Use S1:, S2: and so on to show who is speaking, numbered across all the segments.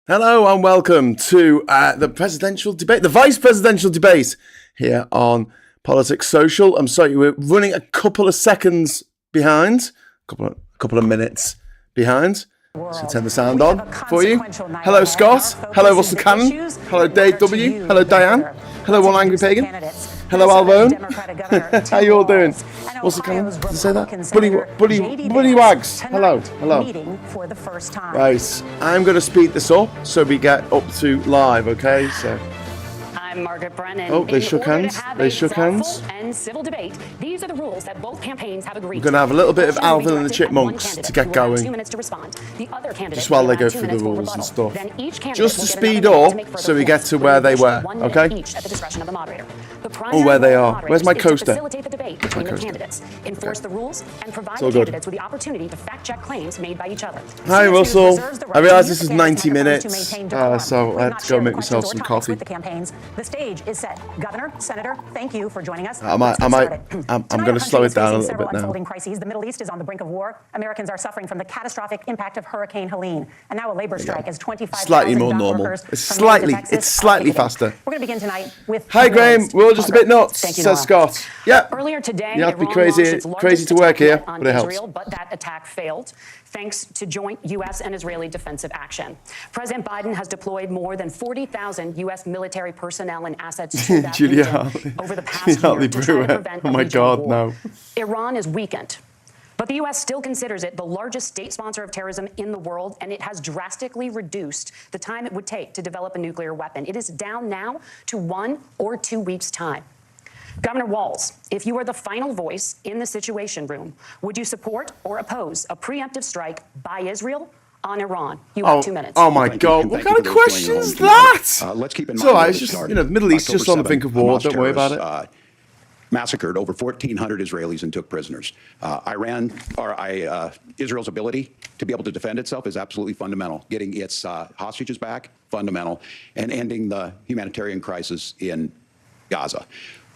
S1: Hello and welcome to the presidential debate, the vice presidential debate here on Politics Social. I'm sorry, we're running a couple of seconds behind, a couple of minutes behind. So turn the sound on for you. Hello, Scott. Hello, Russell Cannon. Hello, Dave W. Hello, Diane. Hello, One Angry Pagan. Hello, Alvone. How you all doing? Russell Cannon, did you say that? Buddy Wags. Hello. Right, I'm going to speed this up so we get up to live, okay? So.
S2: I'm Margaret Brennan.
S1: Oh, they shook hands. They shook hands.
S2: And civil debate. These are the rules that both campaigns have agreed.
S1: We're going to have a little bit of Alvin and the Chipmunks to get going.
S2: 2 minutes to respond. The other
S1: Just while they go through the rules and stuff. Just to speed up so we get to where they were, okay? Oh, where they are. Where's my coaster?
S2: Facilitate the debate between the candidates, enforce the rules, and provide
S1: the
S2: candidates with the opportunity to fact-check claims made by each other.
S1: Hi, Russell. I realise this is 90 minutes, so I have to go make myself some coffee.
S3: The stage is set. Governor, Senator, thank you for joining us.
S1: I'm going to slow it down a little bit now.
S3: Crises. The Middle East is on the brink of war. Americans are suffering from the catastrophic impact of Hurricane Helene, and now a labor strike as 25,000
S1: slightly more normal. It's slightly faster.
S3: We're going to begin tonight with.
S1: Hi, Graham. We're all just a bit nuts, says Scott. Yeah.
S2: Earlier today,
S1: you have to be
S2: Iran
S1: crazy to work here,
S2: on
S1: but it helps.
S2: Israel, but that attack failed, thanks to joint U.S. and Israeli defensive action. President Biden has deployed more than 40,000 U.S. military personnel and assets to that region over the past year to try to prevent
S1: oh my God, no.
S2: Iran is weakened. But the U.S. still considers it the largest state sponsor of terrorism in the world, and it has drastically reduced the time it would take to develop a nuclear weapon. It is down now to 1 or 2 weeks' time. Governor Walz, if you were the final voice in the Situation Room, would you support or oppose a preemptive strike by Israel on Iran? You have 2 minutes.
S1: Oh my God! What kind of question is that?
S4: Let's keep in mind.
S1: It's just, the Middle East just on the brink of war. Don't worry about it.
S4: Massacred over 1,400 Israelis and took prisoners. Israel's ability to be able to defend itself is absolutely fundamental. Getting its hostages back, fundamental, and ending the humanitarian crisis in Gaza.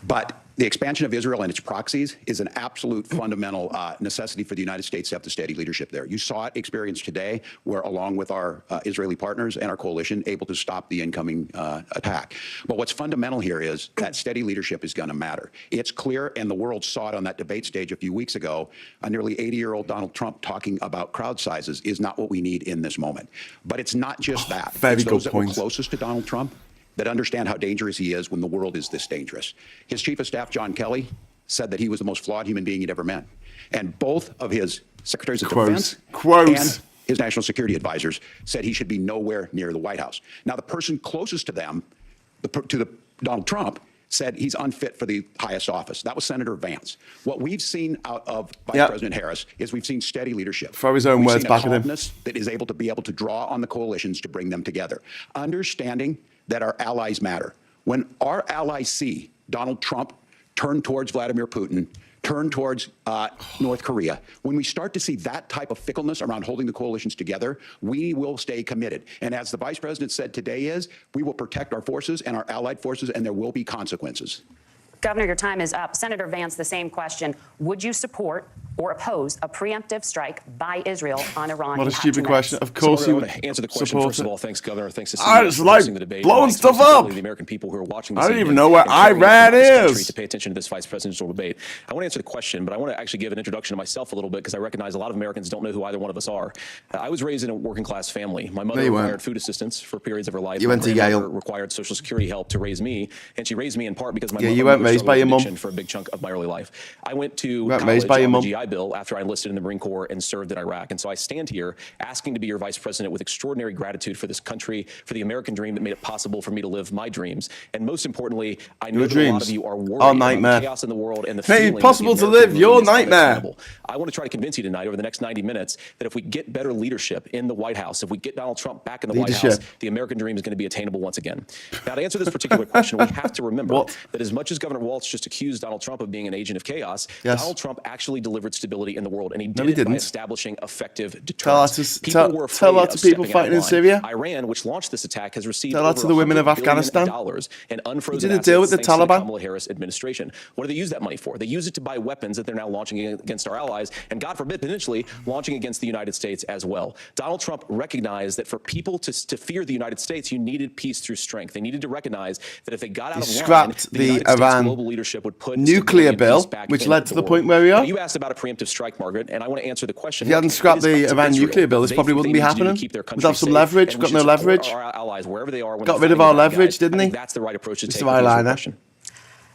S4: But the expansion of Israel and its proxies is an absolute fundamental necessity for the United States to have the steady leadership there. You saw it experienced today, where along with our Israeli partners and our coalition, able to stop the incoming attack. But what's fundamental here is that steady leadership is going to matter. It's clear, and the world saw it on that debate stage a few weeks ago, a nearly 80-year-old Donald Trump talking about crowd sizes is not what we need in this moment. But it's not just that.
S1: Very good
S4: that
S1: point.
S4: Were closest to Donald Trump that understand how dangerous he is when the world is this dangerous. His chief of staff, John Kelly, said that he was the most flawed human being he'd ever met. And both of his secretaries of defense and his national security advisors said he should be nowhere near the White House. Now, the person closest to them, Donald Trump, said he's unfit for the highest office. That was Senator Vance. What we've seen out of Vice President Harris is we've seen steady leadership.
S1: Throw his own words back at him.
S4: That is able to draw on the coalitions to bring them together. Understanding that our allies matter. When our allies see Donald Trump turn towards Vladimir Putin, turn towards North Korea, when we start to see that type of fickleness around holding the coalitions together, we will stay committed. And as the Vice President said today we will protect our forces and our allied forces, and there will be consequences.
S2: Governor, your time is up. Senator Vance, the same question. Would you support or oppose a preemptive strike by Israel on Iran?
S1: What a stupid question. Of course he would
S5: answer the question. First of all, thanks, Governor. Thanks to
S1: the debate. Blowing stuff up.
S5: The American people who are watching this.
S1: I don't even know where Iran is.
S5: To pay attention to this vice presidential debate. I want to answer the question, but I want to actually give an introduction to myself a little bit because I recognize a lot of Americans don't know who either one of us are. I was raised in a working class family. My mother required food assistance for periods of her life.
S1: You went to Yale.
S5: Required Social Security help to raise me, and she raised me in part because my mother
S1: you weren't raised by your mom
S5: for a big chunk of my early life. I went to
S1: college on
S5: the GI Bill after I enlisted in the Marine Corps and served in Iraq. And so I stand here asking to be your vice president with extraordinary gratitude for this country, for the American dream that made it possible for me to live my dreams. And most importantly, I know that a lot of you are worried about the chaos in the world and the feeling
S1: it's possible to live your nightmare.
S5: I want to try to convince you tonight over the next 90 minutes that if we get better leadership in the White House, if we get Donald Trump back in the White House, the American dream is going to be attainable once again. Now, to answer this particular question, we have to remember that as much as Governor Walz just accused Donald Trump of being an agent of chaos, Donald Trump actually delivered stability in the world, and he
S1: he
S5: did it by
S1: didn't.
S5: establishing effective
S1: Tell
S5: deterrence.
S1: that to people fighting in Syria.
S5: Iran, which launched this attack, has received
S1: Tell that
S5: over
S1: to the women of
S5: $100 billion
S1: Afghanistan.
S5: in unfrozen
S1: He did a
S5: assets
S1: deal with the
S5: thanks to the
S1: Taliban.
S5: Kamala Harris administration. What do they use that money for? They use it to buy weapons that they're now launching against our allies, and God forbid, potentially launching against the United States as well. Donald Trump recognized that for people to fear the United States, you needed peace through strength. They needed to recognize that if they got out of line,
S1: scrapped
S5: the
S1: the
S5: United States
S1: Iran
S5: global leadership would put
S1: nuclear
S5: stability and
S1: bill,
S5: peace back
S1: which
S5: in
S1: led to the
S5: world.
S1: point where we are.
S5: Now, you asked about a preemptive strike, Margaret, and I want to answer the question.
S1: If you hadn't scrapped the Iran nuclear bill, this probably wouldn't be happening. We'd have some leverage. We've got no leverage.
S5: Our allies, wherever they are,
S1: Got rid of our leverage, didn't he?
S5: That's the right approach to take.
S1: Mr. Eyeliner.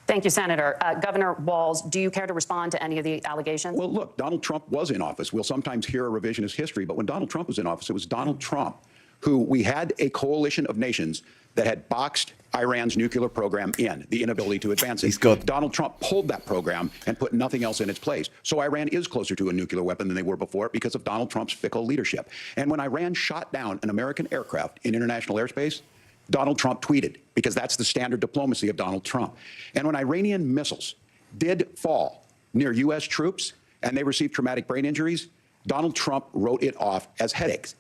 S2: Thank you, Senator. Governor Walz, do you care to respond to any of the allegations?
S4: Well, look, Donald Trump was in office. We'll sometimes hear a revisionist history, but when Donald Trump was in office, it was Donald Trump who we had a coalition of nations that had boxed Iran's nuclear program in, the inability to advance it.
S1: He's good.
S4: Donald Trump pulled that program and put nothing else in its place. So Iran is closer to a nuclear weapon than they were before because of Donald Trump's fickle leadership. And when Iran shot down an American aircraft in international airspace, Donald Trump tweeted, because that's the standard diplomacy of Donald Trump. And when Iranian missiles did fall near U.S. troops and they received traumatic brain injuries, Donald Trump wrote it off as headaches.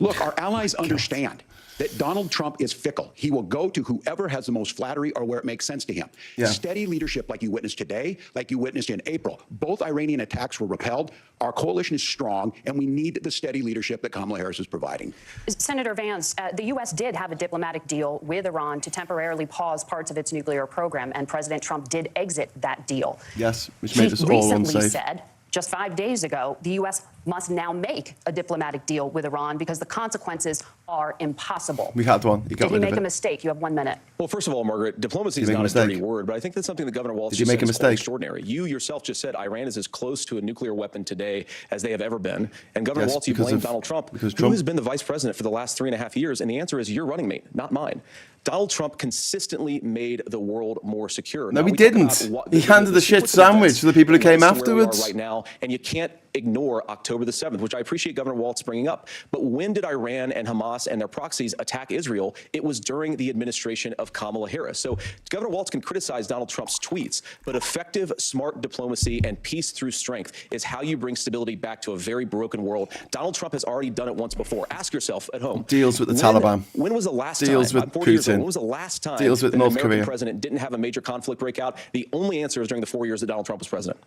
S4: Look, our allies understand that Donald Trump is fickle. He will go to whoever has the most flattery or where it makes sense to him.
S1: Yeah.
S4: Steady leadership like you witnessed today, like you witnessed in April. Both Iranian attacks were repelled. Our coalition is strong, and we need the steady leadership that Kamala Harris is providing.
S2: Senator Vance, the U.S. did have a diplomatic deal with Iran to temporarily pause parts of its nuclear program, and President Trump did exit that deal.
S1: Yes, which made us all
S2: recently
S1: unsafe.
S2: said, just 5 days ago, the U.S. must now make a diplomatic deal with Iran because the consequences are impossible.
S1: We had one. He got
S2: Did he
S1: rid
S2: make
S1: of
S2: a
S1: it.
S2: mistake? You have 1 minute.
S5: Well, first of all, Margaret, diplomacy is
S1: Did you
S5: not
S1: make
S5: a
S1: a
S5: dirty
S1: mistake?
S5: word, but I think that's something that Governor Walz
S1: Did you
S5: just
S1: make a
S5: said is quite
S1: mistake?
S5: extraordinary. You yourself just said Iran is as close to a nuclear weapon today as they have ever been. And Governor
S1: Yes,
S5: Walz, you
S1: because
S5: blame
S1: of-
S5: Donald Trump,
S1: because
S5: who
S1: Trump-
S5: has been the vice president for the last 3.5 years. And the answer is your running mate, not mine. Donald Trump consistently made the world more secure.
S1: No,
S5: Now,
S1: he
S5: we talk
S1: didn't.
S5: about what-
S1: He handed the shit
S5: sequence of
S1: sandwich
S5: events
S1: to the people who
S5: that
S1: came
S5: leads to where we are
S1: afterwards.
S5: right now, and you can't ignore October the 7th, which I appreciate Governor Walz bringing up. But when did Iran and Hamas and their proxies attack Israel? It was during the administration of Kamala Harris. So Governor Walz can criticize Donald Trump's tweets, but effective, smart diplomacy and peace through strength is how you bring stability back to a very broken world. Donald Trump has already done it once before. Ask yourself at home.
S1: Deals with the Taliban.
S5: When was the last
S1: Deals
S5: time?
S1: with
S5: I'm 40 years old.
S1: Putin.
S5: When was the last time
S1: Deals with
S5: that an
S1: North
S5: American
S1: Korea.
S5: president didn't have a major conflict break out? The only answer is during the 4 years that Donald Trump was president.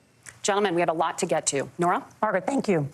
S2: Gentlemen, we have a lot to get to. Nora?
S3: Margaret, thank you.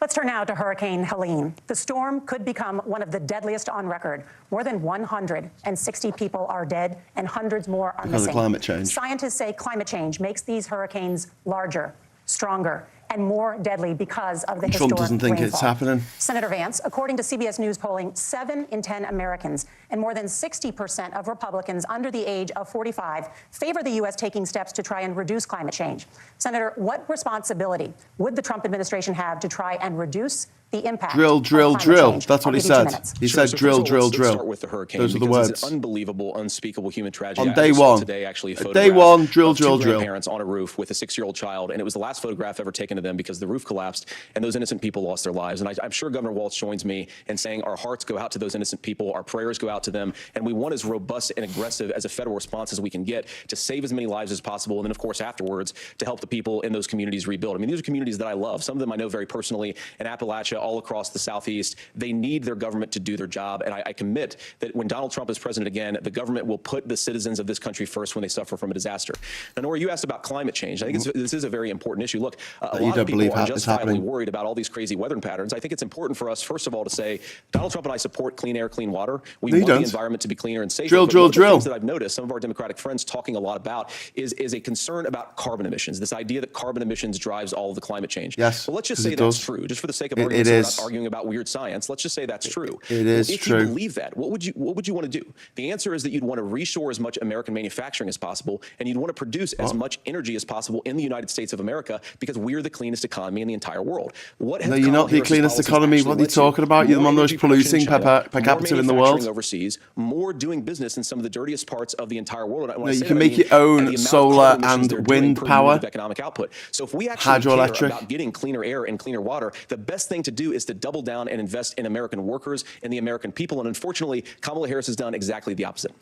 S3: Let's turn now to Hurricane Helene. The storm could become one of the deadliest on record. More than 160 people are dead and hundreds more are
S1: Because of
S3: missing.
S1: climate change.
S3: Scientists say climate change makes these hurricanes larger, stronger, and more deadly because of the
S1: Trump
S3: historic
S1: doesn't think it's
S3: rainfall.
S1: happening.
S3: Senator Vance, according to CBS News polling, 7 in 10 Americans and more than 60% of Republicans under the age of 45 favor the U.S. taking steps to try and reduce climate change. Senator, what responsibility would the Trump administration have to try and reduce the impact
S1: Drill,
S3: of
S1: drill,
S3: climate
S1: drill.
S3: change?
S1: That's what
S3: I'll
S1: he
S3: give you 2
S1: said.
S3: minutes.
S1: He
S5: Sure.
S1: said
S5: So
S1: drill,
S5: first of all,
S1: drill,
S5: let's
S1: drill.
S5: start with the hurricane.
S1: Those are the
S5: because
S1: words.
S5: It's an unbelievable, unspeakable human tragedy.
S1: On
S5: I
S1: day
S5: actually saw
S1: one.
S5: today, actually, a
S1: Day
S5: photograph
S1: one, drill,
S5: of
S1: drill,
S5: two
S1: drill.
S5: grandparents on a roof with a 6-year-old child, and it was the last photograph ever taken of them because the roof collapsed and those innocent people lost their lives. And I'm sure Governor Walz joins me in saying our hearts go out to those innocent people, our prayers go out to them, and we want as robust and aggressive as a federal response as we can get to save as many lives as possible, and then, of course, afterwards, to help the people in those communities rebuild. I mean, these are communities that I love. Some of them I know very personally in Appalachia, all across the Southeast. They need their government to do their job, and I commit that when Donald Trump is president again, the government will put the citizens of this country first when they suffer from a disaster. Now, Nora, you asked about climate change. I think this is a very important issue. Look, a lot of people are justifiably worried about all these crazy weather patterns. I think it's important for us, first of all, to say Donald Trump and I support clean air, clean water. We want the environment to be cleaner and safer.
S1: Drill,
S5: But
S1: drill,
S5: one of the
S1: drill.
S5: things that I've noticed some of our Democratic friends talking a lot about is a concern about carbon emissions, this idea that carbon emissions drives all of the climate change.
S1: Yes,
S5: well, let's just
S1: 'cause
S5: say
S1: it
S5: that's
S1: does.
S5: true. Just for the sake of
S1: It
S5: argument, so we're
S1: is.
S5: not arguing about weird science. Let's just say that's true.
S1: It is
S5: if
S1: true.
S5: you believe that, what would you want to do? The answer is that you'd want to reshore as much American manufacturing as possible, and you'd want to produce as much energy as possible in the United States of America because we're the cleanest economy in the entire world. What
S1: No, you're not the cleanest economy. What are you talking about? You're one of the most polluting per capita in the world.
S5: Overseas, more doing business in some of the dirtiest parts of the entire world.
S1: No, you can make your own solar and wind power.
S5: Economic output. So if we actually care
S1: Hydroelectric.
S5: about getting cleaner air and cleaner water, the best thing to do is to double down and invest in American workers and the American people. And unfortunately, Kamala Harris has done exactly the opposite.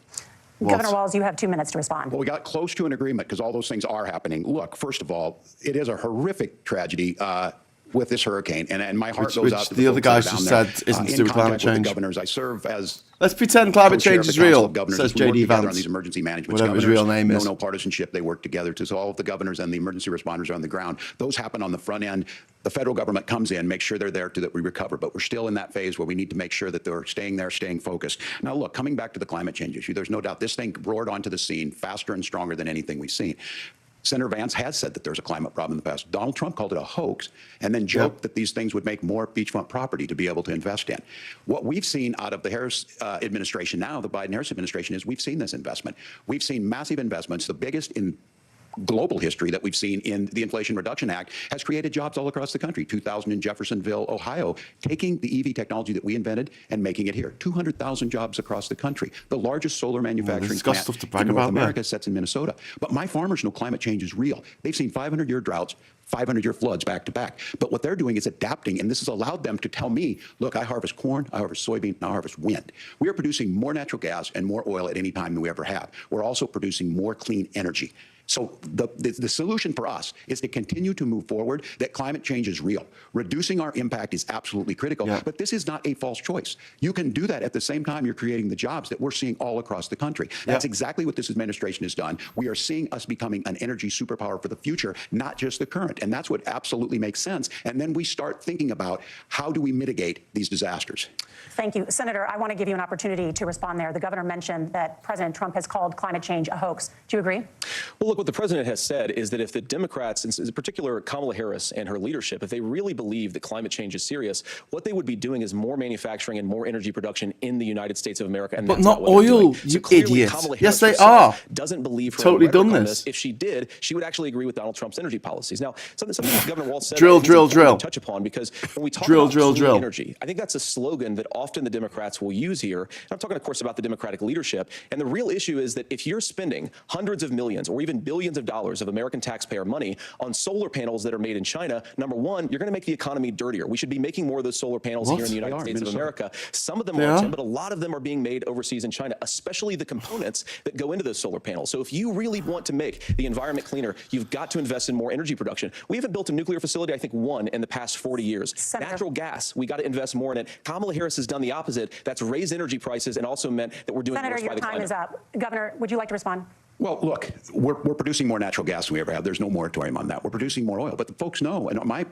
S3: Governor Walz, you have 2 minutes to respond.
S4: Well, we got close to an agreement because all those things are happening. Look, first of all, it is a horrific tragedy with this hurricane, and my heart goes out to
S1: the other guys just said isn't to do with climate change.
S4: Governors, I serve as
S1: let's pretend climate change is real, says JD Vance.
S4: On these emergency management
S1: whatever his real name is.
S4: No partisanship. They work together. So all of the governors and the emergency responders are on the ground. Those happen on the front end. The federal government comes in, makes sure they're there so that we recover. But we're still in that phase where we need to make sure that they're staying there, staying focused. Now, look, coming back to the climate change issue, there's no doubt this thing roared onto the scene faster and stronger than anything we've seen. Senator Vance has said that there's a climate problem in the past. Donald Trump called it a hoax and then joked that these things would make more beachfront property to be able to invest in. What we've seen out of the Harris administration now, the Biden-Harris administration, is we've seen this investment. We've seen massive investments, the biggest in global history that we've seen in the Inflation Reduction Act, has created jobs all across the country. 2,000 in Jeffersonville, Ohio, taking the EV technology that we invented and making it here. 200,000 jobs across the country. The largest solar manufacturing plant in North America sits in Minnesota. But my farmers know climate change is real. They've seen 500-year droughts, 500-year floods back to back. But what they're doing is adapting, and this has allowed them to tell me, look, I harvest corn, I harvest soybean, and I harvest wind. We are producing more natural gas and more oil at any time than we ever have. We're also producing more clean energy. So the solution for us is to continue to move forward, that climate change is real. Reducing our impact is absolutely critical, but this is not a false choice. You can do that at the same time you're creating the jobs that we're seeing all across the country. That's exactly what this administration has done. We are seeing us becoming an energy superpower for the future, not just the current. And that's what absolutely makes sense. And then we start thinking about how do we mitigate these disasters.
S3: Thank you. Senator, I want to give you an opportunity to respond there. The governor mentioned that President Trump has called climate change a hoax. Do you agree?
S5: Well, look, what the president has said is that if the Democrats, in particular Kamala Harris and her leadership, if they really believe that climate change is serious, what they would be doing is more manufacturing and more energy production in the United States of America. And
S1: but not oil, you idiot. Yes, they are.
S5: Doesn't believe her
S1: totally done this.
S5: If she did, she would actually agree with Donald Trump's energy policies. Now, something that Governor Walz said
S1: drill.
S5: touch upon, because when we talk about clean energy, I think that's a slogan that often the Democrats will use here. And I'm talking, of course, about the Democratic leadership. And the real issue is that if you're spending hundreds of millions or even billions of dollars of American taxpayer money on solar panels that are made in China, number one, you're going to make the economy dirtier. We should be making more of those solar panels here in the United States of America. Some of them are, but a lot of them are being made overseas in China, especially the components that go into those solar panels. So if you really want to make the environment cleaner, you've got to invest in more energy production. We haven't built a nuclear facility, I think, one in the past 40 years.
S3: Senator.
S5: Natural gas, we got to invest more in it. Kamala Harris has done the opposite. That's raised energy prices and also meant that we're doing
S3: Senator,
S5: worse by the climate.
S3: your time is up. Governor, would you like to respond?
S4: Well, look, we're producing more natural gas than we ever have. There's no moratorium on that. We're producing more oil. But the folks know, and like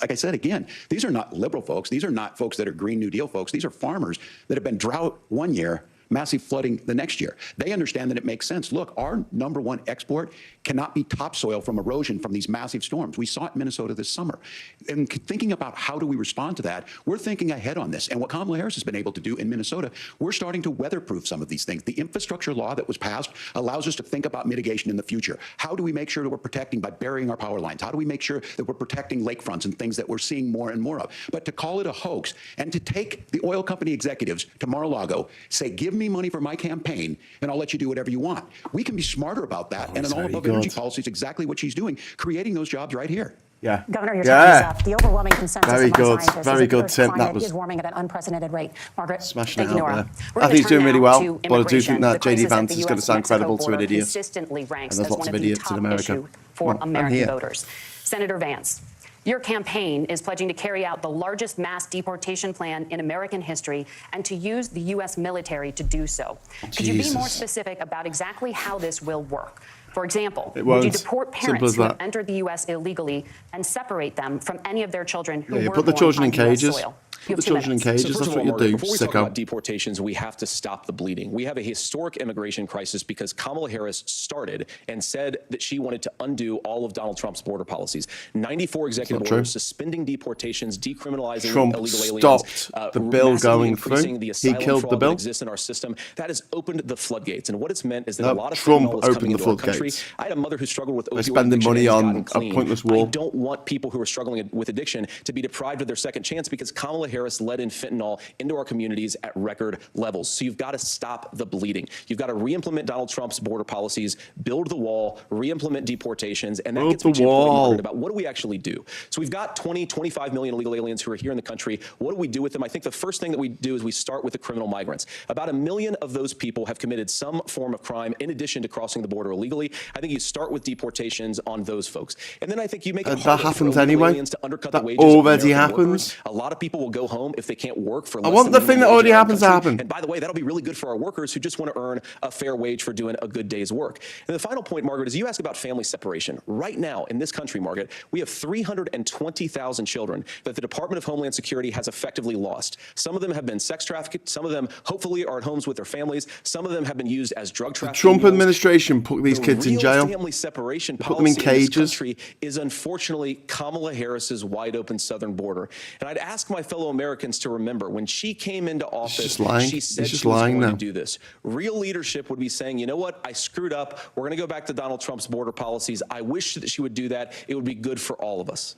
S4: I said, again, these are not liberal folks. These are not folks that are Green New Deal folks. These are farmers that have been drought one year, massive flooding the next year. They understand that it makes sense. Look, our #1 export cannot be topsoil from erosion from these massive storms. We saw it in Minnesota this summer. And thinking about how do we respond to that, we're thinking ahead on this. And what Kamala Harris has been able to do in Minnesota, we're starting to weatherproof some of these things. The infrastructure law that was passed allows us to think about mitigation in the future. How do we make sure that we're protecting by burying our power lines? How do we make sure that we're protecting lakefronts and things that we're seeing more and more of? But to call it a hoax and to take the oil company executives to Mar-a-Lago, say, give me money for my campaign and I'll let you do whatever you want. We can be smarter about that. And an all-above energy policy is exactly what she's doing, creating those jobs right here.
S1: Yeah.
S3: Governor, your time is up. The overwhelming consensus
S1: Very
S3: among
S1: good.
S3: scientists
S1: Very
S3: is
S1: good,
S3: that
S1: Tim.
S3: the
S1: That
S3: climate
S1: was
S3: is warming at an unprecedented rate. Margaret,
S1: smashing
S3: thank you,
S1: it out
S3: Nora.
S1: there. I think he's doing really well, but I do think that JD Vance is going to sound credible to an idiot.
S2: Consistently ranks
S1: And there's
S2: as
S1: lots
S2: one
S1: of
S2: of the
S1: idiots in
S2: top
S1: America.
S2: issue for
S1: Well, I'm
S2: American
S1: here.
S2: voters. Senator Vance, your campaign is pledging to carry out the largest mass deportation plan in American history and to use the U.S. military to do so. Could you be more specific about exactly how this will work? For example, would you deport parents who have entered the U.S. illegally and separate them from any of their children who were
S1: put the children in cages.
S2: soil?
S1: Put the children in cages. That's what you do,
S5: Before we talk
S1: sicko.
S5: about deportations, we have to stop the bleeding. We have a historic immigration crisis because Kamala Harris started and said that she wanted to undo all of Donald Trump's border policies. 94 executive orders suspending deportations, decriminalizing
S1: Trump
S5: illegal aliens.
S1: stopped the bill going through. He killed the bill.
S5: That exists in our system. That has opened the floodgates. And what it's meant is that a lot of
S1: Trump
S5: fentanyl is coming
S1: opened the
S5: into our country.
S1: floodgates.
S5: I had a mother who struggled with opioid
S1: They're spending
S5: addiction
S1: money
S5: and
S1: on
S5: gotten clean.
S1: a pointless war.
S5: I don't want people who are struggling with addiction to be deprived of their second chance because Kamala Harris let in fentanyl into our communities at record levels. So you've got to stop the bleeding. You've got to re-implement Donald Trump's border policies, build the wall, re-implement deportations, and that gets me to your point, Margaret, about what do we actually do? So we've got 20, 25 million illegal aliens who are here in the country. What do we do with them? I think the first thing that we do is we start with the criminal migrants. About 1 million of those people have committed some form of crime in addition to crossing the border illegally. I think you start with deportations on those folks. And then I think you make it
S1: that happens anyway.
S5: To undercut
S1: that
S5: the wages
S1: already
S5: of
S1: happens.
S5: workers. A lot of people will go home if they can't work for less
S1: I want
S5: than
S1: the thing that
S5: minimum
S1: already
S5: wage in our
S1: happens to
S5: country.
S1: happen.
S5: And by the way, that'll be really good for our workers who just want to earn a fair wage for doing a good day's work. And the final point, Margaret, is you ask about family separation. Right now in this country, Margaret, we have 320,000 children that the Department of Homeland Security has effectively lost. Some of them have been sex trafficked. Some of them hopefully are at homes with their families. Some of them have been used as drug trafficking.
S1: The Trump administration put these kids in jail.
S5: Family separation
S1: put them in cages.
S5: In this country is unfortunately Kamala Harris's wide open southern border. And I'd ask my fellow Americans to remember when she came into office, she said she was going to do this. Real leadership would be saying, you know what, I screwed up. We're going to go back to Donald Trump's border policies. I wish that she would do that. It would be good for all of us.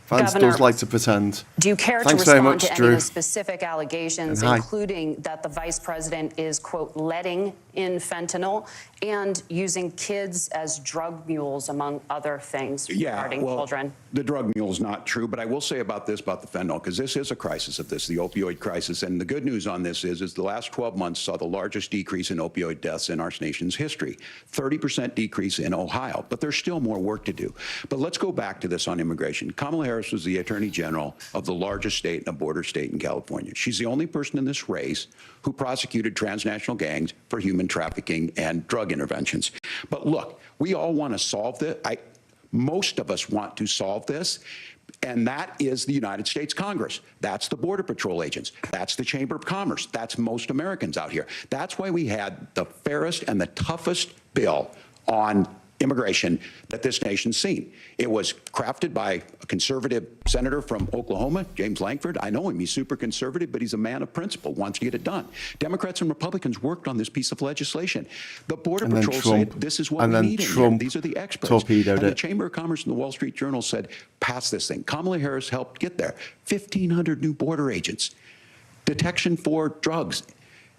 S1: Vance does like to pretend.
S2: Do you care
S1: Thanks
S2: to respond
S1: very much,
S2: to
S1: Drew.
S2: any of the specific allegations, including that the vice president is, quote, letting in fentanyl and using kids as drug mules, among other things regarding children?
S4: The drug mule is not true, but I will say about this, about the fentanyl, because this is a crisis of this, the opioid crisis. And the good news on this is the last 12 months saw the largest decrease in opioid deaths in our nation's history, 30% decrease in Ohio. But there's still more work to do. But let's go back to this on immigration. Kamala Harris was the Attorney General of the largest state and a border state in California. She's the only person in this race who prosecuted transnational gangs for human trafficking and drug interventions. But look, we all want to solve this. Most of us want to solve this, and that is the United States Congress. That's the Border Patrol agents. That's the Chamber of Commerce. That's most Americans out here. That's why we had the fairest and the toughest bill on immigration that this nation's seen. It was crafted by a conservative senator from Oklahoma, James Lankford. I know him. He's super conservative, but he's a man of principle, wants to get it done. Democrats and Republicans worked on this piece of legislation. The Border Patrol said, this is what we need in here. These are the experts. And the Chamber of Commerce and the Wall Street Journal said, pass this thing. Kamala Harris helped get there. 1,500 new border agents, detection for drugs,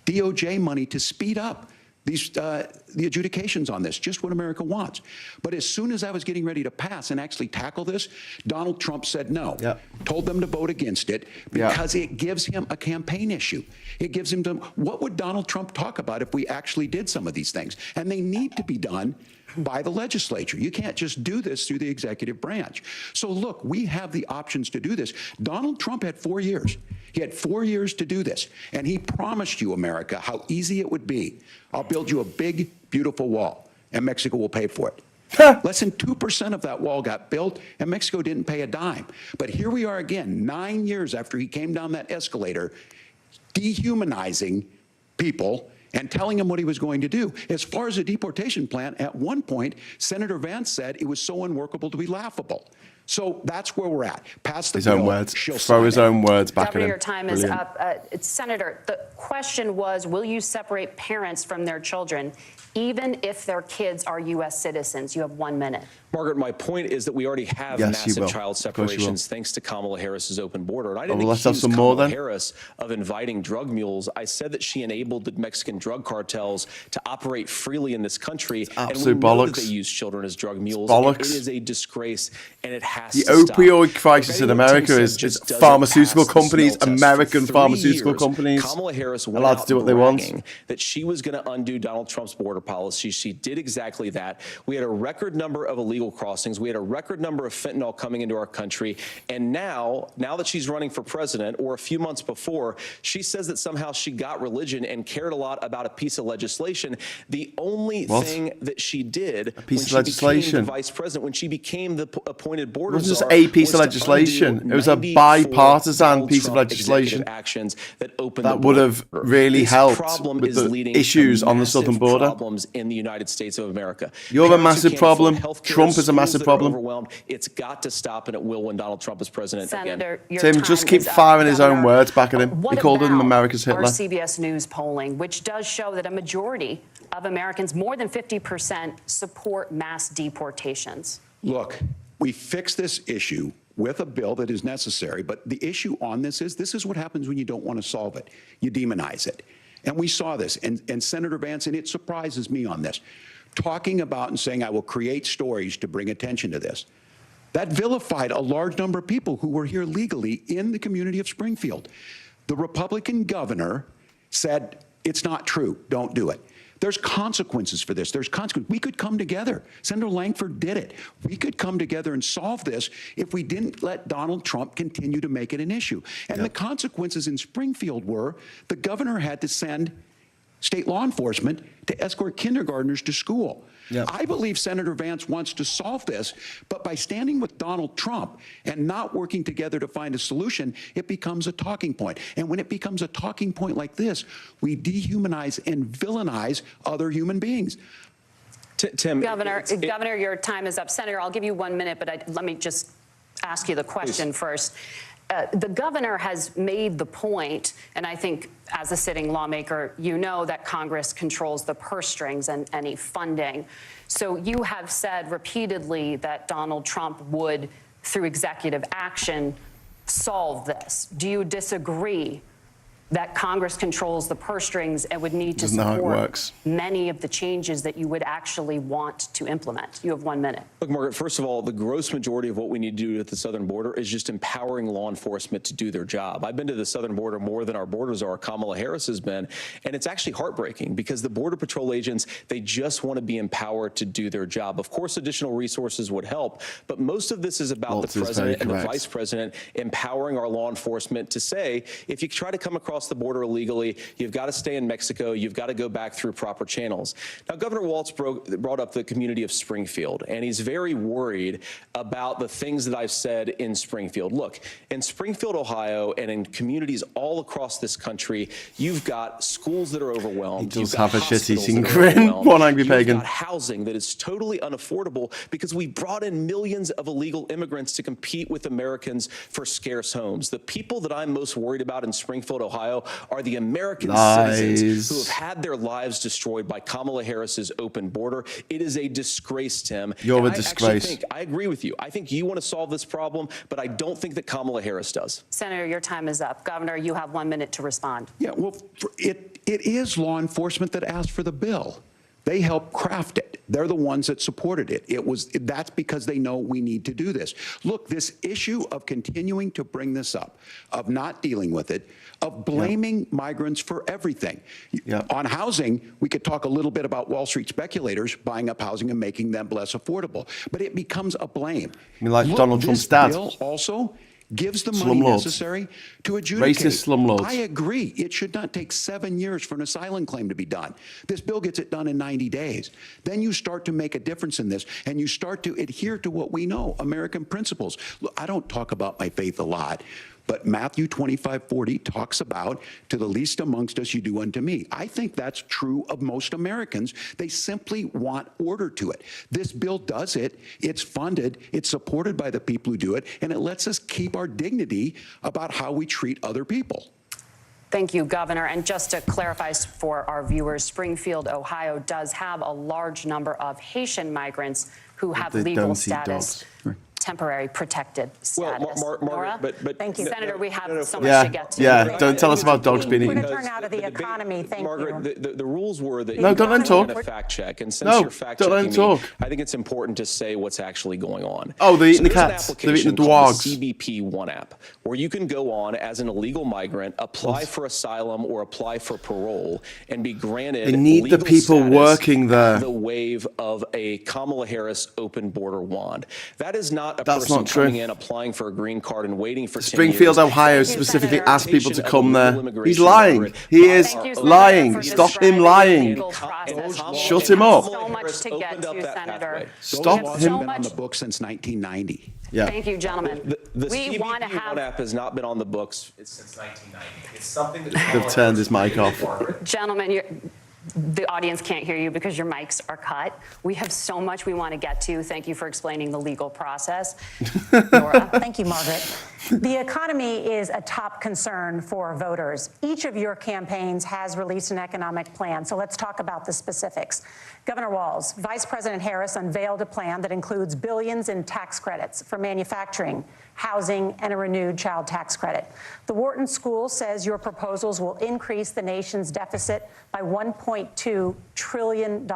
S4: DOJ money to speed up the adjudications on this, just what America wants. But as soon as I was getting ready to pass and actually tackle this, Donald Trump said no, told them to vote against it because it gives him a campaign issue. It gives him what would Donald Trump talk about if we actually did some of these things? And they need to be done by the legislature. You can't just do this through the executive branch. So look, we have the options to do this. Donald Trump had 4 years. He had 4 years to do this. And he promised you, America, how easy it would be. I'll build you a big, beautiful wall, and Mexico will pay for it. Less than 2% of that wall got built, and Mexico didn't pay a dime. But here we are again, 9 years after he came down that escalator, dehumanizing people and telling him what he was going to do. As far as the deportation plan, at one point, Senator Vance said it was so unworkable to be laughable. So that's where we're at. Pass the bill.
S1: His own words. Throw his own words back at him.
S2: Governor, your time is up. Senator, the question was, will you separate parents from their children, even if their kids are U.S. citizens? You have 1 minute.
S5: Margaret, my point is that we already have massive child separations thanks to Kamala Harris's open border. And I didn't accuse Kamala Harris of inviting drug mules. I said that she enabled the Mexican drug cartels to operate freely in this country. And we know that they use children as drug mules. It is a disgrace, and it has to stop.
S1: The opioid crisis in America is pharmaceutical companies, American pharmaceutical companies,
S5: Kamala Harris
S1: allowed to do what they want.
S5: That she was going to undo Donald Trump's border policy. She did exactly that. We had a record number of illegal crossings. We had a record number of fentanyl coming into our country. And now that she's running for president, or a few months before, she says that somehow she got religion and cared a lot about a piece of legislation. The only thing that she did when she became the vice president, when she became the appointed border czar,
S1: it wasn't just a piece of legislation. It was a bipartisan piece of legislation
S5: actions that opened
S1: that would have really helped with the issues on the southern border.
S5: Problems in the United States of America.
S1: You're a massive problem. Trump is a massive problem.
S5: It's got to stop, and it will when Donald Trump is president again.
S1: Tim, just keep firing his own words back at him. He called him America's Hitler.
S2: Our CBS News polling, which does show that a majority of Americans, more than 50%, support mass deportations.
S4: Look, we fix this issue with a bill that is necessary. But the issue on this is what happens when you don't want to solve it. You demonize it. And we saw this. And Senator Vance, and it surprises me on this, talking about and saying, I will create stories to bring attention to this. That vilified a large number of people who were here legally in the community of Springfield. The Republican governor said, it's not true, don't do it. There's consequences for this. There's consequences. We could come together. Senator Langford did it. We could come together and solve this if we didn't let Donald Trump continue to make it an issue. And the consequences in Springfield were the governor had to send state law enforcement to escort kindergartners to school. I believe Senator Vance wants to solve this, but by standing with Donald Trump and not working together to find a solution, it becomes a talking point. And when it becomes a talking point like this, we dehumanize and villainize other human beings.
S5: Tim,
S2: Governor, your time is up. Senator, I'll give you 1 minute, but let me just ask you the question first. The governor has made the point, and I think as a sitting lawmaker, you know that Congress controls the purse strings and any funding. So you have said repeatedly that Donald Trump would, through executive action, solve this. Do you disagree that Congress controls the purse strings and would need to support many of the changes that you would actually want to implement? You have 1 minute.
S5: Look, Margaret, first of all, the gross majority of what we need to do at the southern border is just empowering law enforcement to do their job. I've been to the southern border more than our borders are. Kamala Harris has been, and it's actually heartbreaking because the Border Patrol agents, they just want to be empowered to do their job. Of course, additional resources would help, but most of this is about the president and the vice president empowering our law enforcement to say, if you try to come across the border illegally, you've got to stay in Mexico, you've got to go back through proper channels. Now, Governor Walz brought up the community of Springfield, and he's very worried about the things that I've said in Springfield. Look, in Springfield, Ohio, and in communities all across this country, you've got schools that are overwhelmed.
S1: He does have a shit-eating grin, one angry pagan.
S5: You've got housing that is totally unaffordable because we brought in millions of illegal immigrants to compete with Americans for scarce homes. The people that I'm most worried about in Springfield, Ohio, are the American citizens who have had their lives destroyed by Kamala Harris's open border. It is a disgrace, Tim.
S1: You're a disgrace.
S5: I agree with you. I think you want to solve this problem, but I don't think that Kamala Harris does.
S2: Senator, your time is up. Governor, you have 1 minute to respond.
S4: Yeah, well, it is law enforcement that asked for the bill. They helped craft it. They're the ones that supported it. That's because they know we need to do this. Look, this issue of continuing to bring this up, of not dealing with it, of blaming migrants for everything. On housing, we could talk a little bit about Wall Street speculators buying up housing and making them less affordable, but it becomes a blame.
S1: I mean, like Donald Trump's dad.
S4: This bill also gives the money necessary to adjudicate.
S1: Racist slumlords.
S4: I agree. It should not take 7 years for an asylum claim to be done. This bill gets it done in 90 days. Then you start to make a difference in this, and you start to adhere to what we know, American principles. Look, I don't talk about my faith a lot, but Matthew 25:40 talks about, to the least amongst us you do unto me. I think that's true of most Americans. They simply want order to it. This bill does it. It's funded. It's supported by the people who do it. And it lets us keep our dignity about how we treat other people.
S2: Thank you, Governor. And just to clarify for our viewers, Springfield, Ohio does have a large number of Haitian migrants who have legal status. Temporary protected status.
S5: Margaret, but
S2: thank you, Senator. We have so much to get to.
S1: Yeah, don't tell us about dogs being eaten.
S3: We're going to turn out of the economy. Thank
S5: Margaret,
S3: you.
S5: the rules were that
S1: no, don't let him talk.
S5: A fact check, and since you're fact checking me, I think it's important to say what's actually going on.
S1: Oh, they're eating the cats. They're eating the dogs.
S5: CBP One app, where you can go on as an illegal migrant, apply for asylum or apply for parole, and be granted.
S1: They need the people working there.
S5: The wave of a Kamala Harris open border wand. That is not a
S1: That's
S5: person
S1: not true.
S5: coming in, applying for a green card and waiting for 10
S1: Springfield,
S5: years.
S1: Ohio specifically asked people to come there. He's lying. He is lying. Stop him lying. Shut him up.
S2: So much to get to, Senator.
S1: Stop him.
S4: Been on the books since 1990.
S1: Yeah.
S2: Thank you, gentlemen.
S5: The
S2: we want to
S5: CBP
S2: have
S5: One app has not been on the books since 1990. It's something that
S1: They've turned his mic off.
S2: Gentlemen, the audience can't hear you because your mics are cut. We have so much we want to get to. Thank you for explaining the legal process. Nora.
S3: Thank you, Margaret. The economy is a top concern for voters. Each of your campaigns has released an economic plan, so let's talk about the specifics. Governor Walz, Vice President Harris unveiled a plan that includes billions in tax credits for manufacturing, housing, and a renewed child tax credit. The Wharton School says your proposals will increase the nation's deficit by $1.2 trillion.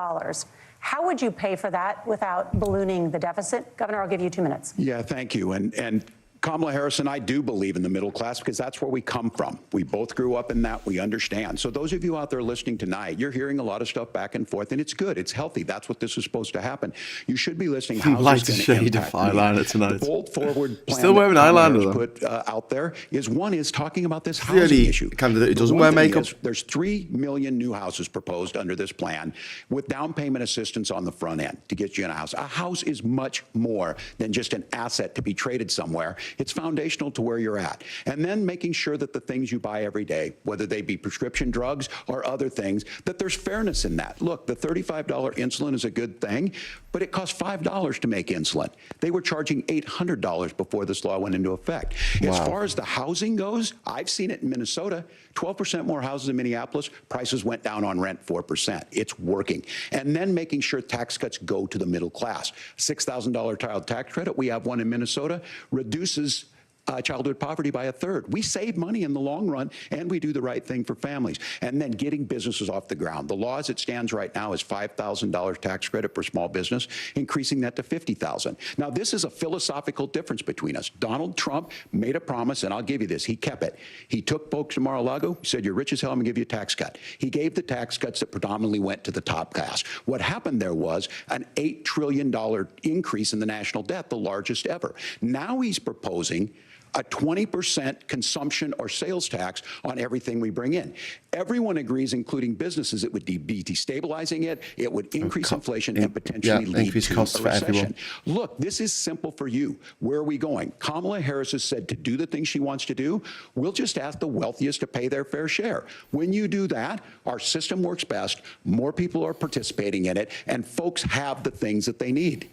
S3: How would you pay for that without ballooning the deficit? Governor, I'll give you 2 minutes.
S4: Yeah, thank you. And Kamala Harris and I do believe in the middle class because that's where we come from. We both grew up in that. We understand. So those of you out there listening tonight, you're hearing a lot of stuff back and forth, and it's good. It's healthy. That's what this is supposed to happen. You should be listening. How
S1: light shade of eyeliner tonight.
S4: The bold forward plan
S1: still wearing eyeliner
S4: put out there is talking about this housing issue.
S1: Candidate who doesn't wear makeup.
S4: There's 3 million new houses proposed under this plan with down payment assistance on the front end to get you in a house. A house is much more than just an asset to be traded somewhere. It's foundational to where you're at. And then making sure that the things you buy every day, whether they be prescription drugs or other things, that there's fairness in that. Look, the $35 insulin is a good thing, but it costs $5 to make insulin. They were charging $800 before this law went into effect.
S1: Wow.
S4: As far as the housing goes, I've seen it in Minnesota. 12% more houses in Minneapolis, prices went down on rent 4%. It's working. And then making sure tax cuts go to the middle class. $6,000 child tax credit, we have one in Minnesota, reduces childhood poverty by 1/3. We save money in the long run, and we do the right thing for families. And then getting businesses off the ground. The law as it stands right now is $5,000 tax credit for small business, increasing that to $50,000. Now, this is a philosophical difference between us. Donald Trump made a promise, and I'll give you this. He kept it. He took folks to Mar-a-Lago. He said, you're rich as hell, I'm going to give you a tax cut. He gave the tax cuts that predominantly went to the top class. What happened there was an $8 trillion increase in the national debt, the largest ever. Now he's proposing a 20% consumption or sales tax on everything we bring in. Everyone agrees, including businesses, it would be destabilizing it, it would increase inflation and potentially lead to
S1: costs
S4: a
S1: for
S4: recession.
S1: everyone.
S4: Look, this is simple for you. Where are we going? Kamala Harris has said to do the things she wants to do. We'll just ask the wealthiest to pay their fair share. When you do that, our system works best, more people are participating in it, and folks have the things that they need.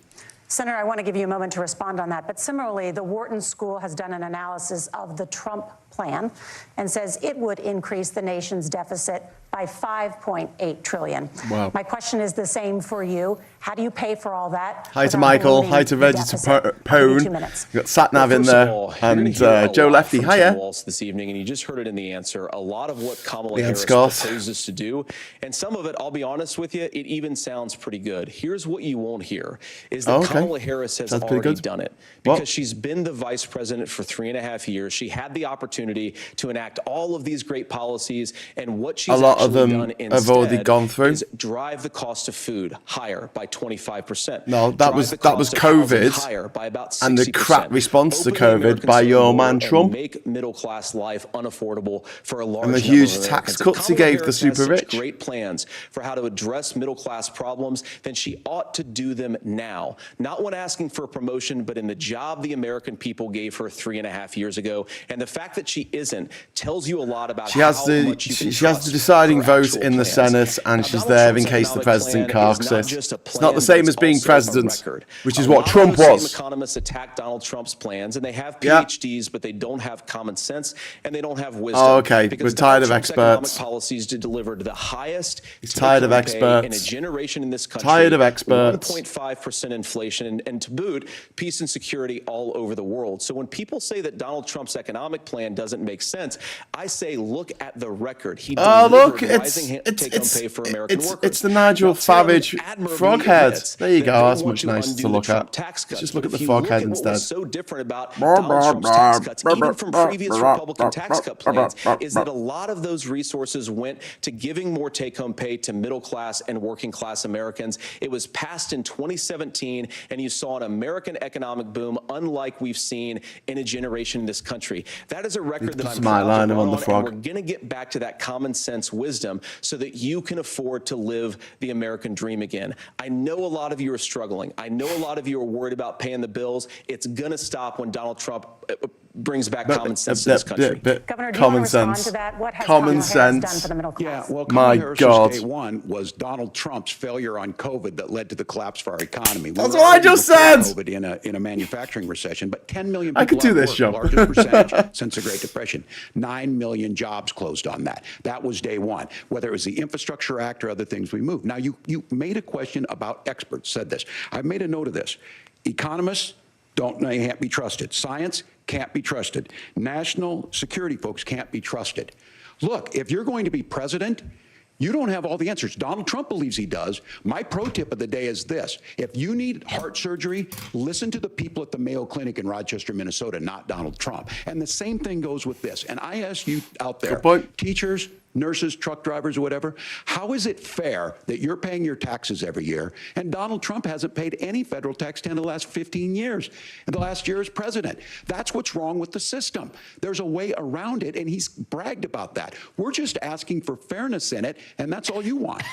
S3: Senator, I want to give you a moment to respond on that. But similarly, the Wharton School has done an analysis of the Trump plan and says it would increase the nation's deficit by $5.8 trillion.
S1: Wow.
S3: My question is the same for you. How do you pay for all that?
S1: Hi to Michael. Hi to Reggie to Pone. We've got Satnav in there and Joe Lefty. Hiya.
S5: Walz this evening, and you just heard it in the answer. A lot of what Kamala Harris
S1: Scott
S5: proposes to do, and some of it, I'll be honest with you, it even sounds pretty good. Here's what you won't hear is that Kamala Harris has already done it because she's been the vice president for 3.5 years. She had the opportunity to enact all of these great policies, and what she's done
S1: have already gone through.
S5: Is drive the cost of food higher by 25%.
S1: No, that was COVID
S5: higher by about 60%.
S1: and the crap response to COVID by your man Trump.
S5: Make middle class life unaffordable for a large
S1: and the
S5: number
S1: huge
S5: of
S1: tax
S5: Americans.
S1: cuts he gave the super rich.
S5: Great plans for how to address middle class problems. Then she ought to do them now, not when asking for a promotion, but in the job the American people gave her 3.5 years ago. And the fact that she isn't tells you a lot about
S1: she has the deciding vote in the Senate, and she's there in case the president carks it. It's not the same as being president, which is what Trump was.
S5: Economists attack Donald Trump's plans, and they have PhDs, but they don't have common sense and they don't have wisdom.
S1: Oh, okay. We're tired of experts.
S5: Policies delivered the highest.
S1: He's tired of experts.
S5: In a generation in this country.
S1: Tired of experts.
S5: 1.5% inflation, and to boot, peace and security all over the world. So when people say that Donald Trump's economic plan doesn't make sense, I say look at the record. He
S1: look,
S5: rising take-home pay for American workers.
S1: It's the Nigel Farage froghead. There you go. That's much nicer to look at. Just look at the froghead instead.
S5: What's so different about Donald Trump's tax cuts, even from previous Republican tax cut plans, is that a lot of those resources went to giving more take-home pay to middle class and working class Americans. It was passed in 2017, and you saw an American economic boom unlike we've seen in a generation in this country. That is a record that I'm proud to run on, and we're going to get back to that common sense wisdom so that you can afford to live the American dream again. I know a lot of you are struggling. I know a lot of you are worried about paying the bills. It's going to stop when Donald Trump brings back common sense to this country.
S3: Governor, do you
S1: Common
S3: want to respond
S1: sense.
S3: to that? What has
S1: Common
S3: Kamala Harris done
S1: sense.
S3: for the middle class?
S4: Yeah, well,
S1: My
S4: Kamala Harris's
S1: God.
S4: day one was Donald Trump's failure on COVID that led to the collapse of our economy.
S1: That's what I just said.
S4: COVID in a manufacturing recession, but 10 million
S1: I
S4: people
S1: could do
S4: out of
S1: this
S4: work,
S1: show.
S4: the largest percentage since the Great Depression. 9 million jobs closed on that. That was day one. Whether it was the Infrastructure Act or other things we moved. Now, you made a question about experts, said this. I've made a note of this. Economists can't be trusted. Science can't be trusted. National security folks can't be trusted. Look, if you're going to be president, you don't have all the answers. Donald Trump believes he does. My pro tip of the day is this. If you need heart surgery, listen to the people at the Mayo Clinic in Rochester, Minnesota, not Donald Trump. And the same thing goes with this. And I ask you out there,
S1: Good point.
S4: teachers, nurses, truck drivers, or whatever, how is it fair that you're paying your taxes every year and Donald Trump hasn't paid any federal tax in the last 15 years, and the last year as president? That's what's wrong with the system. There's a way around it, and he's bragged about that. We're just asking for fairness in it, and that's all you want.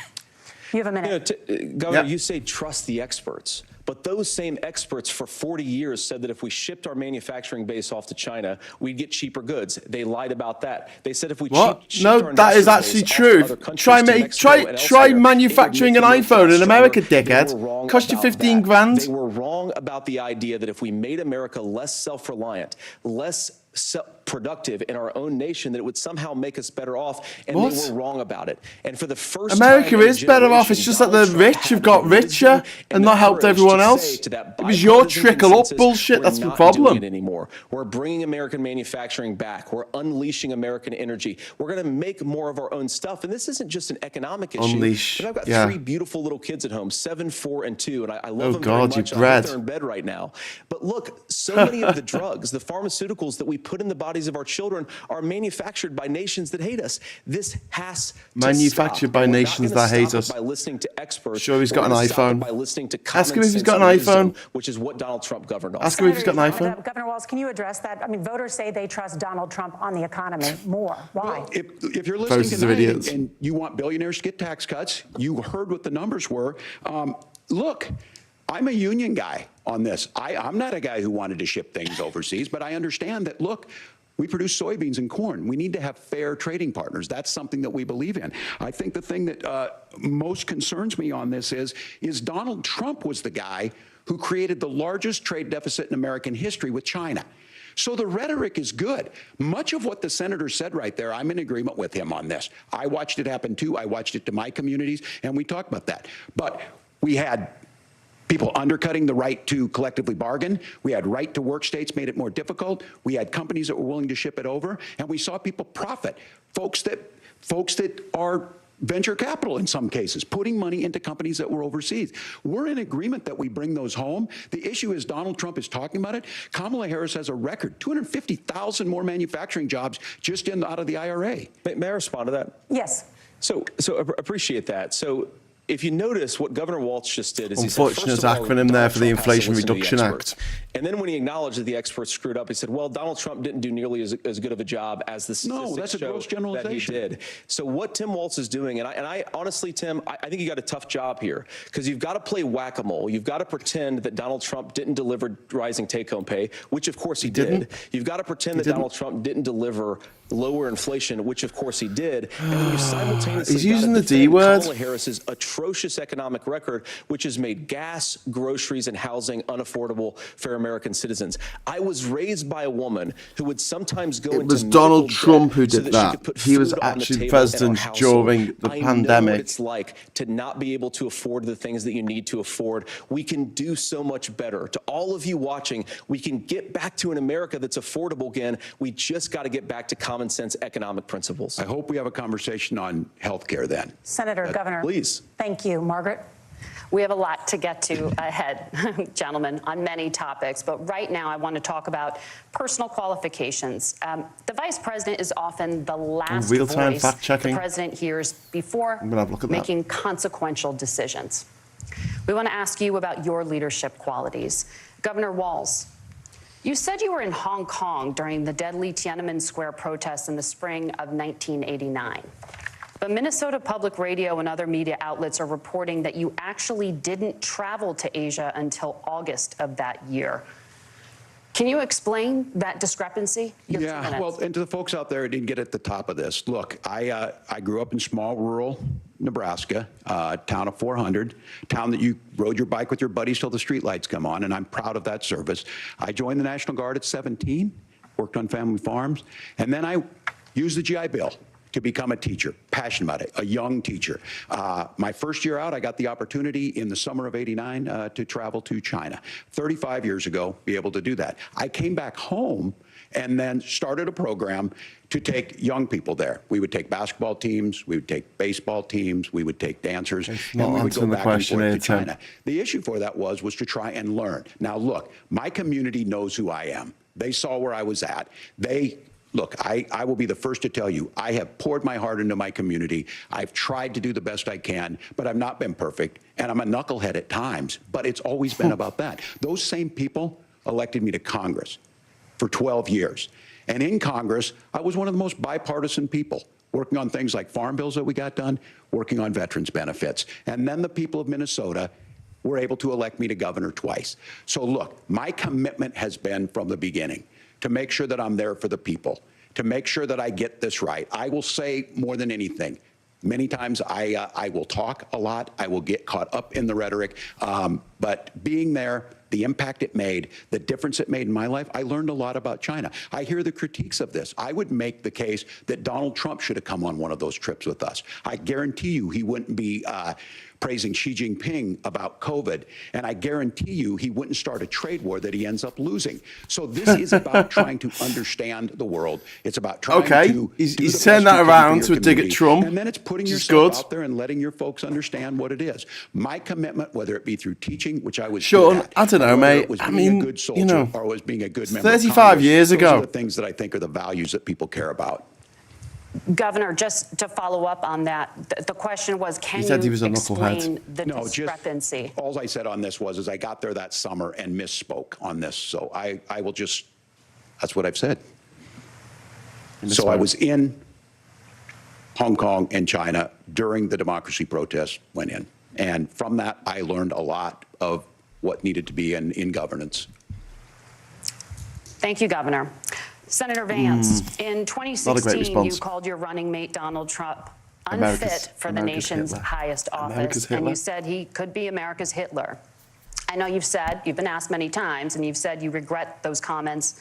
S3: You have a minute.
S5: Governor, you say trust the experts. But those same experts for 40 years said that if we shipped our manufacturing base off to China, we'd get cheaper goods. They lied about that. They said if we shipped
S1: No,
S5: our
S1: that is
S5: industrial
S1: actually
S5: base off to
S1: true.
S5: other countries, to Mexico and
S1: Try
S5: elsewhere,
S1: manufacturing
S5: it
S1: an
S5: would make
S1: iPhone in
S5: America
S1: America,
S5: stronger. They
S1: dickhead.
S5: were wrong
S1: Cost you
S5: about
S1: 15
S5: that.
S1: grand.
S5: They were wrong about the idea that if we made America less self-reliant, less productive in our own nation, that it would somehow make us better off, and
S1: What?
S5: they were wrong about it. And for the first
S1: America
S5: time in a
S1: is better off. It's
S5: generation,
S1: just that the
S5: Donald Trump
S1: rich have got
S5: had the wisdom
S1: richer and
S5: the
S1: not helped
S5: courage
S1: everyone
S5: to
S1: else.
S5: say to that
S1: It was your
S5: bipartisan
S1: trickle up
S5: consensus,
S1: bullshit.
S5: we're
S1: That's the
S5: not
S1: problem.
S5: doing it anymore. We're bringing American manufacturing back. We're unleashing American energy. We're going to make more of our own stuff. And this isn't just an economic issue.
S1: Unleash.
S5: But I've got
S1: Yeah.
S5: 3 beautiful little kids at home, 7, 4, and 2, and I love
S1: Oh,
S5: them
S1: God,
S5: very much.
S1: you
S5: I hope
S1: bred.
S5: they're in bed right now. But look, so many of the drugs, the pharmaceuticals that we put in the bodies of our children are manufactured by nations that hate us. This has to
S1: Manufactured
S5: stop.
S1: by
S5: We're not
S1: nations
S5: gonna
S1: that hate
S5: stop it
S1: us.
S5: By listening to experts.
S1: Sure, he's
S5: We're
S1: got an
S5: gonna stop it
S1: iPhone.
S5: By listening to
S1: Ask him if he's
S5: common
S1: got an
S5: sense wisdom,
S1: iPhone.
S5: which is what Donald Trump governed on.
S1: Ask him if he's got an iPhone.
S3: Governor Walz, can you address that? I mean, voters say they trust Donald Trump on the economy more. Why?
S4: If you're listening
S1: Voters are
S4: tonight
S1: idiots.
S4: and you want billionaires to get tax cuts, you heard what the numbers were. Look, I'm a union guy on this. I'm not a guy who wanted to ship things overseas, but I understand that, look, we produce soybeans and corn. We need to have fair trading partners. That's something that we believe in. I think the thing that most concerns me on this is Donald Trump was the guy who created the largest trade deficit in American history with China. So the rhetoric is good. Much of what the senator said right there, I'm in agreement with him on this. I watched it happen too. I watched it to my communities, and we talked about that. But we had people undercutting the right to collectively bargain. We had right to work states made it more difficult. We had companies that were willing to ship it over, and we saw people profit. Folks that are venture capital in some cases, putting money into companies that were overseas. We're in agreement that we bring those home. The issue is Donald Trump is talking about it. Kamala Harris has a record, 250,000 more manufacturing jobs just out of the IRA.
S5: May I respond to that?
S3: Yes.
S5: So appreciate that. So if you notice, what Governor Walz just did is
S1: Unfortunate
S5: he said, first of all,
S1: acronym there
S5: Donald
S1: for the
S5: Trump has to
S1: Inflation
S5: listen to the
S1: Reduction
S5: experts.
S1: Act.
S5: And then when he acknowledged that the experts screwed up, he said, well, Donald Trump didn't do nearly as good of a job as the statistics
S4: that's a
S5: show
S4: gross
S5: that he
S4: generalization.
S5: did. So what Tim Walz is doing, and I honestly, Tim, I think you got a tough job here, because you've got to play whack-a-mole. You've got to pretend that Donald Trump didn't deliver rising take-home pay, which of course he did. You've got to pretend that Donald Trump didn't deliver lower inflation, which of course he did. And then you simultaneously
S1: He's using
S5: gotta
S1: the D
S5: defend
S1: word.
S5: Kamala Harris's atrocious economic record, which has made gas, groceries, and housing unaffordable for American citizens. I was raised by a woman who would sometimes go into
S1: It was Donald
S5: medical
S1: Trump
S5: debt
S1: who
S5: so
S1: did
S5: that
S1: that.
S5: she could put
S1: He was
S5: food on the
S1: actually
S5: table
S1: president
S5: in our household.
S1: during the
S5: I know
S1: pandemic.
S5: what it's like to not be able to afford the things that you need to afford. We can do so much better. To all of you watching, we can get back to an America that's affordable again. We just got to get back to common sense economic principles.
S4: I hope we have a conversation on health care then.
S3: Senator, Governor.
S5: Please.
S3: Thank you. Margaret?
S2: We have a lot to get to ahead, gentlemen, on many topics. But right now, I want to talk about personal qualifications. The vice president is often the last
S1: real-time
S2: voice
S1: fact-checking.
S2: the president hears before
S1: I'm gonna have a look at that.
S2: making consequential decisions. We want to ask you about your leadership qualities. Governor Walz, you said you were in Hong Kong during the deadly Tiananmen Square protests in the spring of 1989. But Minnesota Public Radio and other media outlets are reporting that you actually didn't travel to Asia until August of that year. Can you explain that discrepancy? You have 2
S4: Yeah,
S2: minutes.
S4: well, and to the folks out there who didn't get at the top of this, look, I grew up in small rural Nebraska, town of 400, town that you rode your bike with your buddies till the streetlights come on, and I'm proud of that service. I joined the National Guard at 17, worked on family farms, and then I used the GI Bill to become a teacher, passionate about it, a young teacher. My first year out, I got the opportunity in the summer of '89 to travel to China. 35 years ago, be able to do that. I came back home and then started a program to take young people there. We would take basketball teams, we would take baseball teams, we would take dancers, and we would go back and forth to China. The issue for that was to try and learn. Now, look, my community knows who I am. They saw where I was at. Look, I will be the first to tell you, I have poured my heart into my community. I've tried to do the best I can, but I've not been perfect. And I'm a knucklehead at times, but it's always been about that. Those same people elected me to Congress for 12 years. And in Congress, I was one of the most bipartisan people, working on things like farm bills that we got done, working on veterans benefits. And then the people of Minnesota were able to elect me to governor twice. So look, my commitment has been from the beginning to make sure that I'm there for the people, to make sure that I get this right. I will say more than anything, many times I will talk a lot, I will get caught up in the rhetoric, but being there, the impact it made, the difference it made in my life, I learned a lot about China. I hear the critiques of this. I would make the case that Donald Trump should have come on one of those trips with us. I guarantee you he wouldn't be praising Xi Jinping about COVID, and I guarantee you he wouldn't start a trade war that he ends up losing. So this is about trying to understand the world. It's about trying to
S1: he's turned that around to a dig at Trump,
S4: and then it's putting yourself out there and letting your folks understand what it is. My commitment, whether it be through teaching, which I was
S1: Sean,
S4: good at,
S1: I don't know, mate.
S4: it was
S1: I
S4: being
S1: mean,
S4: a good soldier,
S1: you know,
S4: or was being a good member
S1: 35
S4: of Congress,
S1: years
S4: those
S1: ago.
S4: are the things that I think are the values that people care about.
S2: Governor, just to follow up on that, the question was, can
S1: He said he
S2: you
S1: was a knucklehead.
S2: explain the
S4: No,
S2: discrepancy?
S4: All I said on this was I got there that summer and misspoke on this. So I will just, that's what I've said. So I was in Hong Kong and China during the democracy protests went in. And from that, I learned a lot of what needed to be in governance.
S2: Thank you, Governor. Senator Vance, in
S1: Not a great
S2: 2016,
S1: response.
S2: you called your running mate Donald Trump
S1: America's-
S2: unfit for the
S1: America's
S2: nation's
S1: Hitler.
S2: highest
S1: America's
S2: office, and
S1: Hitler.
S2: you said he could be America's Hitler. I know you've been asked many times, and you've said you regret those comments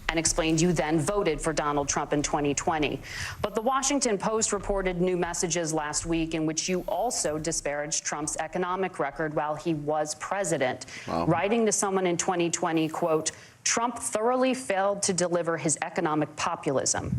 S2: and explained you then voted for Donald Trump in 2020. But the Washington Post reported new messages last week in which you also disparaged Trump's economic record while he was president, writing to someone in 2020, quote, Trump thoroughly failed to deliver his economic populism.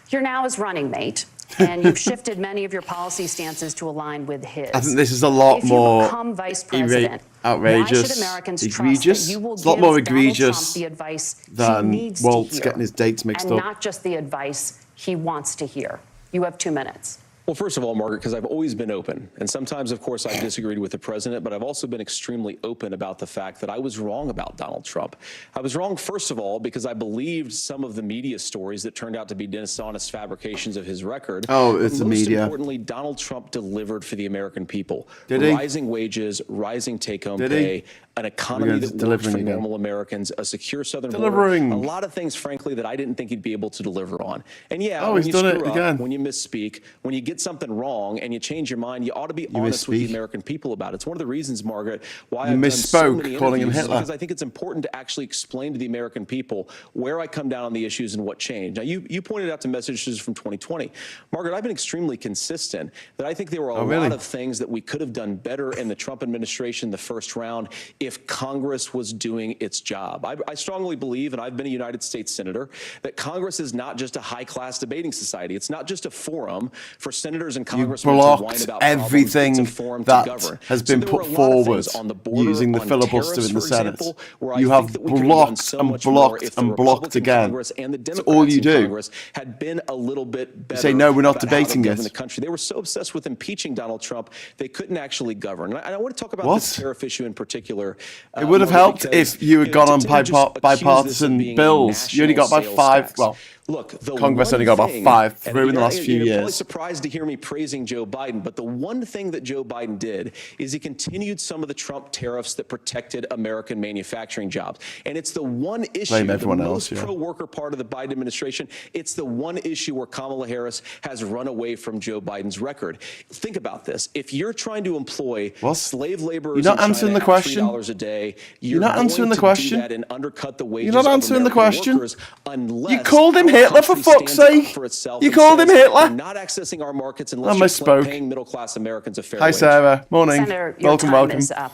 S2: You're now his running mate, and you've shifted many of your policy stances to align with his.
S1: I think this is a lot more
S2: If you become vice president,
S1: outrageous,
S2: why should Americans
S1: egregious.
S2: trust that you will
S1: It's a lot
S2: give
S1: more
S2: Donald
S1: egregious
S2: Trump the advice
S1: than
S2: he needs
S1: Walz
S2: to hear,
S1: getting his dates mixed
S2: and
S1: up.
S2: not just the advice he wants to hear? You have 2 minutes.
S5: Well, first of all, Margaret, because I've always been open. And sometimes, of course, I've disagreed with the president, but I've also been extremely open about the fact that I was wrong about Donald Trump. I was wrong, first of all, because I believed some of the media stories that turned out to be dishonest fabrications of his record.
S1: Oh, it's
S5: but
S1: the
S5: most
S1: media.
S5: importantly, Donald Trump delivered for the American people.
S1: Did he?
S5: Rising wages, rising take-home
S1: Did he?
S5: pay, an economy
S1: We're
S5: that works
S1: delivering
S5: for
S1: again.
S5: normal Americans, a secure southern
S1: Delivering.
S5: border, a lot of things, frankly, that I didn't think he'd be able to deliver on. And yeah,
S1: Oh,
S5: when
S1: he's
S5: you
S1: done it
S5: screw up,
S1: again.
S5: when you misspeak, when you get something wrong and you change your mind, you ought to be honest with the
S1: misspeak.
S5: American people about it. It's one of the reasons, Margaret, why
S1: You
S5: I've done so
S1: misspoke,
S5: many
S1: calling him
S5: interviews, is
S1: Hitler.
S5: because I think it's important to actually explain to the American people where I come down on the issues and what changed. Now, you pointed out to messages from 2020. Margaret, I've been extremely consistent that I think there were a lot of things that we could have done better in the Trump administration the first round if Congress was doing its job. I strongly believe, and I've been a United States Senator, that Congress is not just a high-class debating society. It's not just a forum for senators and congressmen to whine
S1: blocked
S5: about
S1: everything
S5: problems. It's a forum to
S1: that
S5: govern.
S1: has been
S5: there were
S1: put
S5: a lot of
S1: forward
S5: things on the border,
S1: using the
S5: on
S1: filibuster
S5: tariffs,
S1: in the
S5: for
S1: Senate.
S5: example, where
S1: You
S5: I
S1: have
S5: think that we could have done
S1: blocked
S5: so
S1: and
S5: much more
S1: blocked
S5: if the
S1: and blocked
S5: Republican
S1: again.
S5: Congress and the
S1: That's
S5: Democrats
S1: all you
S5: in
S1: do.
S5: Congress had been a little bit better.
S1: say, no, we're not
S5: about how to
S1: debating
S5: govern
S1: it.
S5: the country. They were so obsessed with impeaching Donald Trump, they couldn't actually govern. And I want to talk about
S1: What?
S5: this tariff issue in particular.
S1: It would have
S5: Margaret,
S1: helped
S5: because,
S1: if you had gone on
S5: to just accuse this of
S1: bipartisan
S5: being a
S1: bills. You only got by
S5: national
S1: 5.
S5: sales
S1: Well,
S5: tax. Look, the
S1: Congress
S5: one
S1: only got about
S5: thing-
S1: 5
S5: and
S1: through in the
S5: you're-
S1: last few
S5: you're probably
S1: years.
S5: surprised to hear me praising Joe Biden, but the one thing that Joe Biden did is he continued some of the Trump tariffs that protected American manufacturing jobs. And it's the one issue,
S1: Blame
S5: the
S1: everyone
S5: most
S1: else, yeah.
S5: pro-worker part of the Biden administration, it's the one issue where Kamala Harris has run away from Joe Biden's record. Think about this. If you're trying to employ slave laborers
S1: You're not
S5: in
S1: answering
S5: China
S1: the
S5: at
S1: question.
S5: $3 a day,
S1: You're not
S5: going
S1: answering the
S5: to
S1: question.
S5: do that and undercut the wages
S1: You're not
S5: of
S1: answering the
S5: American
S1: question.
S5: workers unless
S1: You called him
S5: our
S1: Hitler, for
S5: country
S1: fuck's
S5: stands up
S1: sake.
S5: for itself
S1: You
S5: and
S1: called him
S5: says,
S1: Hitler.
S5: "We're not accessing our markets unless
S1: I
S5: you're
S1: misspoke.
S5: paying middle-class Americans a fair
S1: Hi,
S5: wage."
S1: Sarah. Morning.
S2: Senator, your
S1: Welcome,
S2: time
S1: welcome.
S2: is up.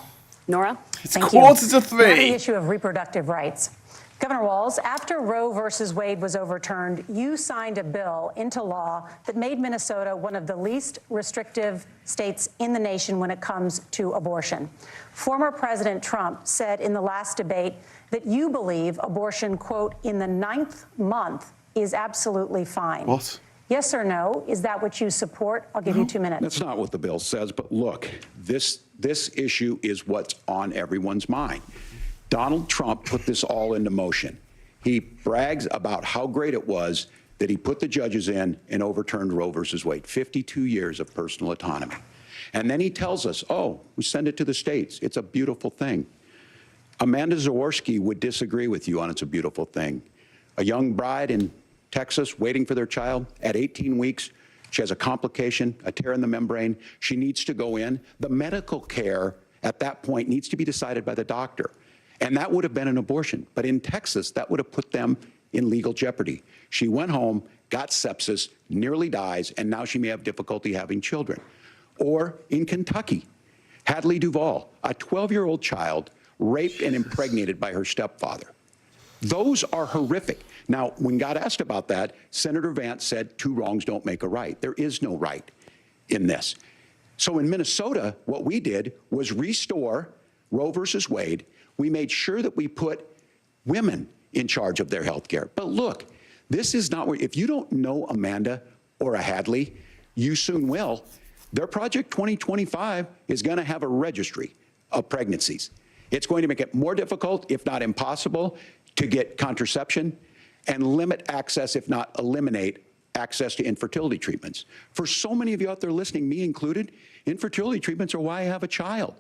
S2: Nora?
S1: It's
S3: Thank you.
S1: quarter to
S3: Now to the
S1: 3.
S3: issue of reproductive rights. Governor Walz, after Roe versus Wade was overturned, you signed a bill into law that made Minnesota one of the least restrictive states in the nation when it comes to abortion. Former President Trump said in the last debate that you believe abortion, quote, in the 9th month is absolutely fine.
S1: What?
S3: Yes or no? Is that what you support? I'll give you 2 minutes.
S4: That's not what the bill says, but look, this issue is what's on everyone's mind. Donald Trump put this all into motion. He brags about how great it was that he put the judges in and overturned Roe versus Wade, 52 years of personal autonomy. And then he tells us, oh, we send it to the states. It's a beautiful thing. Amanda Zaworski would disagree with you on it's a beautiful thing. A young bride in Texas waiting for their child at 18 weeks. She has a complication, a tear in the membrane. She needs to go in. The medical care at that point needs to be decided by the doctor. And that would have been an abortion. But in Texas, that would have put them in legal jeopardy. She went home, got sepsis, nearly dies, and now she may have difficulty having children. Or in Kentucky, Hadley Duvall, a 12-year-old child raped and impregnated by her stepfather. Those are horrific. Now, when God asked about that, Senator Vance said 2 wrongs don't make a right. There is no right in this. So in Minnesota, what we did was restore Roe versus Wade. We made sure that we put women in charge of their health care. But look, this is not where, if you don't know Amanda or a Hadley, you soon will. Their Project 2025 is going to have a registry of pregnancies. It's going to make it more difficult, if not impossible, to get contraception and limit access, if not eliminate access to infertility treatments. For so many of you out there listening, me included, infertility treatments are why I have a child.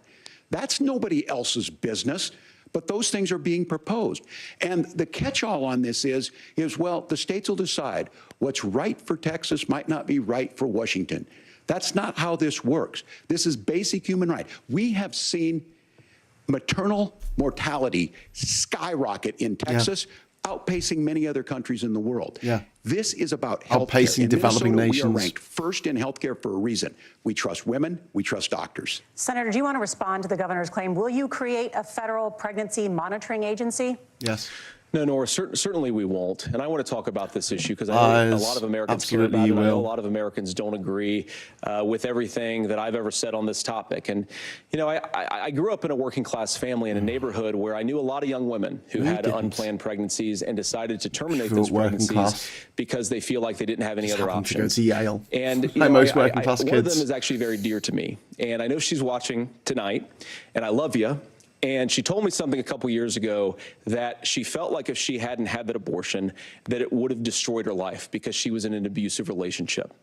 S4: That's nobody else's business, but those things are being proposed. And the catch-all on this is, well, the states will decide what's right for Texas might not be right for Washington. That's not how this works. This is basic human right. We have seen maternal mortality skyrocket in Texas, outpacing many other countries in the world. This is about health care.
S1: Outpacing developing nations.
S4: We are ranked first in healthcare for a reason. We trust women, we trust doctors.
S3: Senator, do you want to respond to the governor's claim? Will you create a federal pregnancy monitoring agency?
S1: Yes.
S5: No, Nora, certainly we won't. And I want to talk about this issue because I know a lot of Americans care about it. I know a lot of Americans don't agree with everything that I've ever said on this topic. And, you know, I grew up in a working class family in a neighborhood where I knew a lot of young women who had unplanned pregnancies and decided to terminate those pregnancies because they feel like they didn't have any other options.
S1: To go to Yale.
S5: And
S1: like most working class
S5: one
S1: kids.
S5: of them is actually very dear to me. And I know she's watching tonight, and I love you. And she told me something a couple years ago that she felt like if she hadn't had that abortion, that it would have destroyed her life because she was in an abusive relationship.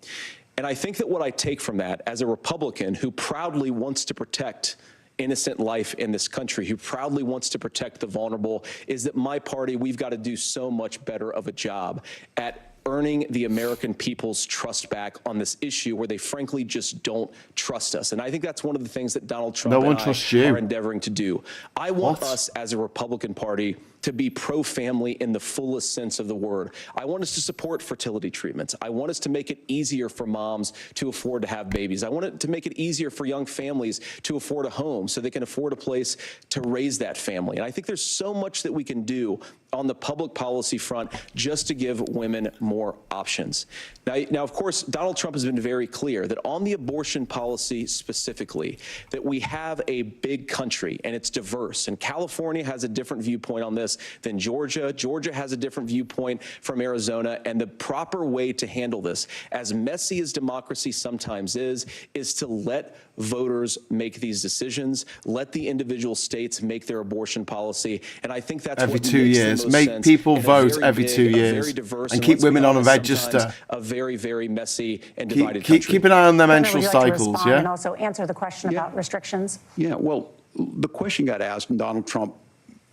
S5: And I think that what I take from that as a Republican who proudly wants to protect innocent life in this country, who proudly wants to protect the vulnerable, is that my party, we've got to do so much better of a job at earning the American people's trust back on this issue where they frankly just don't trust us. And I think that's one of the things that Donald Trump and I are endeavoring to do. I want us as a Republican Party to be pro-family in the fullest sense of the word. I want us to support fertility treatments. I want us to make it easier for moms to afford to have babies. I want it to make it easier for young families to afford a home so they can afford a place to raise that family. And I think there's so much that we can do on the public policy front just to give women more options. Now, of course, Donald Trump has been very clear that on the abortion policy specifically, that we have a big country and it's diverse. And California has a different viewpoint on this this than Georgia. Georgia has a different viewpoint from Arizona, and the proper way to handle this, as messy as democracy sometimes is to let voters make these decisions, let the individual states make their abortion policy, and I think that's
S1: every
S5: what
S1: 2
S5: makes the
S1: years.
S5: most
S1: Make
S5: sense
S1: people
S5: in a
S1: vote
S5: very
S1: every
S5: big,
S1: 2
S5: a
S1: years
S5: very diverse,
S1: and keep
S5: let's be
S1: women on a
S5: honest,
S1: register.
S5: sometimes a very, very messy and divided
S1: Keep
S5: country.
S1: an eye on their
S3: Senator,
S1: menstrual
S3: would you like to
S1: cycles,
S3: respond
S1: yeah?
S3: and also answer the question about restrictions?
S4: Yeah, well, the question got asked, and Donald Trump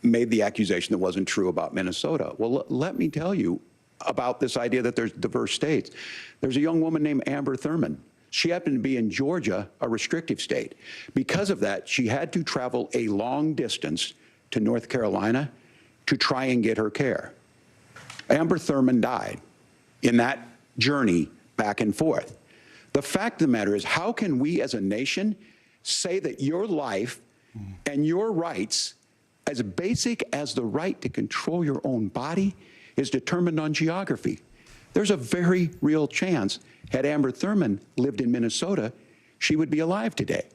S4: made the accusation that wasn't true about Minnesota. Well, let me tell you about this idea that there's diverse states. There's a young woman named Amber Thurman. She happened to be in Georgia, a restrictive state. Because of that, she had to travel a long distance to North Carolina to try and get her care. Amber Thurman died in that journey back and forth. The fact of the matter is, how can we as a nation say that your life and your rights, as basic as the right to control your own body, is determined on geography? There's a very real chance, had Amber Thurman lived in Minnesota, she would be alive today.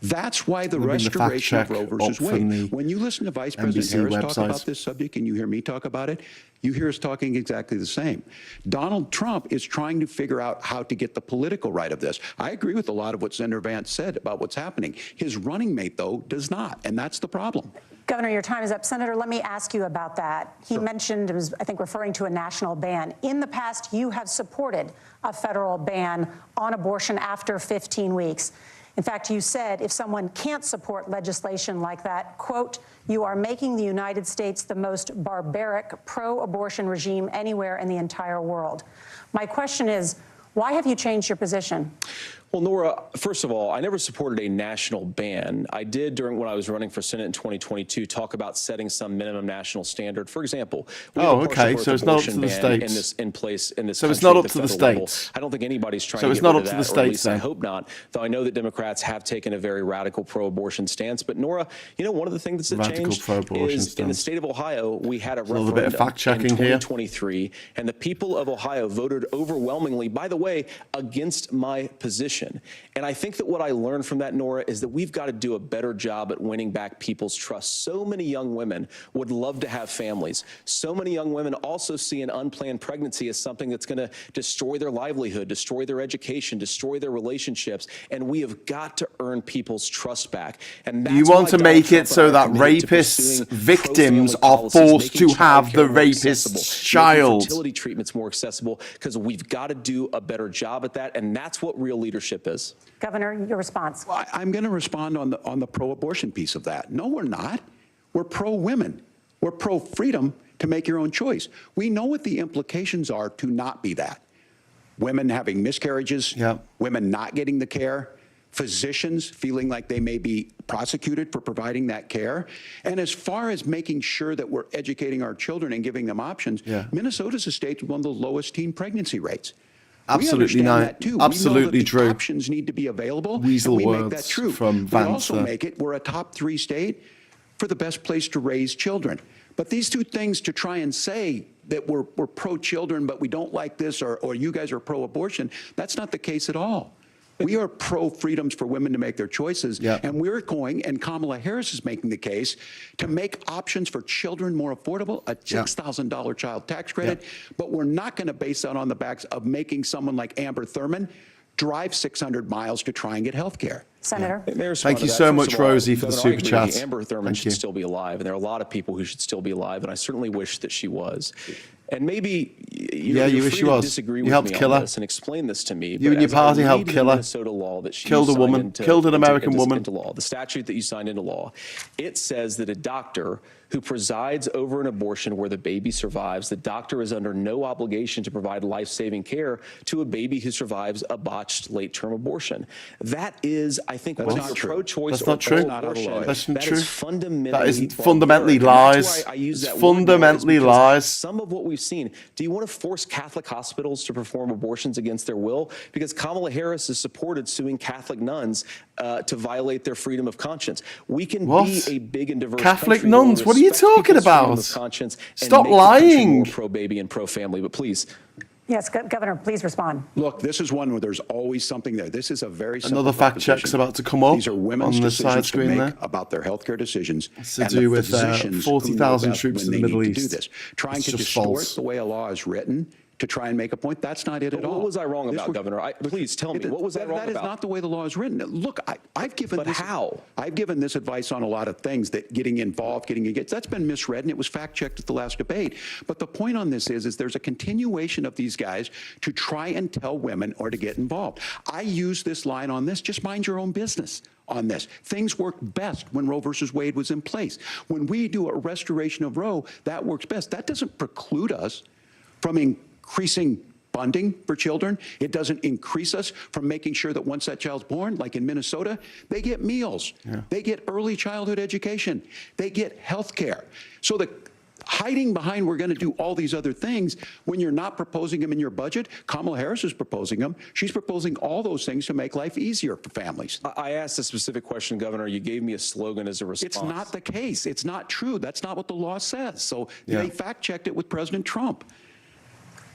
S4: That's why the restoration of Roe versus Wade. When you listen to Vice President Harris talk about this subject and you hear me talk about it, you hear us talking exactly the same. Donald Trump is trying to figure out how to get the political right of this. I agree with a lot of what Senator Vance said about what's happening. His running mate, though, does not, and that's the problem.
S3: Governor, your time is up. Senator, let me ask you about that. He mentioned, was, I think, referring to a national ban. In the past, you have supported a federal ban on abortion after 15 weeks. In fact, you said if someone can't support legislation like that, quote, you are making the United States the most barbaric pro-abortion regime anywhere in the entire world. My question is, why have you changed your position?
S5: Well, Nora, first of all, I never supported a national ban. I did when I was running for Senate in 2022 talk about setting some minimum national standard. For example, we have a partial birth
S1: so it's not up to
S5: abortion
S1: the
S5: ban
S1: states.
S5: in place in this
S1: So
S5: country
S1: it's not
S5: at
S1: up
S5: the
S1: to the
S5: federal level.
S1: states.
S5: I don't think anybody's trying
S1: So
S5: to
S1: it's
S5: get
S1: not
S5: rid
S1: up
S5: of
S1: to
S5: that,
S1: the
S5: or at
S1: states
S5: least I
S1: then.
S5: hope not, though I know that Democrats have taken a very radical pro-abortion stance. But Nora, you know, one of the things that's changed is in the state of Ohio, we had a
S1: little bit of
S5: referendum
S1: fact-checking
S5: in
S1: here.
S5: 2023, and the people of Ohio voted overwhelmingly, by the way, against my position. And I think that what I learned from that, Nora, is that we've got to do a better job at winning back people's trust. So many young women would love to have families. So many young women also see an unplanned pregnancy as something that's going to destroy their livelihood, destroy their education, destroy their relationships. And we have got to earn people's trust back. And that's
S1: You want
S5: why
S1: to
S5: Donald
S1: make
S5: Trump
S1: it so
S5: and I are
S1: that
S5: committed to
S1: rapists'
S5: pursuing
S1: victims
S5: pro-family
S1: are
S5: policies,
S1: forced
S5: making
S1: to have the
S5: childcare more accessible,
S1: rapist's child.
S5: making fertility treatments more accessible, because we've got to do a better job at that. And that's what real leadership is.
S3: Governor, your response.
S4: Well, I'm going to respond on the pro-abortion piece of that. No, we're not. We're pro-women. We're pro-freedom to make your own choice. We know what the implications are to not be that. Women having miscarriages, women not getting the care, physicians feeling like they may be prosecuted for providing that care. And as far as making sure that we're educating our children and giving them options, Minnesota's a state with one of the lowest teen pregnancy rates.
S1: Absolutely not. Absolutely true.
S4: Options need to be available.
S1: Weasel
S4: and we
S1: words
S4: make that true.
S1: from
S4: We
S1: Vance.
S4: also make it, we're a top 3 state for the best place to raise children. But these two things to try and say that we're pro-children, but we don't like this, or you guys are pro-abortion, that's not the case at all. We are pro-freedoms for women to make their choices, and we're going, and Kamala Harris is making the case, to make options for children more affordable, a $6,000 child tax credit, but we're not going to base that on the backs of making someone like Amber Thurman drive 600 miles to try and get health care.
S3: Senator.
S1: Thank you so much, Rosie, for the super chat.
S5: Amber Thurman should still be alive, and there are a lot of people who should still be alive, and I certainly wish that she was. And maybe you're
S1: you
S5: free
S1: wish she
S5: to
S1: was.
S5: disagree
S1: You
S5: with
S1: helped
S5: me
S1: kill
S5: on
S1: her.
S5: this and explain this to me.
S1: You and your party helped kill her.
S5: Minnesota law that
S1: Killed a woman. Killed an American woman.
S5: Into law. The statute that you signed into law, it says that a doctor who presides over an abortion where the baby survives, the doctor is under no obligation to provide life-saving care to a baby who survives a botched late-term abortion. That is, I think, whether you're pro-choice or pro-abortion, that is fundamentally
S1: lies.
S5: It's
S1: fundamentally lies.
S5: Some of what we've seen. Do you want to force Catholic hospitals to perform abortions against their will? Because Kamala Harris has supported suing Catholic nuns to violate their freedom of conscience. We can be a big and diverse
S1: Catholic
S5: country
S1: nuns? What are you talking about?
S5: Stop
S1: lying.
S5: More pro-baby and pro-family, but please.
S3: Yes, Governor, please respond.
S4: Look, this is one where there's always something there. This is a very simple
S1: Another fact check's
S4: proposition.
S1: about to come up
S4: These are women's
S1: on the side
S4: decisions to
S1: screen
S4: make
S1: there.
S4: about their healthcare decisions.
S1: It's to
S4: and
S1: do
S4: the
S1: with
S4: physicians who know
S1: 40,000
S4: best
S1: troops
S4: when
S1: in the
S4: they
S1: Middle
S4: need to
S1: East.
S4: do this. Trying
S1: It's
S4: to
S1: just
S4: distort
S1: false.
S4: the way a law is written to try and make a point, that's not it at all.
S5: What was I wrong
S4: This
S5: about,
S4: would-
S5: Governor? Please tell me. What was I wrong
S4: That is
S5: about?
S4: not the way the law is written. Look, I've given
S5: But
S4: this.
S5: how?
S4: I've given this advice on a lot of things that getting involved, getting engaged, that's been misread and it was fact checked at the last debate. But the point on this is there's a continuation of these guys to try and tell women or to get involved. I use this line on this, just mind your own business on this. Things worked best when Roe versus Wade was in place. When we do a restoration of Roe, that works best. That doesn't preclude us from increasing funding for children. It doesn't increase us from making sure that once that child's born, like in Minnesota, they get meals. Yeah. They get early childhood education. They get health care. So the hiding behind we're going to do all these other things when you're not proposing them in your budget. Kamala Harris is proposing them. She's proposing all those things to make life easier for families.
S5: I asked a specific question, Governor. You gave me a slogan as a response.
S4: It's not the case. It's not true. That's not what the law says. So they fact-checked it with President Trump.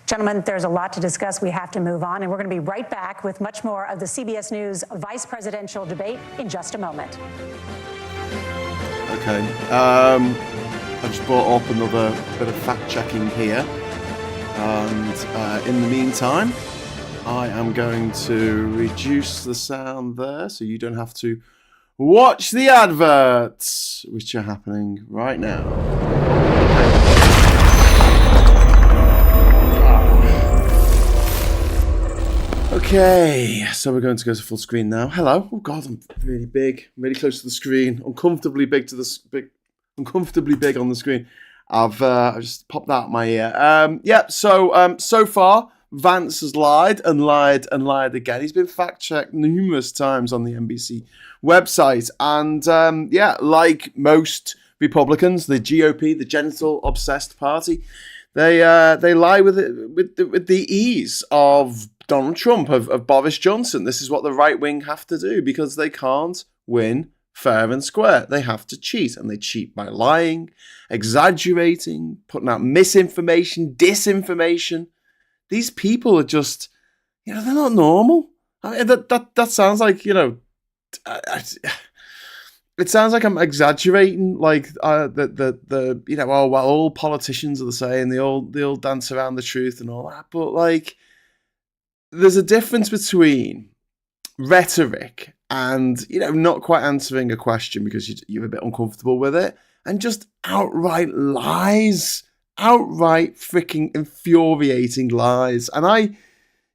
S3: Gentlemen, there's a lot to discuss. We have to move on, and we're going to be right back with much more of the CBS News vice presidential debate in just a moment.
S1: Okay. I just brought up another bit of fact-checking here. And in the meantime, I am going to reduce the sound there so you don't have to watch the adverts, which are happening right now. Okay, so we're going to go to full screen now. Hello. Oh God, I'm really big, really close to the screen, uncomfortably big uncomfortably big on the screen. I've just popped that out my ear. So far, Vance has lied and lied and lied again. He's been fact-checked numerous times on the NBC website, and like most Republicans, the GOP, the genital-obsessed party, they lie with the ease of Donald Trump, of Boris Johnson. This is what the right wing have to do because they can't win fair and square. They have to cheat, and they cheat by lying, exaggerating, putting out misinformation, disinformation. These people are just, they're not normal. I mean, that sounds like, it sounds like I'm exaggerating, like all politicians are the same. They all dance around the truth and all that, but like, there's a difference between rhetoric and, not quite answering a question because you're a bit uncomfortable with it, and just outright lies, outright freaking infuriating lies. And I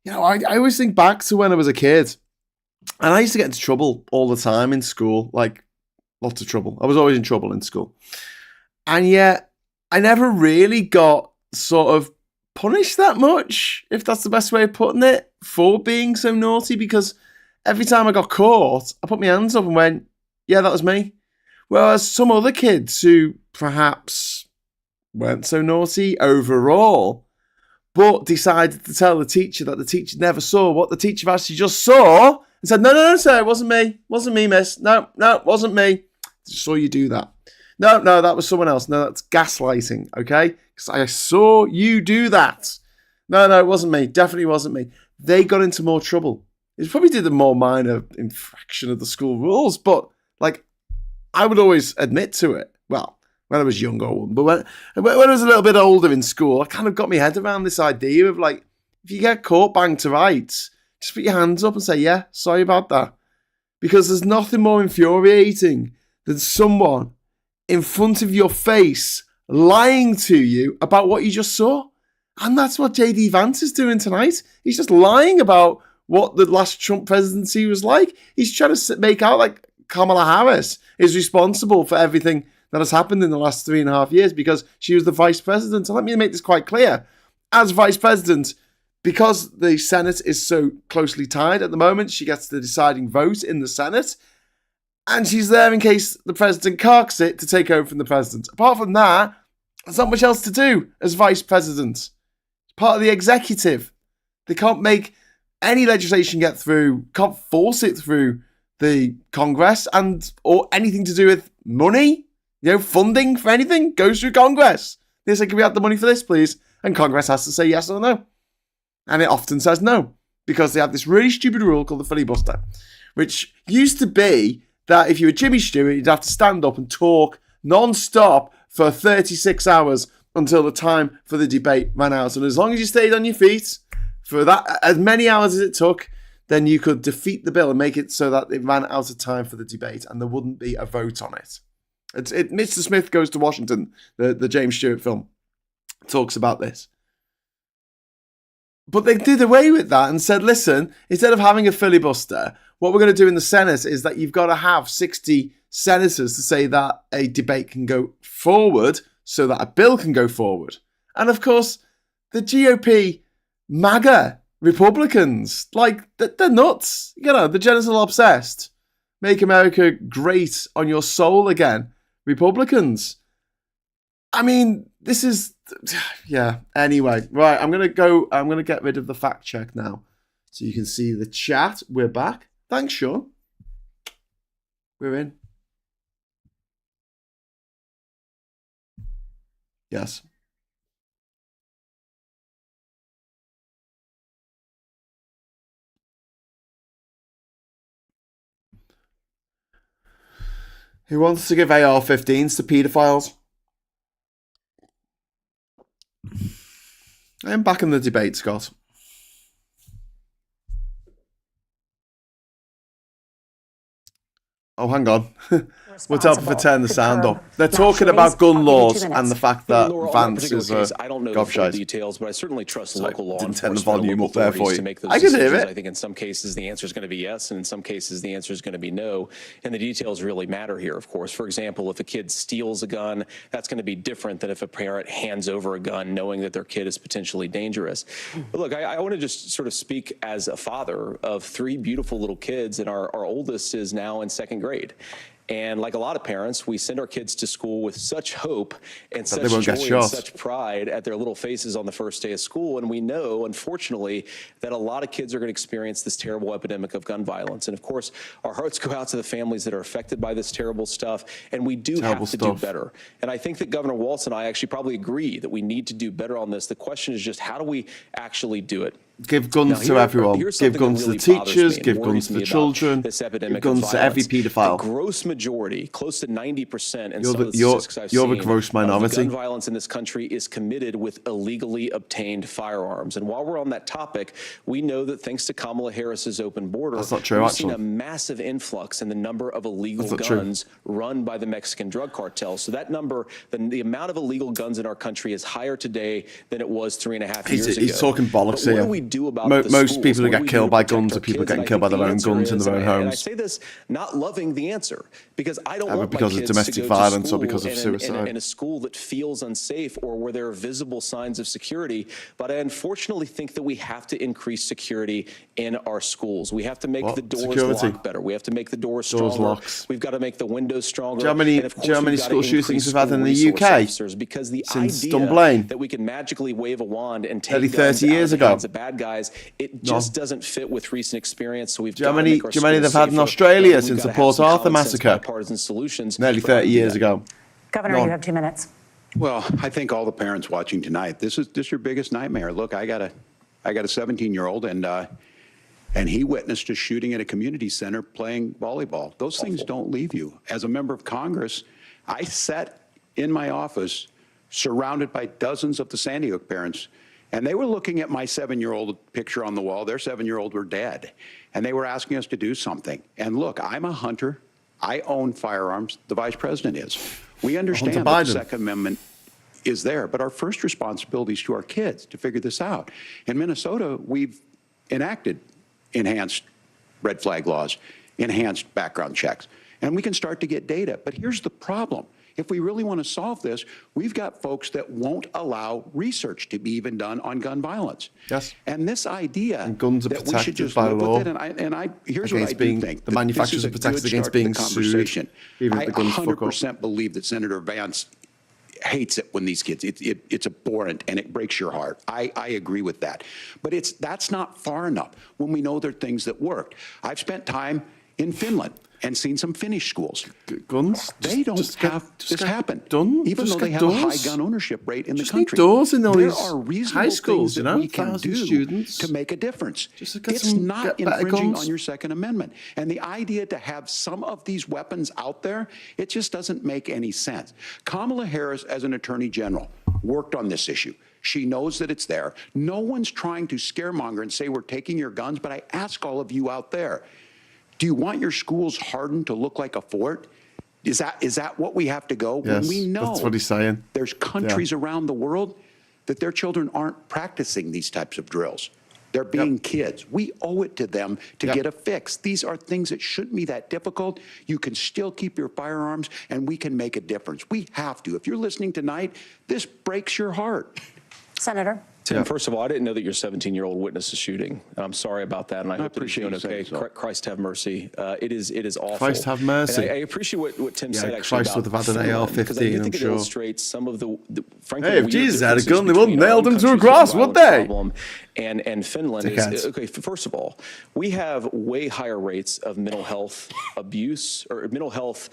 S1: always think back to when I was a kid, and I used to get into trouble all the time in school, like lots of trouble. I was always in trouble in school. And yet I never really got sort of punished that much, if that's the best way of putting it, for being so naughty, because every time I got caught, I put my hands up and went, yeah, that was me. Whereas some other kids who perhaps weren't so naughty overall, but decided to tell the teacher that the teacher never saw what the teacher actually just saw, and said, no, sir, it wasn't me. Wasn't me, miss. No, it wasn't me. Just saw you do that. No, that was someone else. No, that's gaslighting, okay? Because I saw you do that. No, it wasn't me. Definitely wasn't me. They got into more trouble. It probably did a more minor infraction of the school rules, but like, I would always admit to it. Well, when I was young or old, but when I was a little bit older in school, I kind of got my head around this idea of like, if you get caught bang to rights, just put your hands up and say, yeah, sorry about that. Because there's nothing more infuriating than someone in front of your face lying to you about what you just saw. And that's what JD Vance is doing tonight. He's just lying about what the last Trump presidency was like. He's trying to make out like Kamala Harris is responsible for everything that has happened in the last 3.5 years because she was the vice president. So let me make this quite clear. As vice president, because the Senate is so closely tied at the moment, she gets the deciding vote in the Senate. And she's there in case the president carks it to take over from the president. Apart from that, there's not much else to do as vice president. Part of the executive. They can't make any legislation get through, can't force it through the Congress, or anything to do with money, funding for anything goes through Congress. They say, can we have the money for this, please? And Congress has to say yes or no. And it often says no, because they have this really stupid rule called the filibuster, which used to be that if you were Jimmy Stewart, you'd have to stand up and talk non-stop for 36 hours until the time for the debate ran out. And as long as you stayed on your feet for that, as many hours as it took, then you could defeat the bill and make it so that it ran out of time for the debate and there wouldn't be a vote on it. Mr. Smith Goes to Washington, the James Stewart film, talks about this. But they did away with that and said, listen, instead of having a filibuster, what we're going to do in the Senate is that you've got to have 60 senators to say that a debate can go forward so that a bill can go forward. And of course, the GOP MAGA Republicans, like, they're nuts. You know, the genital obsessed. Make America great on your soul again. Republicans. I mean, this is... Yeah, anyway. Right, I'm going to get rid of the fact check now. So you can see the chat. We're back. Thanks, Sean. We're in. Yes. Who wants to give AR-15s to paedophiles? I am back in the debate, Scott. Oh, hang on. What's up for turn the sound up? They're talking about gun laws and the fact that Vance is a
S5: I don't know the full
S1: gobshite.
S5: details, but I certainly trust local law
S1: Didn't turn
S5: enforcement
S1: the volume
S5: and
S1: up there
S5: local
S1: for
S5: authorities
S1: you.
S5: to make those
S1: I can hear
S5: decisions.
S1: it.
S5: I think in some cases the answer is going to be yes, and in some cases the answer is going to be no. And the details really matter here, of course. For example, if a kid steals a gun, that's going to be different than if a parent hands over a gun knowing that their kid is potentially dangerous. But look, I want to just sort of speak as a father of 3 beautiful little kids, and our oldest is now in 2nd grade. And like a lot of parents, we send our kids to school with such hope and such joy and such pride at their little faces on the first day of school. And we know, unfortunately, that a lot of kids are going to experience this terrible epidemic of gun violence. And of course, our hearts go out to the families that are affected by this terrible stuff. And we do have to do better. And I think that Governor Walz and I actually probably agree that we need to do better on this. The question is just, how do we actually do it?
S1: Give guns to everyone. Give guns to the teachers. Give guns to the children. Give guns to every paedophile.
S5: The gross majority, close to 90%, and
S1: you're the gross minority.
S5: Gun violence in this country is committed with illegally obtained firearms. And while we're on that topic, we know that thanks to Kamala Harris's open border,
S1: that's not true,
S5: we've seen a massive influx in the number of illegal guns run by the Mexican drug cartel. So that number, the amount of illegal guns in our country is higher today than it was 3.5 years ago.
S1: He's talking bollocks here.
S5: What do we do about
S1: most people who get killed by guns are people getting killed by their own guns in their own homes.
S5: And I say this not loving the answer, because I don't want
S1: because
S5: my
S1: of
S5: kids
S1: domestic
S5: to go
S1: violence
S5: to
S1: or because of suicide.
S5: in a school that feels unsafe or where there are visible signs of security. But I unfortunately think that we have to increase security in our schools. We have to make the doors lock better. We have to make the doors stronger. We've got to make the windows stronger.
S1: Do you know how many school shootings we've had in the UK
S5: because the
S1: since
S5: idea
S1: Dunblane?
S5: That we can magically wave a wand and take
S1: nearly 30 years
S5: out
S1: ago.
S5: of the bad guys, it just doesn't fit with recent experience. So we've
S1: do you know how many they've had in Australia since the Port Arthur massacre? Nearly 30 years ago.
S3: Governor, you have 2 minutes.
S4: Well, I think all the parents watching tonight, this is your biggest nightmare. Look, I got a 17-year-old, and he witnessed a shooting at a community center playing volleyball. Those things don't leave you. As a member of Congress, I sat in my office surrounded by dozens of the Sandy Hook parents, and they were looking at my 7-year-old picture on the wall. Their 7-year-old were dead, and they were asking us to do something. And look, I'm a hunter. I own firearms. The vice president is. We understand that the Second Amendment is there, but our first responsibility is to our kids to figure this out. In Minnesota, we've enacted enhanced red flag laws, enhanced background checks, and we can start to get data. But here's the problem. If we really want to solve this, we've got folks that won't allow research to be even done on gun violence.
S1: Yes.
S4: And this idea
S1: and guns are
S4: that we should
S1: protected
S4: just
S1: by
S4: live
S1: law.
S4: With it, and here's what I do think.
S1: The manufacturers are protected against being sued. Even if the guns fuck up.
S4: I 100% believe that Senator Vance hates it when these kids, it's abhorrent and it breaks your heart. I agree with that. But that's not far enough when we know there are things that worked. I've spent time in Finland. and seen some Finnish schools.
S1: Guns?
S4: They don't have this happen,
S1: done.
S4: even
S1: Just
S4: though they
S1: get
S4: have a high
S1: doors.
S4: gun ownership rate in the
S1: Just need
S4: country.
S1: doors in all
S4: There
S1: these
S4: are reasonable
S1: high schools,
S4: things
S1: you
S4: that
S1: know,
S4: we can
S1: 1,000
S4: do
S1: students.
S4: to make a difference.
S1: Just to get
S4: It's
S1: some
S4: not
S1: better
S4: infringing
S1: guns.
S4: on your Second Amendment. And the idea to have some of these weapons out there, it just doesn't make any sense. Kamala Harris, as an attorney general, worked on this issue. She knows that it's there. No one's trying to scaremonger and say we're taking your guns, but I ask all of you out there, do you want your schools hardened to look like a fort? Is that what we have to go?
S1: Yes,
S4: when we know
S1: that's what he's saying.
S4: there's countries around the world that their children aren't practicing these types of drills. They're being kids. We owe it to them to get a fix. These are things that shouldn't be that difficult. You can still keep your firearms, and we can make a difference. We have to. If you're listening tonight, this breaks your heart.
S3: Senator.
S5: Tim, first of all, I didn't know that your 17-year-old witnessed a shooting. I'm sorry about that, and I hope that he's doing okay. Christ have mercy. It is awful.
S1: Christ have mercy.
S5: And I appreciate what Tim said, actually,
S1: Christ
S5: about
S1: would have had an
S5: Finland,
S1: AR-15,
S5: because I do
S1: I'm
S5: think it
S1: sure.
S5: illustrates some of the frankly,
S1: Hey, if
S5: weird
S1: Jesus had a
S5: differences
S1: gun, they wouldn't
S5: between our
S1: nailed
S5: own
S1: him to a
S5: country's
S1: cross,
S5: gun
S1: would
S5: violence
S1: they?
S5: problem and Finland is, okay, first of all, we have way higher rates of mental health abuse or mental health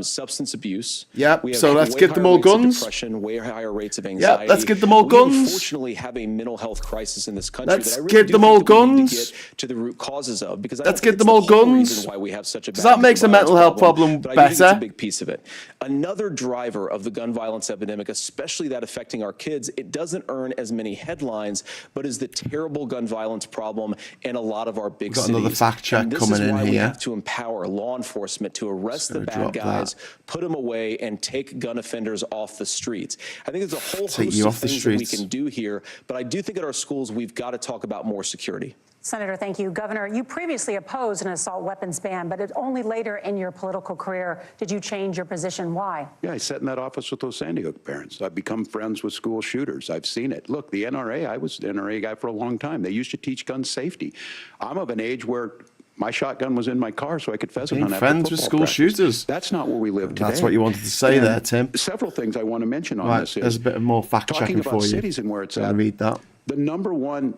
S5: substance abuse.
S1: Yep,
S5: We have
S1: so let's
S5: way
S1: get them
S5: higher
S1: all
S5: rates of
S1: guns.
S5: Depression, way higher rates of anxiety.
S1: Yep, let's get them all
S5: We
S1: guns.
S5: unfortunately have a mental health crisis in this country
S1: Let's
S5: that I really
S1: get
S5: do
S1: them
S5: think
S1: all
S5: that we need
S1: guns.
S5: to get to the root causes of, because I
S1: Let's
S5: don't think
S1: get them
S5: it's
S1: all
S5: the whole
S1: guns.
S5: reason why we have such a bad
S1: 'Cause that makes a
S5: gun
S1: mental
S5: violence
S1: health problem
S5: but I do think it's
S1: better.
S5: a big piece of it. Another driver of the gun violence epidemic, especially that affecting our kids, it doesn't earn as many headlines, but is the terrible gun violence problem in a lot of our big
S1: Got
S5: cities.
S1: another fact check
S5: And this
S1: coming
S5: is
S1: in
S5: why we
S1: here.
S5: have to empower law enforcement to arrest the
S1: Just
S5: bad
S1: gonna drop
S5: guys,
S1: that.
S5: put them away, and take gun offenders off the streets. I think there's a whole
S1: Take
S5: host
S1: you
S5: of
S1: off the
S5: things that we
S1: streets.
S5: can do here, but I do think at our schools we've got to talk about more security.
S3: Senator, thank you. Governor, you previously opposed an assault weapons ban, but it only later in your political career did you change your position. Why?
S4: Yeah, I sat in that office with those Sandy Hook parents. I've become friends with school shooters. I've seen it. Look, the NRA, I was the NRA guy for a long time. They used to teach gun safety. I'm of an age where my shotgun was in my car so I could pheasant hunt after
S1: friends with
S4: football
S1: school
S4: practice.
S1: shooters.
S4: That's not where we live today.
S1: That's what you wanted to say
S4: And
S1: there, Tim.
S4: Several things I want to mention on
S1: Right,
S4: this is
S1: there's a bit of more fact
S4: talking
S1: checking
S4: about
S1: for you.
S4: cities and where it's
S1: Go
S4: at.
S1: and read that.
S4: The number one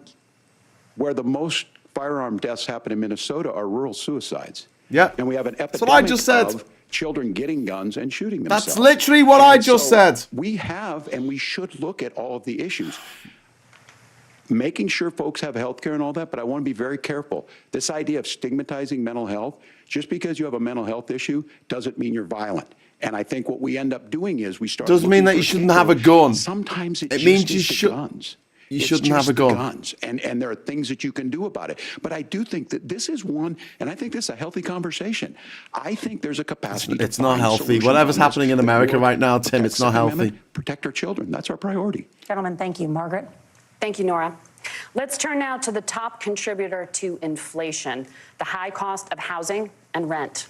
S4: where the most firearm deaths happen in Minnesota are rural suicides.
S1: Yeah.
S4: And we have an
S1: That's
S4: epidemic
S1: what I just said.
S4: of children getting guns and shooting themselves.
S1: That's literally what I just said.
S4: We have, and we should look at all of the issues. Making sure folks have health care and all that, but I want to be very careful. This idea of stigmatizing mental health, just because you have a mental health issue doesn't mean you're violent. And I think what we end up doing is we start.
S1: Doesn't mean
S4: looking
S1: that you
S4: for
S1: shouldn't
S4: people.
S1: have a gun.
S4: Sometimes it
S1: means
S4: just
S1: you
S4: is the
S1: should-
S4: guns.
S1: you
S4: It's
S1: shouldn't have
S4: just
S1: a
S4: the
S1: gun.
S4: guns. And there are things that you can do about it. But I do think that this is one, and I think this is a healthy conversation. I think there's a capacity to
S1: It's not
S4: find
S1: healthy.
S4: solutions
S1: Whatever's
S4: on this
S1: happening in
S4: that
S1: America
S4: work,
S1: right now, Tim,
S4: protect
S1: it's not
S4: Second
S1: healthy.
S4: Amendment, protect our children. That's our priority.
S3: Gentlemen, thank you. Margaret?
S2: Thank you, Nora. Let's turn now to the top contributor to inflation, the high cost of housing and rent.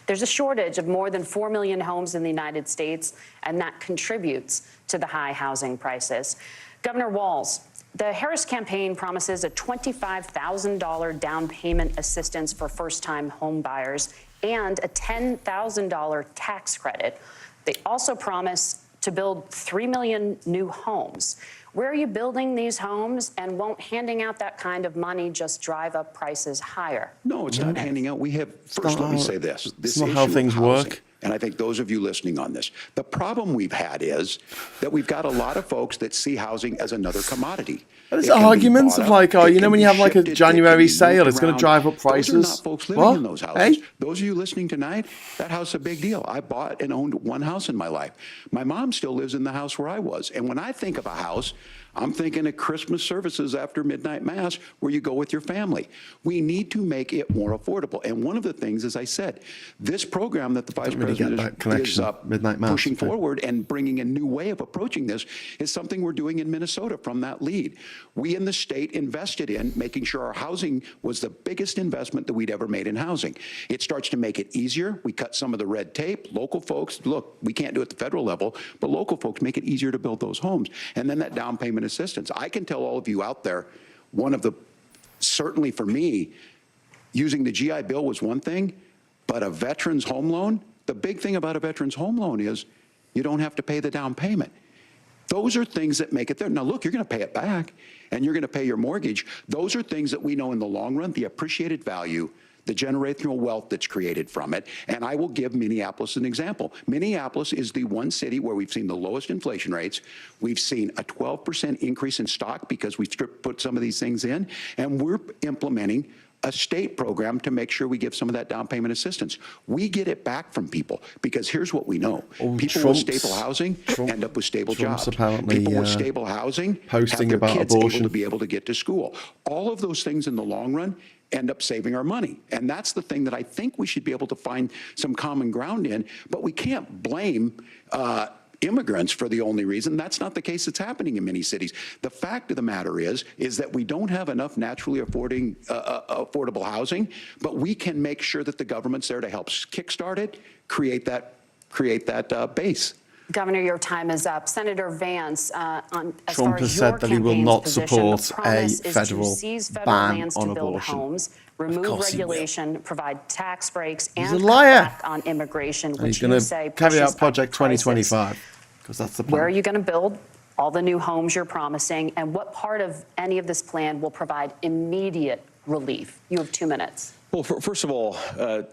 S2: There's a shortage of more than 4 million homes in the United States, and that contributes to the high housing prices. Governor Walz, the Harris campaign promises a $25,000 down payment assistance for first-time home buyers and a $10,000 tax credit. They also promise to build 3 million new homes. Where are you building these homes, and won't handing out that kind of money just drive up prices higher?
S4: No, it's not handing out. We have, first, let me say this. This
S1: not how
S4: issue of
S1: things
S4: housing,
S1: work.
S4: and I think those of you listening on this, the problem we've had is that we've got a lot of folks that see housing as another commodity.
S1: There's
S4: It can be
S1: arguments
S4: bought
S1: of
S4: up,
S1: like, oh,
S4: it
S1: you know
S4: can
S1: when
S4: be
S1: you have like a
S4: shifted, it
S1: January
S4: can be
S1: sale,
S4: moved
S1: it's going to
S4: around.
S1: drive up prices.
S4: Those are not folks living
S1: What?
S4: in those houses.
S1: Hey?
S4: Those of you listening tonight, that house is a big deal. I bought and owned one house in my life. My mom still lives in the house where I was. And when I think of a house, I'm thinking of Christmas services after midnight mass where you go with your family. We need to make it more affordable. And one of the things, as I said, this program that the Vice
S1: Don't really get
S4: President
S1: that connection, midnight mass,
S4: pushing
S1: okay.
S4: forward and bringing a new way of approaching this is something we're doing in Minnesota from that lead. We in the state invested in making sure our housing was the biggest investment that we'd ever made in housing. It starts to make it easier. We cut some of the red tape. Local folks, look, we can't do it at the federal level, but local folks make it easier to build those homes. And then that down payment assistance. I can tell all of you out there, one of the, certainly for me, using the GI Bill was one thing, but a veteran's home loan, the big thing about a veteran's home loan is you don't have to pay the down payment. Those are things that make it there. Now, look, you're going to pay it back, and you're going to pay your mortgage. Those are things that we know in the long run, the appreciated value the generational wealth that's created from it. And I will give Minneapolis an example. Minneapolis is the one city where we've seen the lowest inflation rates. We've seen a 12% increase in stock because we've put some of these things in, and we're implementing a state program to make sure we give some of that down payment assistance. We get it back from people because here's what we know. People with stable housing end up with stable jobs.
S1: Apparently,
S4: people with stable housing
S1: posting
S4: have their
S1: about
S4: kids
S1: abortion.
S4: able to be able to get to school. All of those things in the long run end up saving our money. And that's the thing that I think we should be able to find some common ground in, but we can't blame immigrants for the only reason. That's not the case that's happening in many cities. The fact of the matter is that we don't have enough naturally affordable housing, but we can make sure that the government's there to help kickstart it, create that base.
S2: Governor, your time is up. Senator Vance,
S1: Trump has said that he will not support a federal ban on abortion.
S2: Remove regulation, provide tax breaks, and
S1: a liar.
S2: cut back on immigration,
S1: And
S2: which
S1: he's going to carry out Project
S2: crisis.
S1: 2025 because that's the plan.
S2: Where are you going to build all the new homes you're promising, and what part of any of this plan will provide immediate relief? You have 2 minutes.
S5: Well, first of all,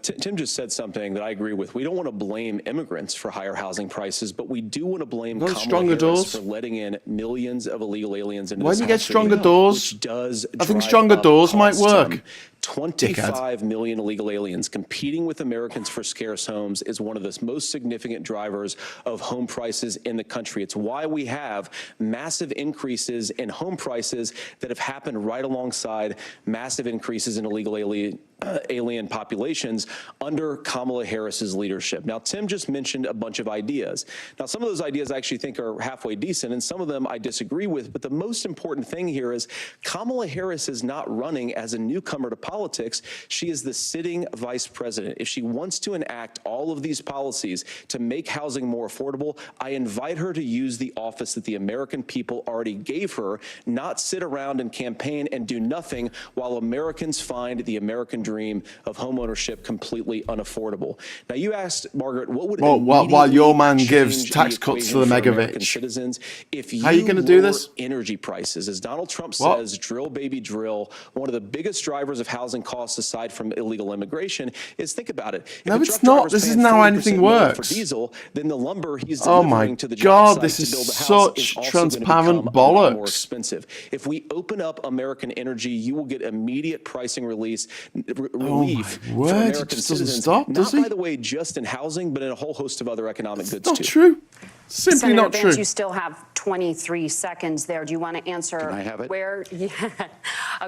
S5: Tim just said something that I agree with. We don't want to blame immigrants for higher housing prices, but we do want to blame Kamala Harris for letting in millions of illegal aliens into this country.
S1: Why do you get stronger doors?
S5: Which does
S1: I think stronger doors might work.
S5: 25 million illegal aliens competing with Americans for scarce homes is one of the most significant drivers of home prices in the country. It's why we have massive increases in home prices that have happened right alongside massive increases in illegal alien populations under Kamala Harris's leadership. Now, Tim just mentioned a bunch of ideas. Now, some of those ideas I actually think are halfway decent, and some of them I disagree with. But the most important thing here is Kamala Harris is not running as a newcomer to politics. She is the sitting vice president. If she wants to enact all of these policies to make housing more affordable, I invite her to use the office that the American people already gave her, not sit around and campaign and do nothing while Americans find the American dream of homeownership completely unaffordable. Now, you asked, Margaret, what would
S1: while your man
S5: change
S1: gives tax
S5: the
S1: cuts to the
S5: equation for American
S1: megavic.
S5: citizens if you
S1: How are you going to do this?
S5: energy prices? As Donald Trump says, drill, baby, drill. One of the biggest drivers of housing costs, aside from illegal immigration, is, think about it. If
S1: No,
S5: a
S1: it's
S5: truck
S1: not.
S5: driver's
S1: This
S5: paying
S1: isn't how
S5: 40%
S1: anything
S5: more
S1: works.
S5: For diesel, then the lumber he's
S1: Oh
S5: delivering
S1: my
S5: to the
S1: God,
S5: job
S1: this
S5: site
S1: is
S5: to build a house
S1: such
S5: is also
S1: transparent
S5: going to become a lot more
S1: bollocks.
S5: expensive. If we open up American energy, you will get immediate pricing relief for
S1: word, it
S5: American
S1: just doesn't
S5: citizens.
S1: stop,
S5: not,
S1: does he?
S5: by the way, just in housing, but in a whole host of other economic goods
S1: Not
S5: too.
S1: true. Simply
S2: Senator
S1: not
S2: Vance,
S1: true.
S2: you still have 23 seconds there. Do you want to answer?
S4: Can I have it?
S2: Where,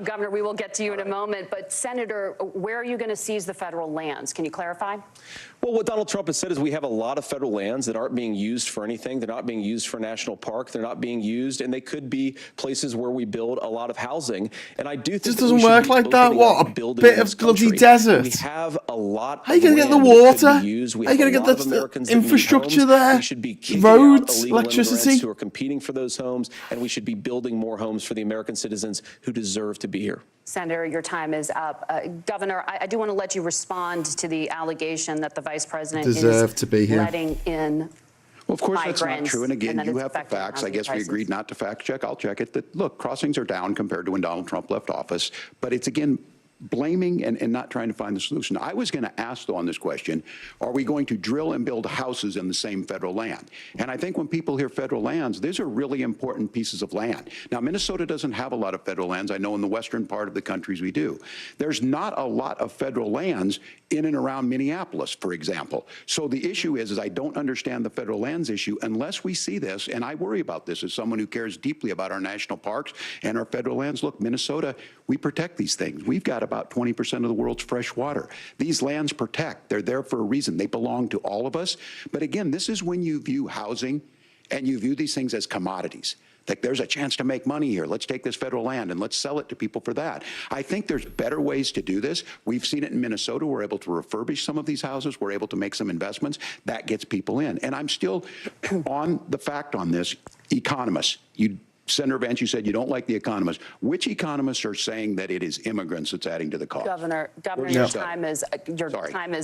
S2: Governor, we will get to you in a moment. But Senator, where are you going to seize the federal lands? Can you clarify?
S5: Well, what Donald Trump has said is we have a lot of federal lands that aren't being used for anything. They're not being used for national park. They're not being used, and they could be places where we build a lot of housing. And I do think
S1: Just
S5: that we
S1: doesn't
S5: should
S1: work
S5: be
S1: like that.
S5: opening
S1: What,
S5: up
S1: a
S5: building
S1: bit
S5: in
S1: of
S5: this
S1: bloody
S5: country.
S1: desert?
S5: We have a lot.
S1: How are you going to get the
S5: land that could
S1: water?
S5: be used. We
S1: How are you
S5: have
S1: going
S5: a
S1: to
S5: lot of
S1: get
S5: Americans
S1: the
S5: that need
S1: infrastructure
S5: homes.
S1: there?
S5: We should be kicking
S1: Roads,
S5: out illegal
S1: electricity?
S5: immigrants who are competing for those homes, and we should be building more homes for the American citizens who deserve to be here.
S2: Senator, your time is up. Governor, I do want to let you respond to the allegation that the vice president
S1: Deserve
S2: is
S1: to be here.
S2: letting in.
S4: Well, of course, that's not
S2: migrants,
S4: true. And again,
S2: that
S4: you
S2: it's
S4: have the
S2: affecting
S4: facts. I
S2: housing
S4: guess we
S2: prices.
S4: agreed not to fact check. I'll check it. That, look, crossings are down compared to when Donald Trump left office. But it's, again, blaming and not trying to find the solution. I was going to ask, though, on this question, are we going to drill and build houses in the same federal land? And I think when people hear federal lands, these are really important pieces of land. Now, Minnesota doesn't have a lot of federal lands. I know in the western part of the countries we do. There's not a lot of federal lands in and around Minneapolis, for example. So the issue is I don't understand the federal lands issue unless we see this, and I worry about this as someone who cares deeply about our national parks and our federal lands. Look, Minnesota, we protect these things. We've got about 20% of the world's fresh water. These lands protect. They're there for a reason. They belong to all of us. But again, this is when you view housing and you view these things as commodities. Like, there's a chance to make money here. Let's take this federal land and let's sell it to people for that. I think there's better ways to do this. We've seen it in Minnesota. We're able to refurbish some of these houses. We're able to make some investments. That gets people in. And I'm still on the fact on this. Economists, you Senator Vance, you said you don't like the economists. Which economists are saying that it is immigrants that's adding to the cost?
S2: Governor, your time is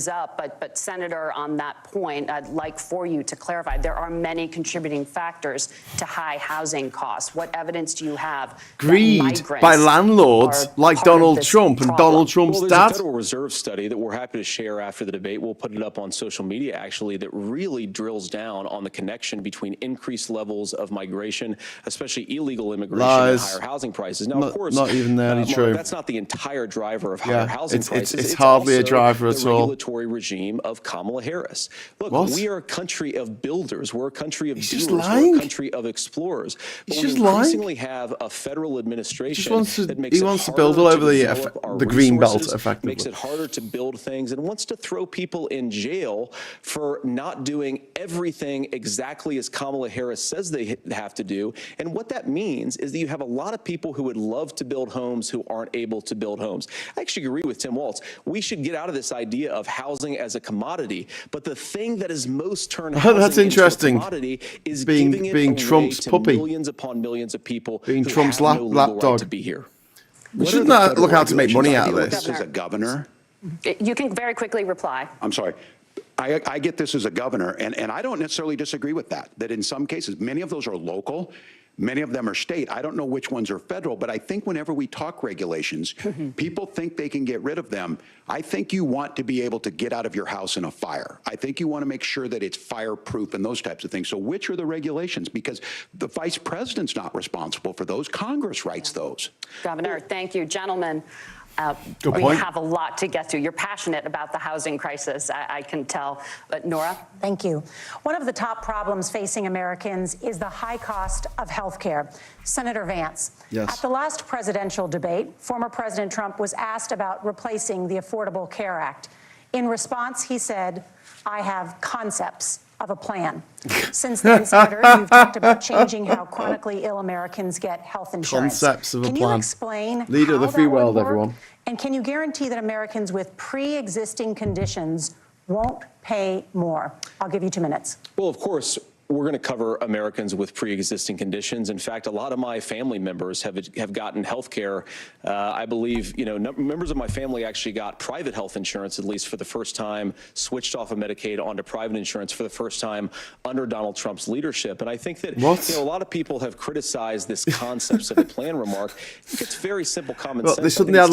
S2: up. But Senator, on that point, I'd like for you to clarify. There are many contributing factors to high housing costs. What evidence do you have?
S1: Greed by landlords like Donald Trump and Donald Trump's
S5: there's
S1: dad.
S5: a Federal Reserve study that we're happy to share after the debate. We'll put it up on social media, actually, that really drills down on the connection between increased levels of migration, especially illegal immigration, and higher housing prices. Now, of course,
S1: not even nearly true.
S5: That's not the entire driver of higher housing prices.
S1: It's hardly a driver at all.
S5: The regulatory regime of Kamala Harris. Look, we are a country of builders. We're a country of doers. We're a country of explorers. But we increasingly have a federal administration that makes it harder to build all over the
S1: green belt, effectively.
S5: Makes it harder to build things and wants to throw people in jail for not doing everything exactly as Kamala Harris says they have to do. And what that means is that you have a lot of people who would love to build homes who aren't able to build homes. I actually agree with Tim Walz. We should get out of this idea of housing as a commodity. But the thing that is most turned housing into a commodity is giving it away
S1: Trump's
S5: to
S1: puppy.
S5: millions upon millions of people
S1: being
S5: who
S1: Trump's
S5: have no legal
S1: lapdog
S5: right to be here.
S1: We shouldn't look out to make money out of this.
S4: As a governor,
S2: You can very quickly reply.
S4: I'm sorry. I get this as a governor, and I don't necessarily disagree with that in some cases, many of those are local, many of them are state. I don't know which ones are federal, but I think whenever we talk regulations, people think they can get rid of them. I think you want to be able to get out of your house in a fire. I think you want to make sure that it's fireproof and those types of things. So which are the regulations? Because the vice president's not responsible for those. Congress writes those.
S2: Governor, thank you. Gentlemen,
S1: Good
S2: we
S1: point.
S2: have a lot to get to. You're passionate about the housing crisis, I can tell. But Nora?
S3: Thank you. One of the top problems facing Americans is the high cost of health care. Senator Vance, at the last presidential debate, former President Trump was asked about replacing the Affordable Care Act. In response, he said, "I have concepts of a plan." Since then, Senator, you've talked about changing how chronically ill Americans get health insurance.
S1: Concepts of a
S3: plan. Can you explain
S1: Leader of the
S3: how
S1: free
S3: that would
S1: world,
S3: work?
S1: everyone.
S3: And can you guarantee that Americans with pre-existing conditions won't pay more? I'll give you 2 minutes.
S5: Well, of course, we're going to cover Americans with pre-existing conditions. In fact, a lot of my family members have gotten health care. I believe, members of my family actually got private health insurance, at least for the first time, switched off of Medicaid onto private insurance for the first time under Donald Trump's leadership. And I think that a lot of people have criticized this concepts of a plan remark. I think it's very simple common sense.
S1: They suddenly had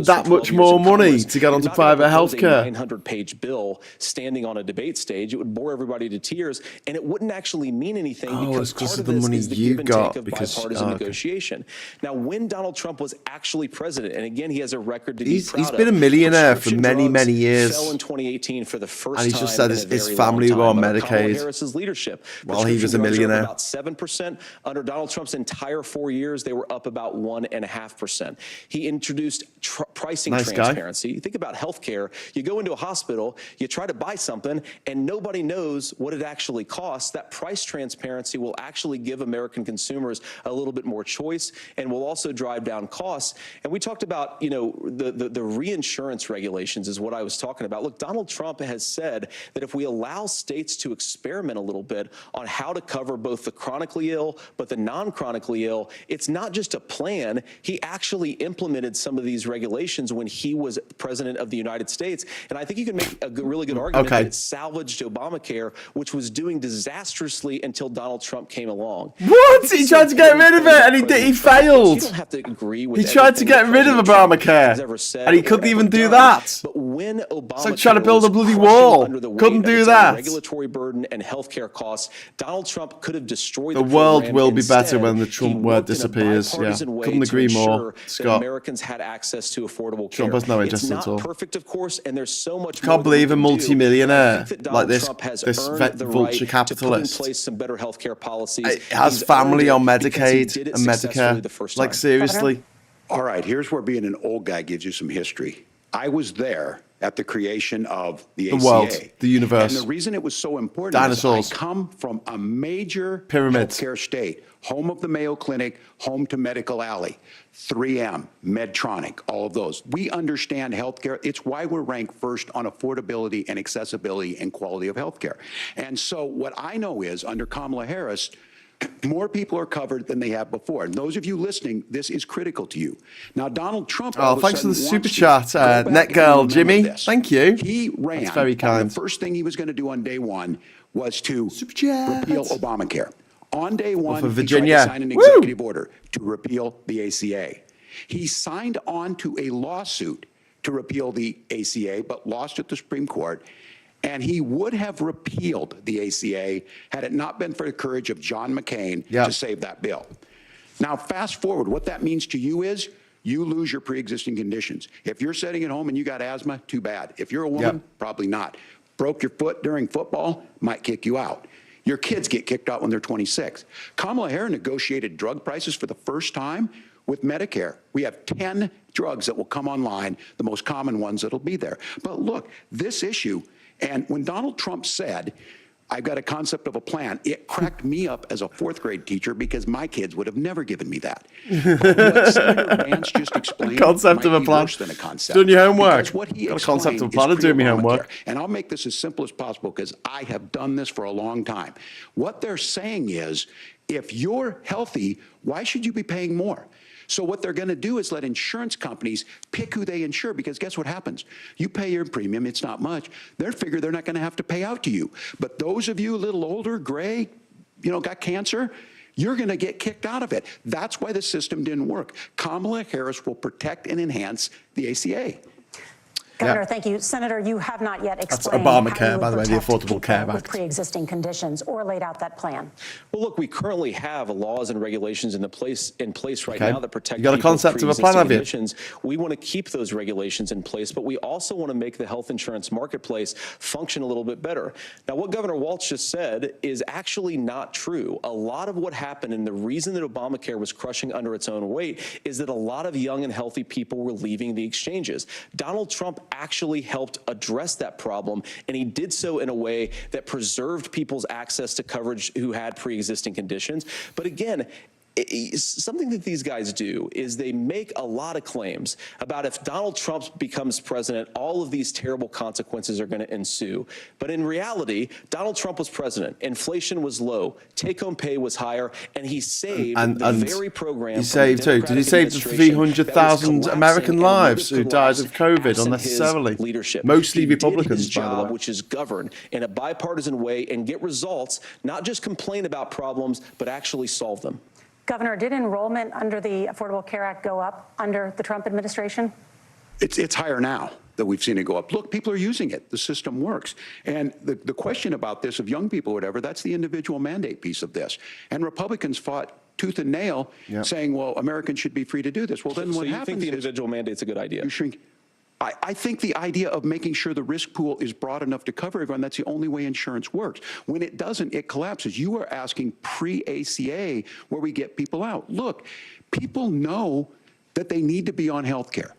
S1: that much more money to get onto private health care.
S5: A 900-page bill standing on a debate stage, it would bore everybody to tears, and it wouldn't actually mean anything because part of this is the give and take of bipartisan negotiation. Now, when Donald Trump was actually president, and again, he has a record to be proud of.
S1: He's been a millionaire for many, many years.
S5: Fell in 2018 for the first time.
S1: And he's just said his family were on Medicaid.
S5: Kamala Harris's leadership.
S1: While he was a millionaire.
S5: About 7%. Under Donald Trump's entire 4 years, they were up about 1.5%. He introduced pricing transparency. You think about healthcare. You go into a hospital, you try to buy something, and nobody knows what it actually costs. That price transparency will actually give American consumers a little bit more choice and will also drive down costs. And we talked about, the reinsurance regulations is what I was talking about. Look, Donald Trump has said that if we allow states to experiment a little bit on how to cover both the chronically ill but the non-chronically ill, it's not just a plan. He actually implemented some of these regulations when he was president of the United States. And I think you can make a really good argument that it salvaged Obamacare, which was doing disastrously until Donald Trump came along.
S1: What? He tried to get rid of it and he failed.
S5: You don't have to agree with
S1: he tried to get rid of Obamacare and he couldn't even do that.
S5: But when Obamacare
S1: it's like trying to build a bloody wall. Couldn't do that.
S5: Regulatory burden and healthcare costs, Donald Trump could have destroyed
S1: the world will be better when the Trump word disappears. Yeah, couldn't agree more. Scott.
S5: Americans had access to affordable care.
S1: Trump has no interest at all.
S5: It's not perfect, of course, and there's so much.
S1: Can't believe a multi-millionaire like this vulture capitalist.
S5: To put in place some better healthcare policies.
S1: It has family on Medicaid and Medicare. Like, seriously.
S4: All right, here's where being an old guy gives you some history. I was there at the creation of the ACA.
S1: world, the universe.
S4: And the reason it was so important
S1: Dinosaurs.
S4: is I come from a major
S1: Pyramids.
S4: healthcare state, home of the Mayo Clinic, home to Medical Alley, 3M, Medtronic, all of those. We understand healthcare. It's why we're ranked first on affordability and accessibility and quality of healthcare. And so what I know is under Kamala Harris, More people are covered than they have before. And those of you listening, this is critical to you. Now, Donald Trump.
S1: Oh, thanks for the super chat, Netgirl Jimmy. Thank you.
S4: He ran.
S1: That's very kind.
S4: The first thing he was going to do on day one was to
S1: Super
S4: repeal Obamacare. On day one,
S1: for
S4: he
S1: Virginia.
S4: tried to sign an executive order to repeal the ACA. He signed on to a lawsuit to repeal the ACA, but lost at the Supreme Court. And he would have repealed the ACA had it not been for the courage of John McCain to save that bill. Now, fast forward, what that means to you is you lose your pre-existing conditions. If you're sitting at home and you got asthma, too bad. If you're a woman, probably not. Broke your foot during football, might kick you out. Your kids get kicked out when they're 26. Kamala Harris negotiated drug prices for the first time with Medicare. We have 10 drugs that will come online, the most common ones that'll be there. But look, this issue, and when Donald Trump said, I've got a concept of a plan, it cracked me up as a fourth grade teacher because my kids would have never given me that. But what Senator Vance just explained
S1: concept of a plan.
S4: Worse than a concept.
S1: Doing your homework.
S4: Because what he
S1: got a concept of a
S4: explained
S1: plan of doing my homework.
S4: And I'll make this as simple as possible because I have done this for a long time. What they're saying is, if you're healthy, why should you be paying more? So what they're going to do is let insurance companies pick who they insure, because guess what happens? You pay your premium, it's not much. They figure they're not going to have to pay out to you. But those of you a little older, gray, got cancer, you're going to get kicked out of it. That's why the system didn't work. Kamala Harris will protect and enhance the ACA.
S3: Governor, thank you. Senator, you have not yet explained
S1: Obamacare,
S3: how you would
S1: by the way, the
S3: protect
S1: Affordable
S3: people
S1: Care
S3: with
S1: Act.
S3: pre-existing conditions or laid out that plan.
S5: Well, look, we currently have laws and regulations in place right
S1: Okay.
S5: now that protect
S1: You got a
S5: people with
S1: concept of a plan,
S5: pre-existing
S1: have you?
S5: conditions. We want to keep those regulations in place, but we also want to make the health insurance marketplace function a little bit better. Now, what Governor Walz just said is actually not true. A lot of what happened, and the reason that Obamacare was crushing under its own weight, is that a lot of young and healthy people were leaving the exchanges. Donald Trump actually helped address that problem, and he did so in a way that preserved people's access to coverage who had pre-existing conditions. But again, something that these guys do is they make a lot of claims about if Donald Trump becomes president, all of these terrible consequences are going to ensue. But in reality, Donald Trump was president. Inflation was low. Take-home pay was higher, and he saved the very program.
S1: He saved too. Did he save the 300,000 American lives who died of COVID unnecessarily?
S5: Leadership.
S1: Mostly Republicans,
S5: his job,
S1: by the way.
S5: which is govern in a bipartisan way and get results, not just complain about problems, but actually solve them.
S3: Governor, did enrollment under the Affordable Care Act go up under the Trump administration?
S4: It's higher now that we've seen it go up. Look, people are using it. The system works. And the question about this of young people or whatever, that's the individual mandate piece of this. And Republicans fought tooth and nail saying, well, Americans should be free to do this. Well, then what happens is... So you think the
S5: individual mandate's a good idea?
S4: You shrink. I think the idea of making sure the risk pool is broad enough to cover everyone, that's the only way insurance works. When it doesn't, it collapses. You are asking pre-ACA where we get people out. Look, people know that they need to be on health care.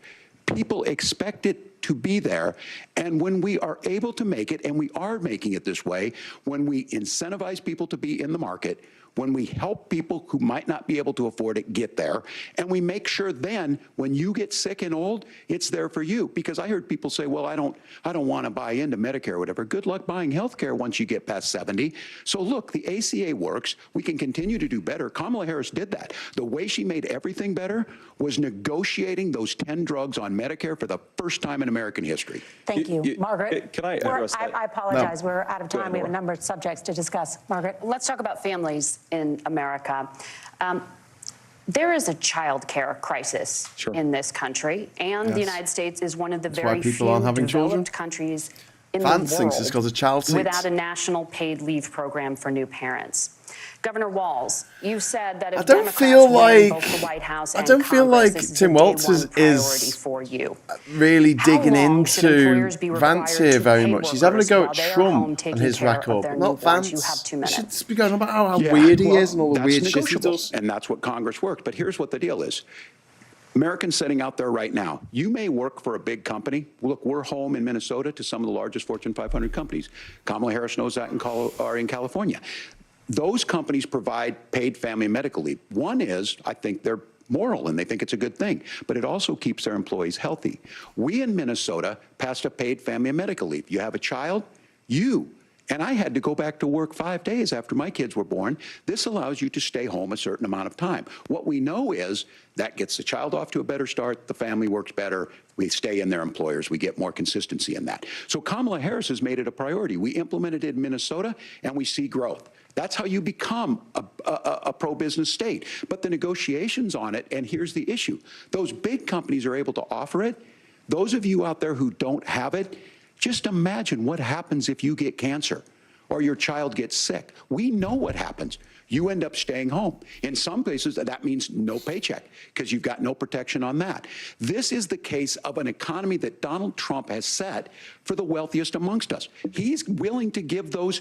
S4: People expect it to be there. And when we are able to make it, and we are making it this way, when we incentivize people to be in the market, when we help people who might not be able to afford it get there, and we make sure then when you get sick and old, it's there for you. Because I heard people say, well, I don't want to buy into Medicare or whatever. Good luck buying health care once you get past 70. So look, the ACA works. We can continue to do better. Kamala Harris did that. The way she made everything better was negotiating those 10 drugs on Medicare for the first time in American history.
S3: Thank you. Margaret.
S5: Can I address that?
S3: I apologize.
S1: No.
S3: We're out of time. We have a number of subjects to discuss. Margaret.
S2: Let's talk about families in America. There is a child care crisis in this country, and the United States is one of the very few developed countries in the
S1: Vance thinks it's
S2: world
S1: got a child seat.
S2: without a national paid leave program for new parents. Governor Walz, you said that if Democrats win both the White House and Congress, this is
S1: Tim
S2: a
S1: Walz
S2: day-one priority
S1: is
S2: for you.
S1: really digging
S2: How long
S1: into
S2: should employers be
S1: Vance
S2: required
S1: here
S2: to
S1: very
S2: pay
S1: much. He's having a
S2: workers
S1: go
S2: while
S1: at
S2: they are
S1: Trump
S2: home
S1: and
S2: taking
S1: his
S2: care of
S1: record,
S2: their
S1: but not
S2: newborns?
S1: Vance.
S2: You have 2
S1: He
S2: minutes.
S1: should just be going about how weird he is and all the
S4: That's
S1: weird shit he
S4: negotiable,
S1: does.
S4: and that's what Congress worked. But here's what the deal is. Americans sitting out there right now, you may work for a big company. Look, we're home in Minnesota to some of the largest Fortune 500 companies. Kamala Harris knows that in California. Those companies provide paid family medical leave. One is, I think they're moral and they think it's a good thing, but it also keeps their employees healthy. We in Minnesota passed a paid family medical leave. You have a child, you and I had to go back to work 5 days after my kids were born. This allows you to stay home a certain amount of time. What we know is that gets the child off to a better start, the family works better, we stay in their employers, we get more consistency in that. So Kamala Harris has made it a priority. We implemented it in Minnesota, and we see growth. That's how you become a pro-business state. But the negotiations on it, and here's the issue, those big companies are able to offer it. Those of you out there who don't have it, just imagine what happens if you get cancer or your child gets sick. We know what happens. You end up staying home. In some places, that means no paycheck because you've got no protection on that. This is the case of an economy that Donald Trump has set for the wealthiest amongst us. He's willing to give those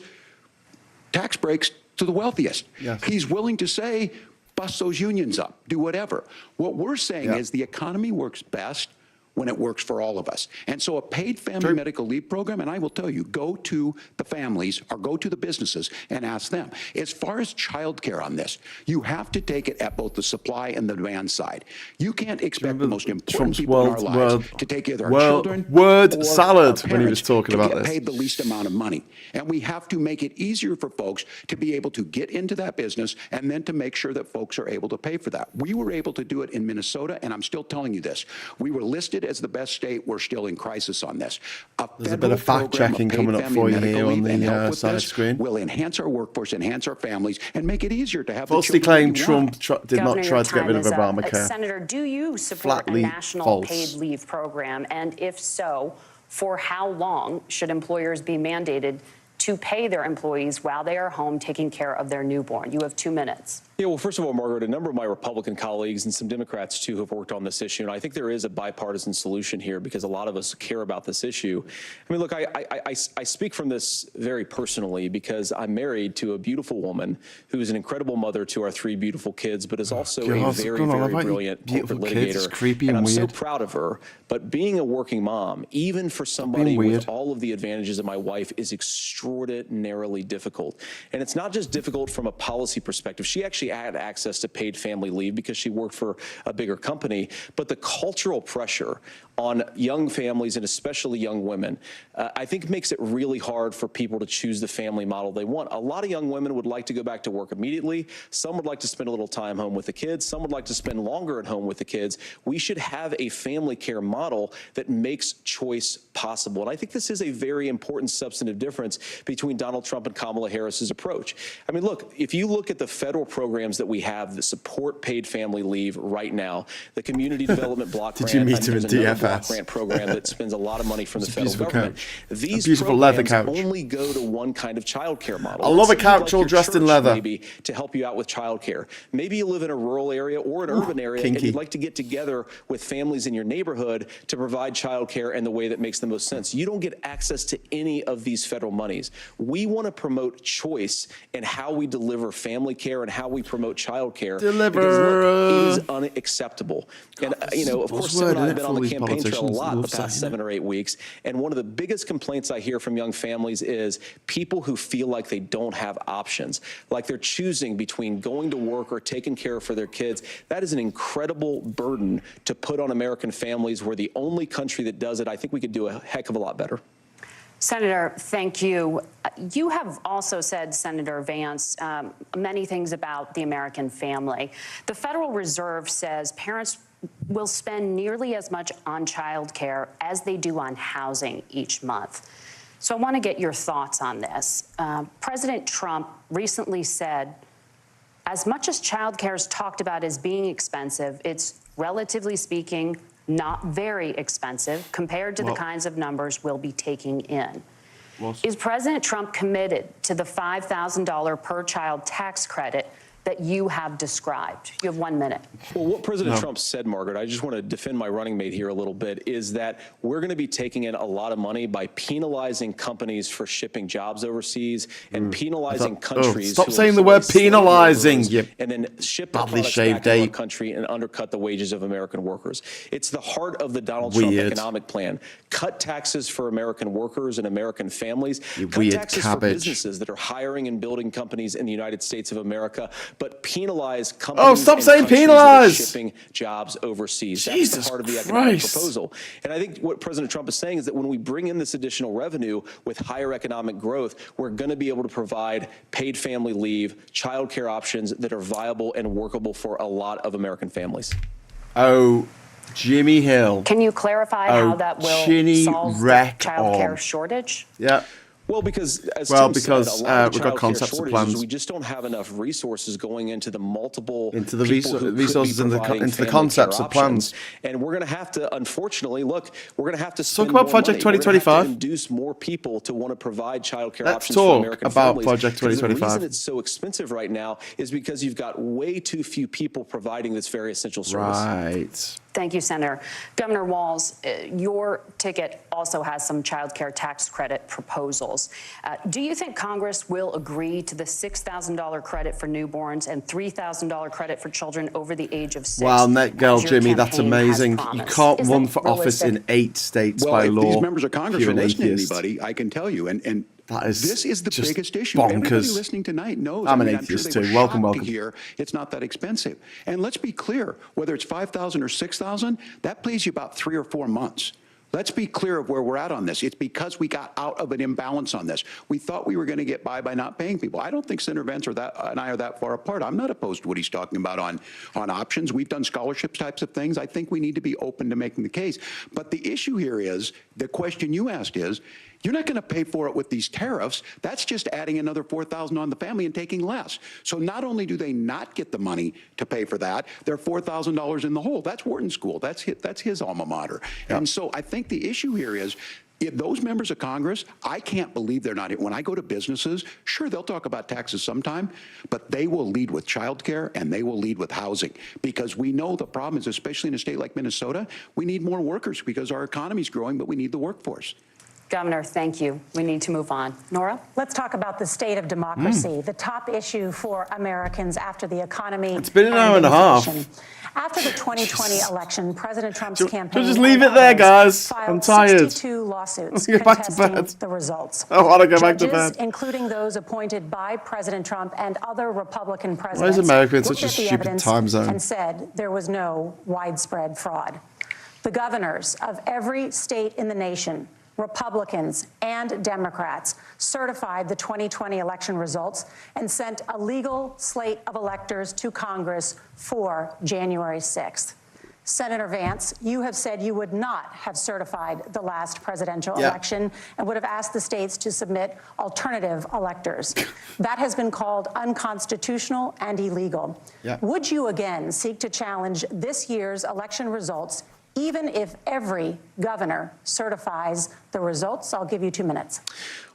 S4: tax breaks to the wealthiest.
S1: Yes.
S4: He's willing to say, bust those unions up, do whatever. What we're saying is the economy works best when it works for all of us. And so a paid family medical leave program, and I will tell you, go to the families or go to the businesses and ask them. As far as childcare on this, you have to take it at both the supply and the demand side. You can't expect the most important
S1: Trump's
S4: people in our lives to take care of our children
S1: word
S4: or
S1: salad
S4: our
S1: when he was
S4: parents
S1: talking
S4: to
S1: about
S4: get
S1: this.
S4: paid the least amount of money. And we have to make it easier for folks to be able to get into that business and then to make sure that folks are able to pay for that. We were able to do it in Minnesota, and I'm still telling you this. We were listed as the best state. We're still in crisis on this.
S1: There's a bit of fact-checking coming up for you here on the side screen.
S4: Will enhance our workforce, enhance our families, and make it easier to have
S1: Falsely
S4: the children
S1: claimed
S4: we want.
S1: Trump did not
S2: Governor,
S1: try
S2: your
S1: to get rid of
S2: time is up.
S1: Obamacare.
S2: Senator, do you support
S1: Flatly
S2: a national
S1: false.
S2: paid leave program? And if so, for how long should employers be mandated to pay their employees while they are home taking care of their newborn? You have 2 minutes.
S5: Yeah, well, first of all, Margaret, a number of my Republican colleagues and some Democrats, too, have worked on this issue. And I think there is a bipartisan solution here because a lot of us care about this issue. I mean, look, I speak from this very personally because I'm married to a beautiful woman who is an incredible mother to our 3 beautiful kids, but is also a very, very brilliant corporate litigator.
S1: Creepy
S5: and
S1: and
S5: I'm so
S1: weird.
S5: proud of her. But being a working mom, even for somebody with all of the advantages of my wife, is extraordinarily difficult. And it's not just difficult from a policy perspective. She actually had access to paid family leave because she worked for a bigger company. But the cultural pressure on young families and especially young women, I think makes it really hard for people to choose the family model they want. A lot of young women would like to go back to work immediately. Some would like to spend a little time home with the kids. Some would like to spend longer at home with the kids. We should have a family care model that makes choice possible. And I think this is a very important substantive difference between Donald Trump and Kamala Harris's approach. I mean, look, if you look at the federal programs that we have that support paid family leave right now, the Community Development Block Grant,
S1: Did you meet him in
S5: there's another block
S1: DFS?
S5: grant program that spends a lot of money from the federal government.
S1: Couch.
S5: These
S1: Beautiful leather
S5: programs
S1: couch.
S5: only go to one kind of childcare model.
S1: I love a
S5: It's
S1: couch
S5: like
S1: all
S5: your
S1: dressed in
S5: church,
S1: leather.
S5: maybe to help you out with childcare. Maybe you live in a rural area or an urban area and
S1: kinky.
S5: you'd like to get together with families in your neighborhood to provide childcare in the way that makes the most sense. You don't get access to any of these federal monies. We want to promote choice in how we deliver family care and how we promote childcare.
S1: Deliver.
S5: Because, look, it is unacceptable. And, you know, of course,
S1: buzzword,
S5: Sam and I
S1: isn't
S5: have
S1: it,
S5: been
S1: for
S5: on
S1: all
S5: the
S1: these
S5: campaign trail a
S1: politicians?
S5: lot
S1: Love
S5: the past
S1: saying
S5: 7 or 8 weeks. And one of the biggest complaints I hear from young families is people who feel like they don't have options, like they're choosing between going to work or taking care for their kids. That is an incredible burden to put on American families. We're the only country that does it. I think we could do a heck of a lot better.
S2: Senator, thank you. You have also said, Senator Vance, many things about the American family. The Federal Reserve says parents will spend nearly as much on child care as they do on housing each month. So I want to get your thoughts on this. President Trump recently said, as much as child care is talked about as being expensive, it's relatively speaking not very expensive compared to the kinds of numbers we'll be taking in. Is President Trump committed to the $5,000 per child tax credit that you have described? You have 1 minute.
S5: Well, what President Trump said, Margaret, I just want to defend my running mate here a little bit, is that we're going to be taking in a lot of money by penalizing companies for shipping jobs overseas and penalizing countries.
S1: Stop
S5: who
S1: saying the word
S5: employ slave
S1: penalizing,
S5: laborers
S1: you
S5: and then ship the
S1: badly
S5: products
S1: shaved
S5: back into our
S1: ape.
S5: country and undercut the wages of American workers. It's the heart of the Donald
S1: Weird.
S5: Trump economic plan. cut taxes for American workers and American families,
S1: You
S5: cut
S1: weird
S5: taxes
S1: cabbage.
S5: for businesses that are hiring and building companies in the United States of America, but penalize companies
S1: stop
S5: and
S1: saying
S5: countries that are
S1: penalize.
S5: shipping jobs overseas.
S1: Jesus
S5: That's the heart of the economic
S1: Christ.
S5: proposal. And I think what President Trump is saying is that when we bring in this additional revenue with higher economic growth, we're going to be able to provide paid family leave, child care options that are viable and workable for a lot of American families.
S1: Oh, Jimmy Hill.
S2: Can you clarify
S1: Oh,
S2: how that will
S1: chinny
S2: solve the
S1: wreck
S2: child care
S1: on.
S2: shortage?
S1: Yeah.
S5: Well, because as
S1: Well,
S5: Tim
S1: because,
S5: said, a lot of the
S1: we've got
S5: childcare
S1: concepts and
S5: shortages,
S1: plans.
S5: we just don't have enough resources going into the multiple
S1: Into the
S5: people who could be
S1: resources into the
S5: providing
S1: into the
S5: family
S1: concepts
S5: care
S1: and plans.
S5: options. And we're going to have to, unfortunately, look, we're going to have to
S1: talk
S5: spend
S1: about
S5: more
S1: Project
S5: money. We're gonna have
S1: 2025.
S5: to induce more people to want to provide child care
S1: Let's
S5: options
S1: talk
S5: for American
S1: about
S5: families.
S1: Project
S5: Because
S1: 2025.
S5: The reason it's so expensive right now is because you've got way too few people providing this very essential service.
S1: Right.
S2: Thank you, Senator. Governor Walz, your ticket also has some child care tax credit proposals. Do you think Congress will agree to the $6,000 credit for newborns and $3,000 credit for children over the age of 6?
S1: Wow, net girl,
S2: as your
S1: Jimmy, that's
S2: campaign has
S1: amazing. You
S2: promised?
S1: can't
S2: Is
S1: run
S2: that
S1: for office
S2: realistic?
S1: in 8 states
S4: Well,
S1: by
S4: if
S1: law.
S4: these members of Congress
S1: You're
S4: are
S1: an
S4: listening to
S1: atheist.
S4: anybody, I can tell you, and
S1: That is
S4: this is the
S1: just
S4: biggest issue. Everybody
S1: bonkers.
S4: listening tonight knows.
S1: I'm an
S4: sure
S1: atheist
S4: they were
S1: too. Welcome,
S4: shocked
S1: welcome.
S4: To hear it's not that expensive. And let's be clear, whether it's 5,000 or 6,000, that pays you about 3 or 4 months. Let's be clear of where we're at on this. It's because we got out of an imbalance on this. We thought we were going to get by not paying people. I don't think Senator Vance and I are that far apart. I'm not opposed to what he's talking about on options. We've done scholarships types of things. I think we need to be open to making the case. But the issue here is, the question you asked is, you're not going to pay for it with these tariffs. That's just adding another $4,000 on the family and taking less. So not only do they not get the money to pay for that, they're $4,000 in the hole. That's Wharton School. That's his alma mater. Yep. And so I think the issue here is, if those members of Congress, I can't believe they're not here. When I go to businesses, sure, they'll talk about taxes sometime, but they will lead with childcare and they will lead with housing, because we know the problem is, especially in a state like Minnesota, we need more workers because our economy's growing, but we need the workforce.
S2: Governor, thank you. We need to move on. Nora?
S3: Let's talk about the state of democracy, the top issue for Americans after the economy.
S1: It's been an hour and a half.
S3: inflation. After the 2020 election, President Trump's campaign
S1: just leave it there, guys.
S3: filed
S1: I'm tired.
S3: 62 lawsuits
S1: Let's go back to
S3: contesting
S1: bed.
S3: the results.
S1: I want to go back to
S3: Judges,
S1: bed.
S3: including those appointed by President Trump and other Republican presidents,
S1: America in
S3: looked
S1: such a
S3: at the
S1: stupid
S3: evidence
S1: time zone?
S3: and said there was no widespread fraud. The governors of every state in the nation, Republicans and Democrats, certified the 2020 election results and sent a legal slate of electors to Congress for January 6th. Senator Vance, you have said you would not have certified the last presidential election and would have asked the states to submit alternative electors. That has been called unconstitutional and illegal. Would you again seek to challenge this year's election results, even if every governor certifies the results? I'll give you 2 minutes.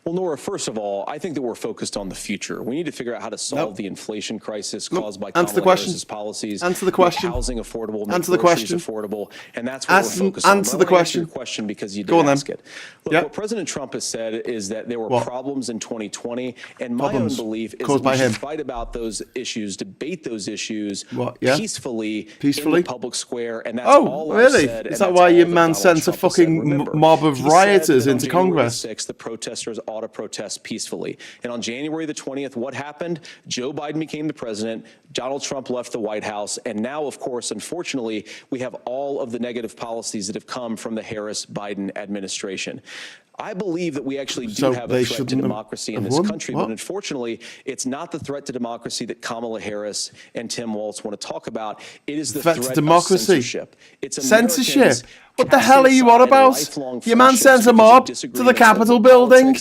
S5: Well, Nora, first of all, I think that we're focused on the future. We need to figure out how to solve the inflation crisis caused by Kamala Harris's policies.
S1: Answer the question.
S5: Make housing affordable. Make
S1: Answer the
S5: groceries
S1: question.
S5: affordable. And that's what we're focused on.
S1: Answer
S5: But
S1: the
S5: I wanna
S1: question.
S5: Answer your question because you
S1: Go
S5: did
S1: on, then.
S5: ask it. Look, what President Trump has said is that there were problems in 2020, and my own belief is that we should fight about those issues, debate those issues peacefully in the public square, and that's all I've said.
S1: Is that why your man sends a fucking mob of rioters into Congress?
S5: The protesters ought to protest peacefully. And on January the 20th, what happened? Joe Biden became the president, Donald Trump left the White House, and now, of course, unfortunately, we have all of the negative policies that have come from the Harris-Biden administration. I believe that we actually do have a threat to democracy in this country, but unfortunately, it's not the threat to democracy that Kamala Harris and Tim Walz want to talk about. It is the threat to democracy. Censorship. It's
S1: Censorship? What the hell are you on about? Your man sends a mob to the Capitol building.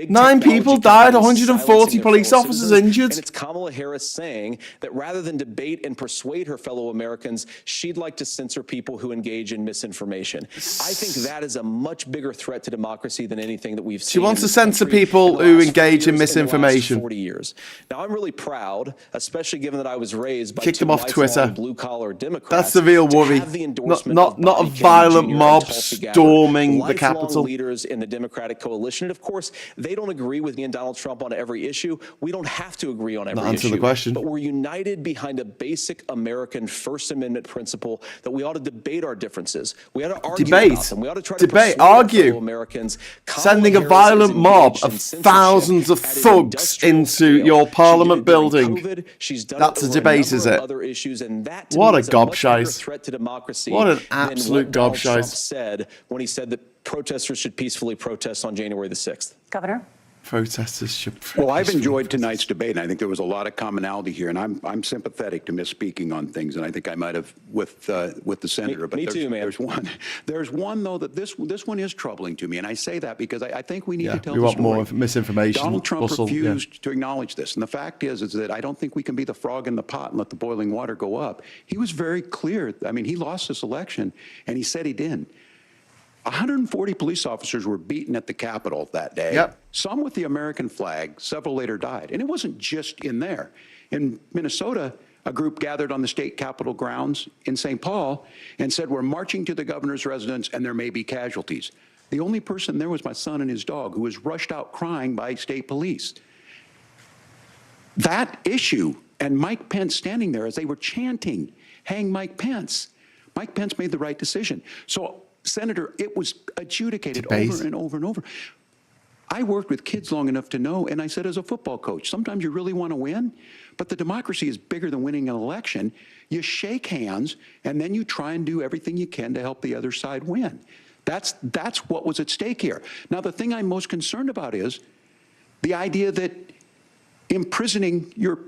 S1: 9 people died, 140 police officers injured.
S5: And it's Kamala Harris saying that rather than debate and persuade her fellow Americans, she'd like to censor people who engage in misinformation. I think that is a much bigger threat to democracy than anything that we've seen.
S1: She wants to censor people who engage in misinformation.
S5: 40 years. Now, I'm really proud, especially given that I was raised by
S1: Kick them off Twitter.
S5: blue-collar Democrats.
S1: That's the real worry. Not a violent violent
S5: Jr.
S1: mob
S5: and Tulsi Gabbard,
S1: storming the
S5: lifelong
S1: Capitol.
S5: leaders in the Democratic coalition. And of course, they don't agree with me and Donald Trump on every issue. We don't have to agree on every
S1: answering
S5: issue.
S1: the question.
S5: But we're united behind a basic American First Amendment principle that we ought to debate our differences. We ought to argue about them. We ought to try to persuade our fellow Americans.
S1: Sending a violent mob of thousands of thugs into your Parliament building. That's a debate, is it?
S5: Other issues, and that
S1: What a
S5: is a much bigger
S1: gobshite.
S5: threat to democracy.
S1: What an
S5: than
S1: absolute
S5: what Donald Trump
S1: gobshite.
S5: said when he said that protesters should peacefully protest on January the 6th.
S3: Governor?
S1: Protesters should.
S4: Well, I've enjoyed tonight's debate, and I think there was a lot of commonality here. And I'm sympathetic to misspeaking on things, and I think I might have with the senator.
S5: Me too, man.
S4: There's one though that this one is troubling to me, and I say that because I think we need to tell
S1: we
S4: the
S1: want
S4: story.
S1: more misinformation.
S4: Donald Trump
S1: Russell,
S4: refused to acknowledge this, and the fact is that I don't think we can be the frog in the pot and let the boiling water go up. He was very clear. I mean, he lost this election, and he said he didn't. 140 police officers were beaten at the Capitol that day.
S1: Yep.
S4: Some with the American flag, several later died. And it wasn't just in there. In Minnesota, a group gathered on the state capitol grounds in St. Paul and said, we're marching to the governor's residence and there may be casualties. The only person there was my son and his dog, who was rushed out crying by state police. That issue, and Mike Pence standing there as they were chanting, hang Mike Pence. Mike Pence made the right decision. So, Senator, it was adjudicated over and over and over. I worked with kids long enough to know, and I said as a football coach, sometimes you really want to win, but the democracy is bigger than winning an election. You shake hands, and then you try and do everything you can to help the other side win. That's what was at stake here. Now, the thing I'm most concerned about is the idea that imprisoning your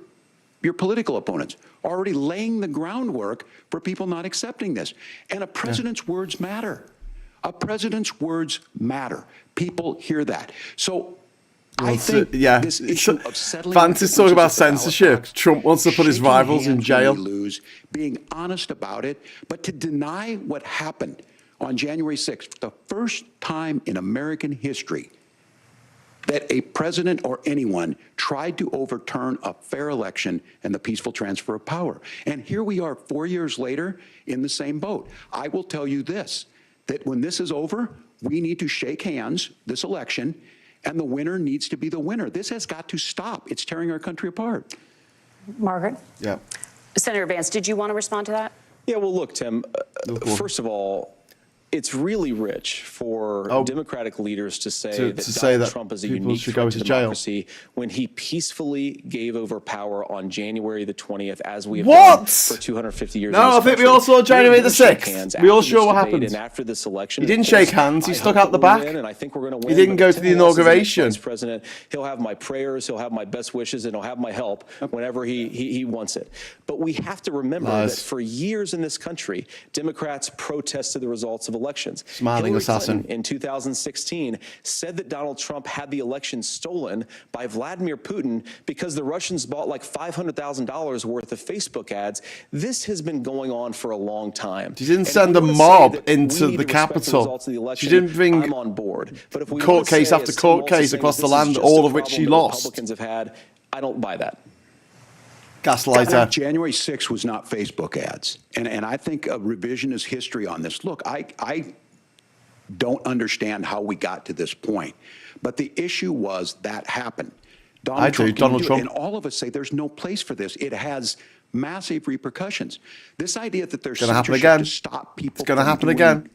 S4: political opponents, already laying the groundwork for people not accepting this. And a president's words matter. A president's words matter. People hear that. So I think this issue of settling...
S1: Vance is talking about censorship. Trump wants to put his rivals in jail.
S4: Being honest about it, but to deny what happened on January 6th, the first time in American history that a president or anyone tried to overturn a fair election and the peaceful transfer of power. And here we are 4 years later in the same boat. I will tell you this, that when this is over, we need to shake hands this election, and the winner needs to be the winner. This has got to stop. It's tearing our country apart.
S3: Margaret?
S1: Yeah.
S2: Senator Vance, did you want to respond to that?
S5: Yeah, well, look, Tim, first of all, it's really rich for Democratic leaders to say that Donald Trump is a unique threat to democracy when he peacefully gave over power on January the 20th, as we have done for 250 years.
S1: No, I think we all saw January the 6th. We all saw what happened.
S5: And after this election,
S1: he didn't shake hands. He stuck out the back.
S5: And I think we're going to win.
S1: He didn't go to the inauguration.
S5: Vice President, he'll have my prayers, he'll have my best wishes, and he'll have my help whenever he wants it. But we have to remember that for years in this country, Democrats protested the results of elections.
S1: Smiling assassin.
S5: In 2016 said that Donald Trump had the election stolen by Vladimir Putin because the Russians bought like $500,000 worth of Facebook ads. This has been going on for a long time.
S1: She didn't send a mob into the Capitol. She didn't bring
S5: I'm on board. But if we
S1: court case after court case across the land, all of which she lost.
S5: Republicans have had, I don't buy that.
S1: Gaslighter.
S4: January 6th was not Facebook ads. And I think a revisionist history on this. Look, I don't understand how we got to this point. But the issue was that happened. Donald Trump. And all of us say there's no place for this. It has massive repercussions. This idea that there's censorship to stop people.
S1: It's going to happen again.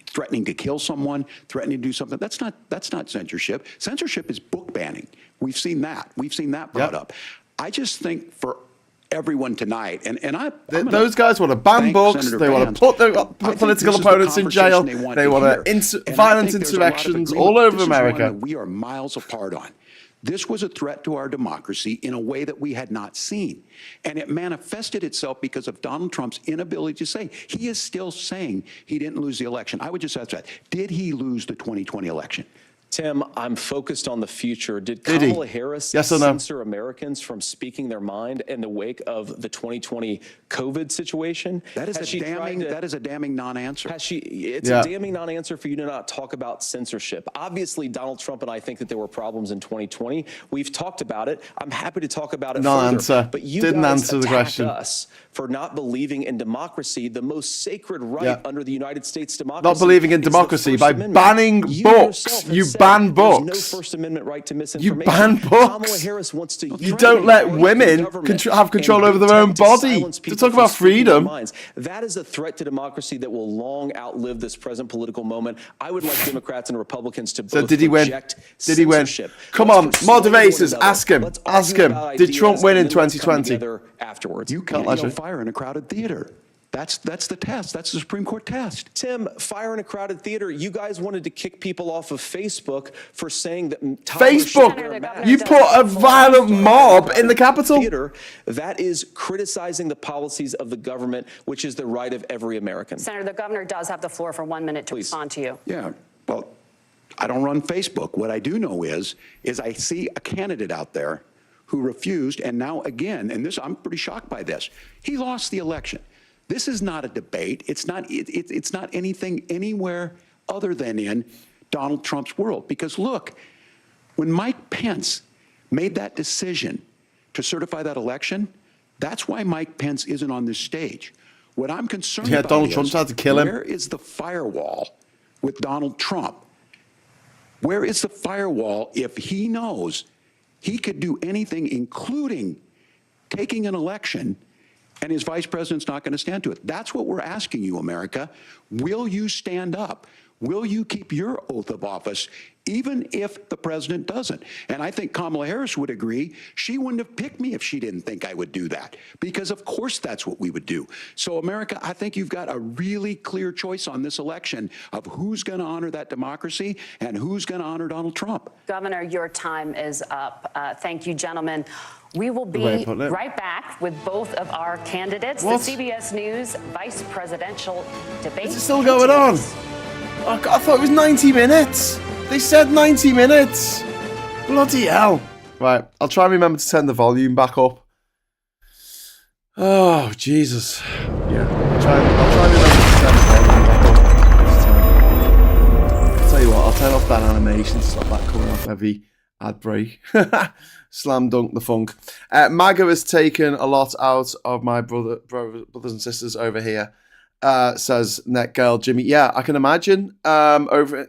S4: Threatening to kill someone, threatening to do something. That's not censorship. Censorship is book banning. We've seen that. We've seen that brought up. I just think for everyone tonight,
S1: those guys want to ban books. They want to put their political opponents in jail. They want violent insurrections all over America.
S4: We are miles apart on. This was a threat to our democracy in a way that we had not seen. And it manifested itself because of Donald Trump's inability to say. He is still saying he didn't lose the election. I would just ask that. Did he lose the 2020 election?
S5: Tim, I'm focused on the future. Did
S1: Did he?
S5: Kamala Harris
S1: Yes or no?
S5: censor Americans from speaking their mind in the wake of the 2020 COVID situation?
S4: That is a damning non-answer.
S5: It's a damning non-answer for you to not talk about censorship. Obviously, Donald Trump and I think that there were problems in 2020. We've talked about it. I'm happy to talk about it further. But you
S1: Didn't
S5: guys
S1: answer the
S5: attacked
S1: question.
S5: us for not believing in democracy, the most sacred right under the United States democracy.
S1: Not believing in democracy by banning books. You ban books.
S5: There's no First Amendment right to misinformation.
S1: You ban books.
S5: Kamala Harris wants to
S1: You don't let women have control over their own body. To talk about freedom.
S5: That is a threat to democracy that will long outlive this present political moment. I would like Democrats and Republicans to both
S1: did he win?
S5: reject
S1: Did he win?
S5: censorship.
S1: Come
S5: Let's
S1: on,
S5: persuade
S1: moderators,
S5: one another.
S1: ask him.
S5: Let's
S1: Ask
S5: argue
S1: him.
S5: about
S1: Did
S5: ideas,
S1: Trump win in
S5: and then let's come
S1: 2020?
S5: together afterwards.
S4: You can't fire in a crowded theater. That's the test. That's the Supreme Court test.
S5: Tim, fire in a crowded theater. You guys wanted to kick people off of Facebook for saying that
S1: Facebook, you put a violent mob in the Capitol.
S5: Theater. That is criticizing the policies of the government, which is the right of every American.
S2: Senator, the governor does have the floor for 1 minute to respond to you.
S4: Yeah, well, I don't run Facebook. What I do know is I see a candidate out there who refused, and now again, and this, I'm pretty shocked by this. He lost the election. This is not a debate. It's not anything anywhere other than in Donald Trump's world. Because look, when Mike Pence made that decision to certify that election, that's why Mike Pence isn't on this stage. What I'm concerned about
S1: Donald Trump tried to kill him.
S4: Where is the firewall with Donald Trump? Where is the firewall if he knows he could do anything, including taking an election, and his vice president's not going to stand to it? That's what we're asking you, America. Will you stand up? Will you keep your oath of office, even if the president doesn't? And I think Kamala Harris would agree. She wouldn't have picked me if she didn't think I would do that, because of course that's what we would do. So America, I think you've got a really clear choice on this election of who's going to honor that democracy and who's going to honor Donald Trump.
S2: Governor, your time is up. Thank you, gentlemen. We will be right back with both of our candidates.
S1: What?
S2: The CBS News vice presidential debate.
S1: Is it still going on? Oh, God, I thought it was 90 minutes. They said 90 minutes. Bloody hell. Right, I'll try and remember to turn the volume back up. Oh, Jesus. Yeah, I'll try and remember to turn the volume back up. I'll tell you what, I'll turn off that animation to stop that coming off every ad break. Slam dunk the funk. MAGA has taken a lot out of my brothers and sisters over here. Says Net Girl Jimmy. Yeah, I can imagine over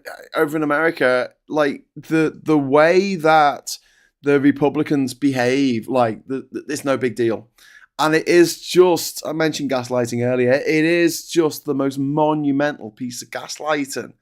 S1: in America, like the way that the Republicans behave, like it's no big deal. And it is just, I mentioned gaslighting earlier, it is just the most monumental piece of gaslighting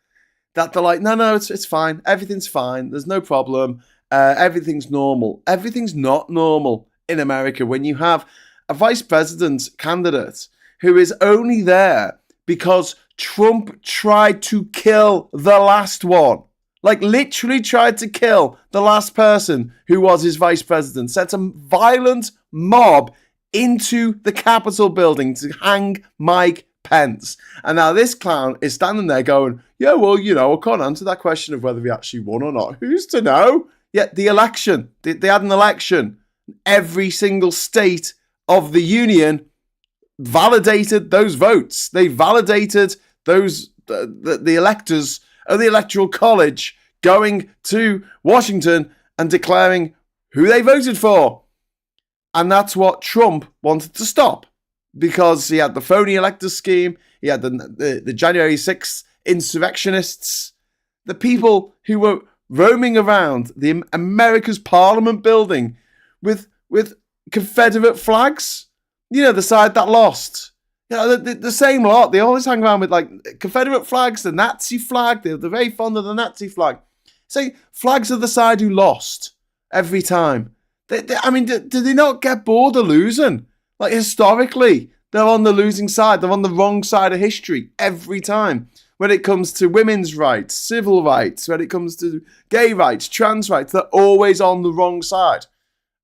S1: that they're like, no, it's fine. Everything's fine. There's no problem. Everything's normal. Everything's not normal in America when you have a vice president candidate who is only there because Trump tried to kill the last one. Like, literally tried to kill the last person who was his vice president. Sent a violent mob into the Capitol building to hang Mike Pence. And now this clown is standing there going, yeah, well, I can't answer that question of whether he actually won or not. Who's to know? Yet the election, they had an election. Every single state of the union validated those votes. They validated those the electors of the Electoral College going to Washington and declaring who they voted for. And that's what Trump wanted to stop, because he had the phony elector scheme, he had the January 6th insurrectionists, the people who were roaming around the America's Parliament building with Confederate flags. The side that lost. The same lot. They always hang around with like Confederate flags, the Nazi flag. They're very fond of the Nazi flag. Say flags of the side who lost every time. Do they not get bored of losing? Like, historically, they're on the losing side. They're on the wrong side of history every time. When it comes to women's rights, civil rights, when it comes to gay rights, trans rights, they're always on the wrong side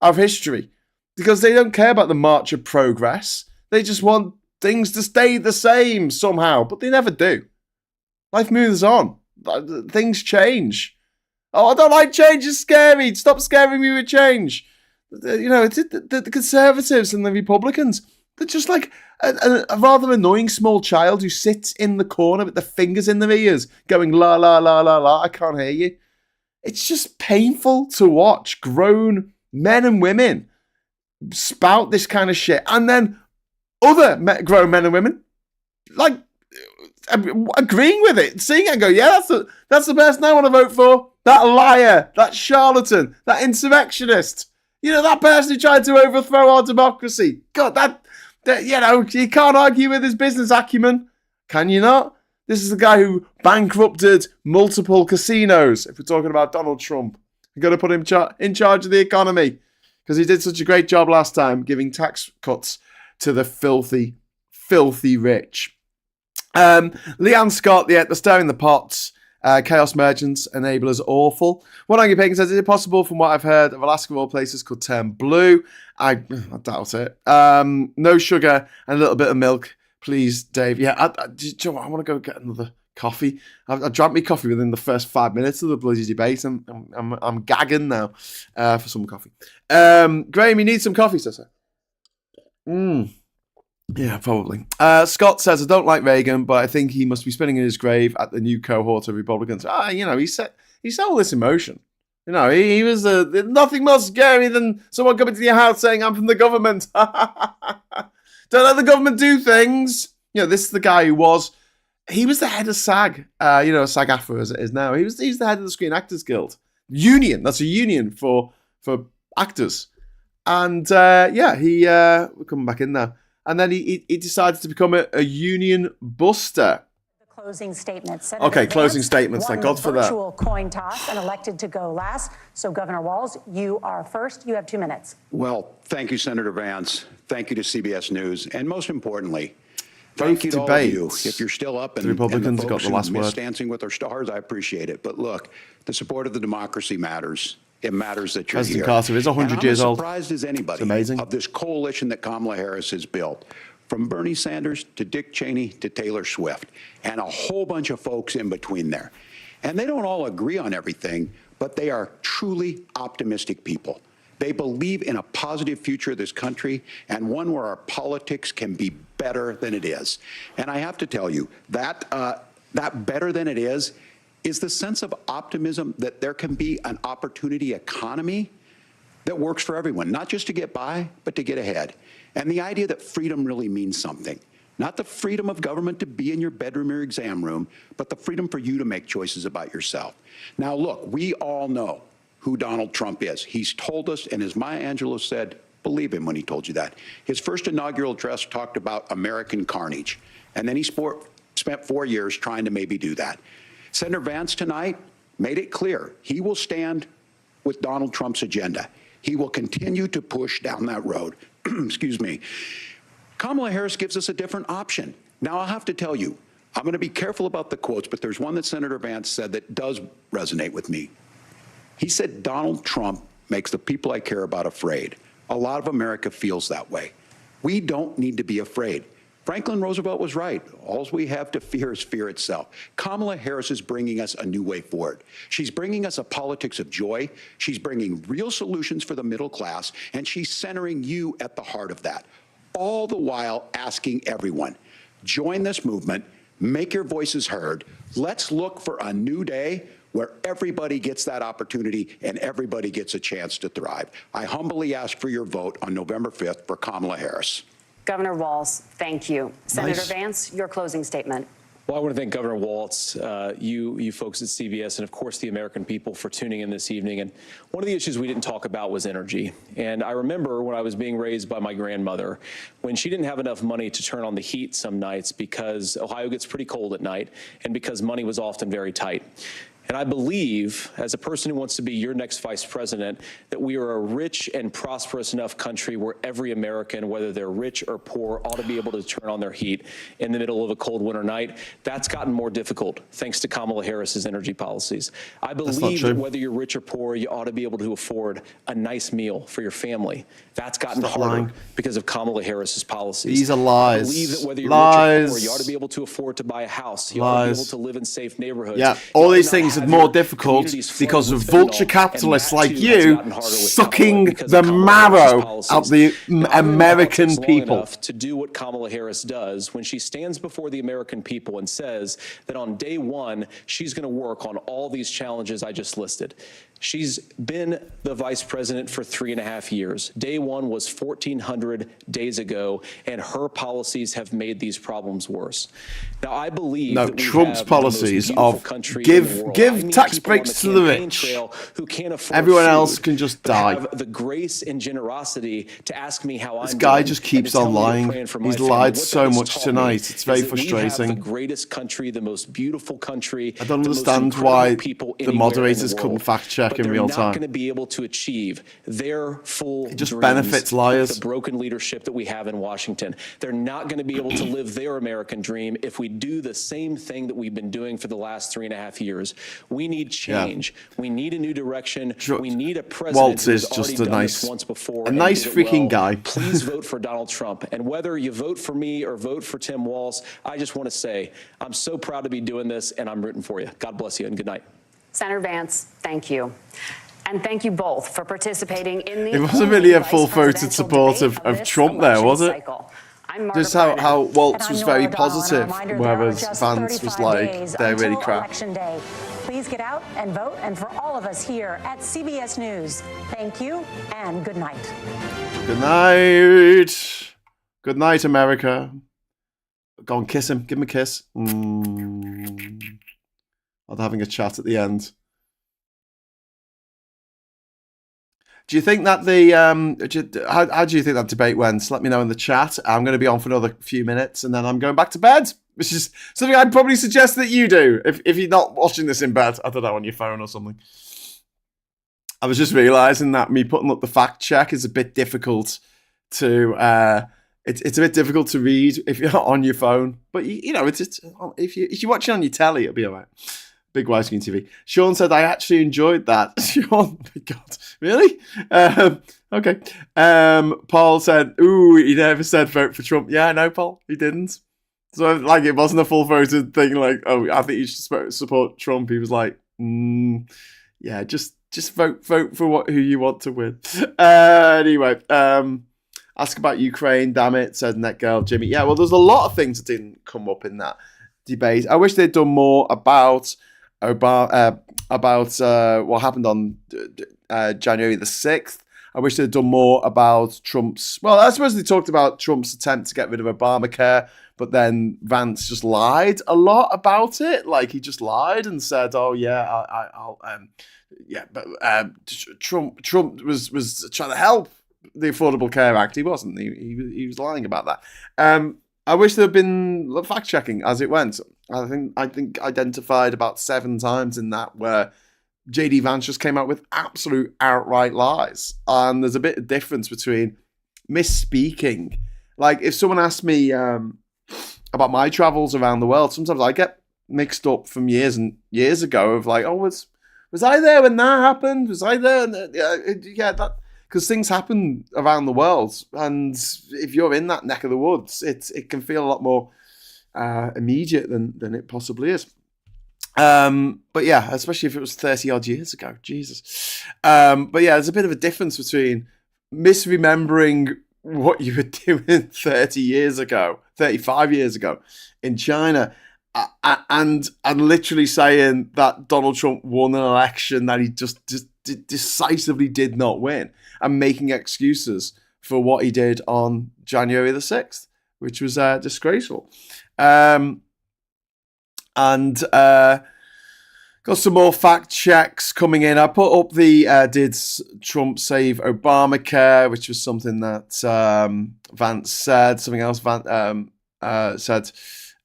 S1: of history. Because they don't care about the march of progress. They just want things to stay the same somehow. But they never do. Life moves on. Things change. Oh, I don't like change. It's scary. Stop scaring me with change. You know, the Conservatives and the Republicans, they're just like a rather annoying small child who sits in the corner with their fingers in their ears going, la, la, la, la, la, I can't hear you. It's just painful to watch grown men and women spout this kind of shit. And then other grown men and women, like, agreeing with it, seeing it and go, yeah, that's the person I want to vote for. That liar, that charlatan, that insurrectionist. You know, that person who tried to overthrow our democracy. God, that you know, you can't argue with his business acumen. Can you not? This is the guy who bankrupted multiple casinos. If we're talking about Donald Trump, you've got to put him in charge of the economy because he did such a great job last time giving tax cuts to the filthy, filthy rich. Leanne Scott, the stirring the pots. Chaos merchants, enablers, awful. One Angry Pagan says, is it possible from what I've heard of Alaska of all places could turn blue? I doubt it. No sugar and a little bit of milk, please, Dave. Yeah, I want to go get another coffee. I drank me coffee within the first 5 minutes of the bloody debate. I'm gagging now for some coffee. Graham, you need some coffee, sister. Yeah, probably. Scott says, I don't like Reagan, but I think he must be spinning in his grave at the new cohort of Republicans. You know, he set all this in motion. You know, he was nothing more scary than someone coming to your house saying, I'm from the government. Don't let the government do things. You know, this is the guy who was the head of SAG, SAG-AFTRA as it is now. He's the head of the Screen Actors Guild. Union, that's a union for actors. And we're coming back in now. And then he decided to become a union buster.
S3: The closing statements.
S1: Okay, closing statements. Thank God for that.
S3: Virtual coin toss and elected to go last. So, Governor Walz, you are first. You have 2 minutes.
S4: Well, thank you, Senator Vance. Thank you to CBS News. And most importantly,
S1: Both
S4: thank you to all of you.
S1: debates,
S4: If you're still up and
S1: the Republicans
S4: and
S1: got the last
S4: who miss
S1: word.
S4: Dancing with Our Stars, I appreciate it. But look, the support of the democracy matters. It matters that you're
S1: President
S4: here.
S1: Carter is 100 years old.
S4: I'm as surprised as anybody
S1: It's amazing.
S4: of this coalition that Kamala Harris has built. From Bernie Sanders to Dick Cheney to Taylor Swift, and a whole bunch of folks in between there. And they don't all agree on everything, but they are truly optimistic people. They believe in a positive future of this country and one where our politics can be better than it is. And I have to tell you, that better than it is the sense of optimism that there can be an opportunity economy that works for everyone, not just to get by, but to get ahead. And the idea that freedom really means something. Not the freedom of government to be in your bedroom or exam room, but the freedom for you to make choices about yourself. Now, look, we all know who Donald Trump is. He's told us, and as Maya Angelou said, believe him when he told you that. His first inaugural address talked about American carnage, and then he spent 4 years trying to maybe do that. Senator Vance tonight made it clear he will stand with Donald Trump's agenda. He will continue to push down that road. Excuse me. Kamala Harris gives us a different option. Now, I'll have to tell you, I'm going to be careful about the quotes, but there's one that Senator Vance said that does resonate with me. He said, Donald Trump makes the people I care about afraid. A lot of America feels that way. We don't need to be afraid. Franklin Roosevelt was right. All we have to fear is fear itself. Kamala Harris is bringing us a new way forward. She's bringing us a politics of joy. She's bringing real solutions for the middle class, and she's centering you at the heart of that. All the while asking everyone, join this movement, make your voices heard. Let's look for a new day where everybody gets that opportunity and everybody gets a chance to thrive. I humbly ask for your vote on November 5th for Kamala Harris.
S2: Governor Walz, thank you. Senator
S1: Nice.
S2: Vance, your closing statement.
S5: Well, I want to thank Governor Walz, you folks at CBS, and of course the American people for tuning in this evening. And one of the issues we didn't talk about was energy. And I remember when I was being raised by my grandmother, when she didn't have enough money to turn on the heat some nights because Ohio gets pretty cold at night and because money was often very tight. And I believe, as a person who wants to be your next vice president, that we are a rich and prosperous enough country where every American, whether they're rich or poor, ought to be able to turn on their heat in the middle of a cold winter night. That's gotten more difficult thanks to Kamala Harris's energy policies. I believe that whether you're rich or poor, you ought to be able to afford a nice meal for your family. That's gotten harder because of Kamala Harris's policies.
S1: These are lies.
S5: I believe that whether you're
S1: Lies.
S5: rich or poor, you ought to be able to afford to buy a house. You ought to be able to live in safe neighborhoods.
S1: Yeah, all these things makes it more difficult because of vulture capitalists like you sucking the marrow out the American people.
S5: To do what Kamala Harris does when she stands before the American people and says that on day one, she's going to work on all these challenges I just listed. She's been the vice president for 3.5 years. Day one was 1,400 days ago, and her policies have made these problems worse. Now, I believe that
S1: Trump's policies of give tax breaks to the rich.
S5: Who can't afford
S1: everyone
S5: food,
S1: else can just die.
S5: Have the grace and generosity to ask me how
S1: this
S5: I'm
S1: guy
S5: doing
S1: just keeps
S5: and to
S1: on
S5: tell me to
S1: lying.
S5: pray for my
S1: He's
S5: family.
S1: lied
S5: What
S1: so
S5: that has
S1: much
S5: taught
S1: tonight.
S5: me
S1: It's very
S5: is that we have
S1: frustrating.
S5: the greatest country, the most beautiful country.
S1: I don't
S5: the most
S1: understand
S5: incredible
S1: why
S5: people
S1: the
S5: anywhere in
S1: moderators
S5: the
S1: couldn't
S5: world.
S1: fact check
S5: But
S1: in real
S5: they're not
S1: time.
S5: going to be able to achieve their full
S1: It just
S5: dreams
S1: benefits liars.
S5: with the broken leadership that we have in Washington. They're not going to be able to live their American dream if we do the same thing that we've been doing for the last 3.5 years. We need change. We need a new direction. We need a president
S1: Walz
S5: who's
S1: is just
S5: already
S1: a
S5: done
S1: nice,
S5: this once before.
S1: a nice
S5: and did it
S1: freaking
S5: well.
S1: guy.
S5: Please vote for Donald Trump. And whether you vote for me or vote for Tim Walz, I just want to say I'm so proud to be doing this, and I'm rooting for you. God bless you, and good night.
S2: Senator Vance, thank you. And thank you both for participating in the
S1: It wasn't really a
S2: vice
S1: full-throated
S2: presidential
S1: support
S2: debate
S1: of
S2: this
S1: Trump there, was
S2: election
S1: it?
S2: cycle. I'm
S1: Just
S2: Margaret
S1: how
S2: Brennan.
S1: Walz
S3: And I'm
S1: was
S3: Nora
S1: very
S3: O'Donnell, and a
S1: positive,
S3: reminder, there are
S1: whereas
S3: just
S1: Vance was
S3: 35
S1: like,
S3: days
S1: they're really
S3: until
S1: crap.
S3: Election Day. Please get out and vote. And for all of us here at CBS News, thank you and good night.
S1: Good night. Good night, America. Go and kiss him. Give him a kiss. I'm having a chat at the end. Do you think that the how do you think that debate went? Let me know in the chat. I'm going to be on for another few minutes, and then I'm going back to bed, which is something I'd probably suggest that you do if you're not watching this in bed. I don't know, on your phone or something. I was just realizing that me putting up the fact check is a bit difficult to. It's a bit difficult to read if you're not on your phone, but you know it's if you're watching on your telly, it'll be alright. Big widescreen TV. Sean said, I actually enjoyed that. Sean, oh my God, really? Okay. Paul said, ooh, he never said vote for Trump. Yeah, no, Paul, he didn't. So, like, it wasn't a full voted thing, like, oh, I think you should support Trump. He was like, yeah, just vote for who you want to win. Anyway, ask about Ukraine, damn it, said Net Girl Jimmy. Yeah, well, there's a lot of things that didn't come up in that debate. I wish they'd done more about what happened on January the 6th. I wish they'd done more about Trump's... Well, I suppose they talked about Trump's attempt to get rid of Obamacare, but then Vance just lied a lot about it. Like, he just lied and said, oh, yeah, Trump was trying to help the Affordable Care Act. He wasn't. He was lying about that. I wish there had been fact checking as it went. I think identified about 7 times in that where JD Vance just came out with absolute outright lies. And there's a bit of difference between misspeaking. Like, if someone asked me about my travels around the world, sometimes I get mixed up from years and years ago of like, oh, was I there when that happened? Was I there? Yeah, that... Because things happen around the world, and if you're in that neck of the woods, it can feel a lot more immediate than it possibly is. But yeah, especially if it was 30 odd years ago, Jesus. But yeah, there's a bit of a difference between misremembering what you were doing 30 years ago, 35 years ago in China, and literally saying that Donald Trump won an election that he just decisively did not win, and making excuses for what he did on January the 6th, which was disgraceful. And got some more fact checks coming in. I put up the did Trump save Obamacare, which was something that Vance said. Something else Vance said.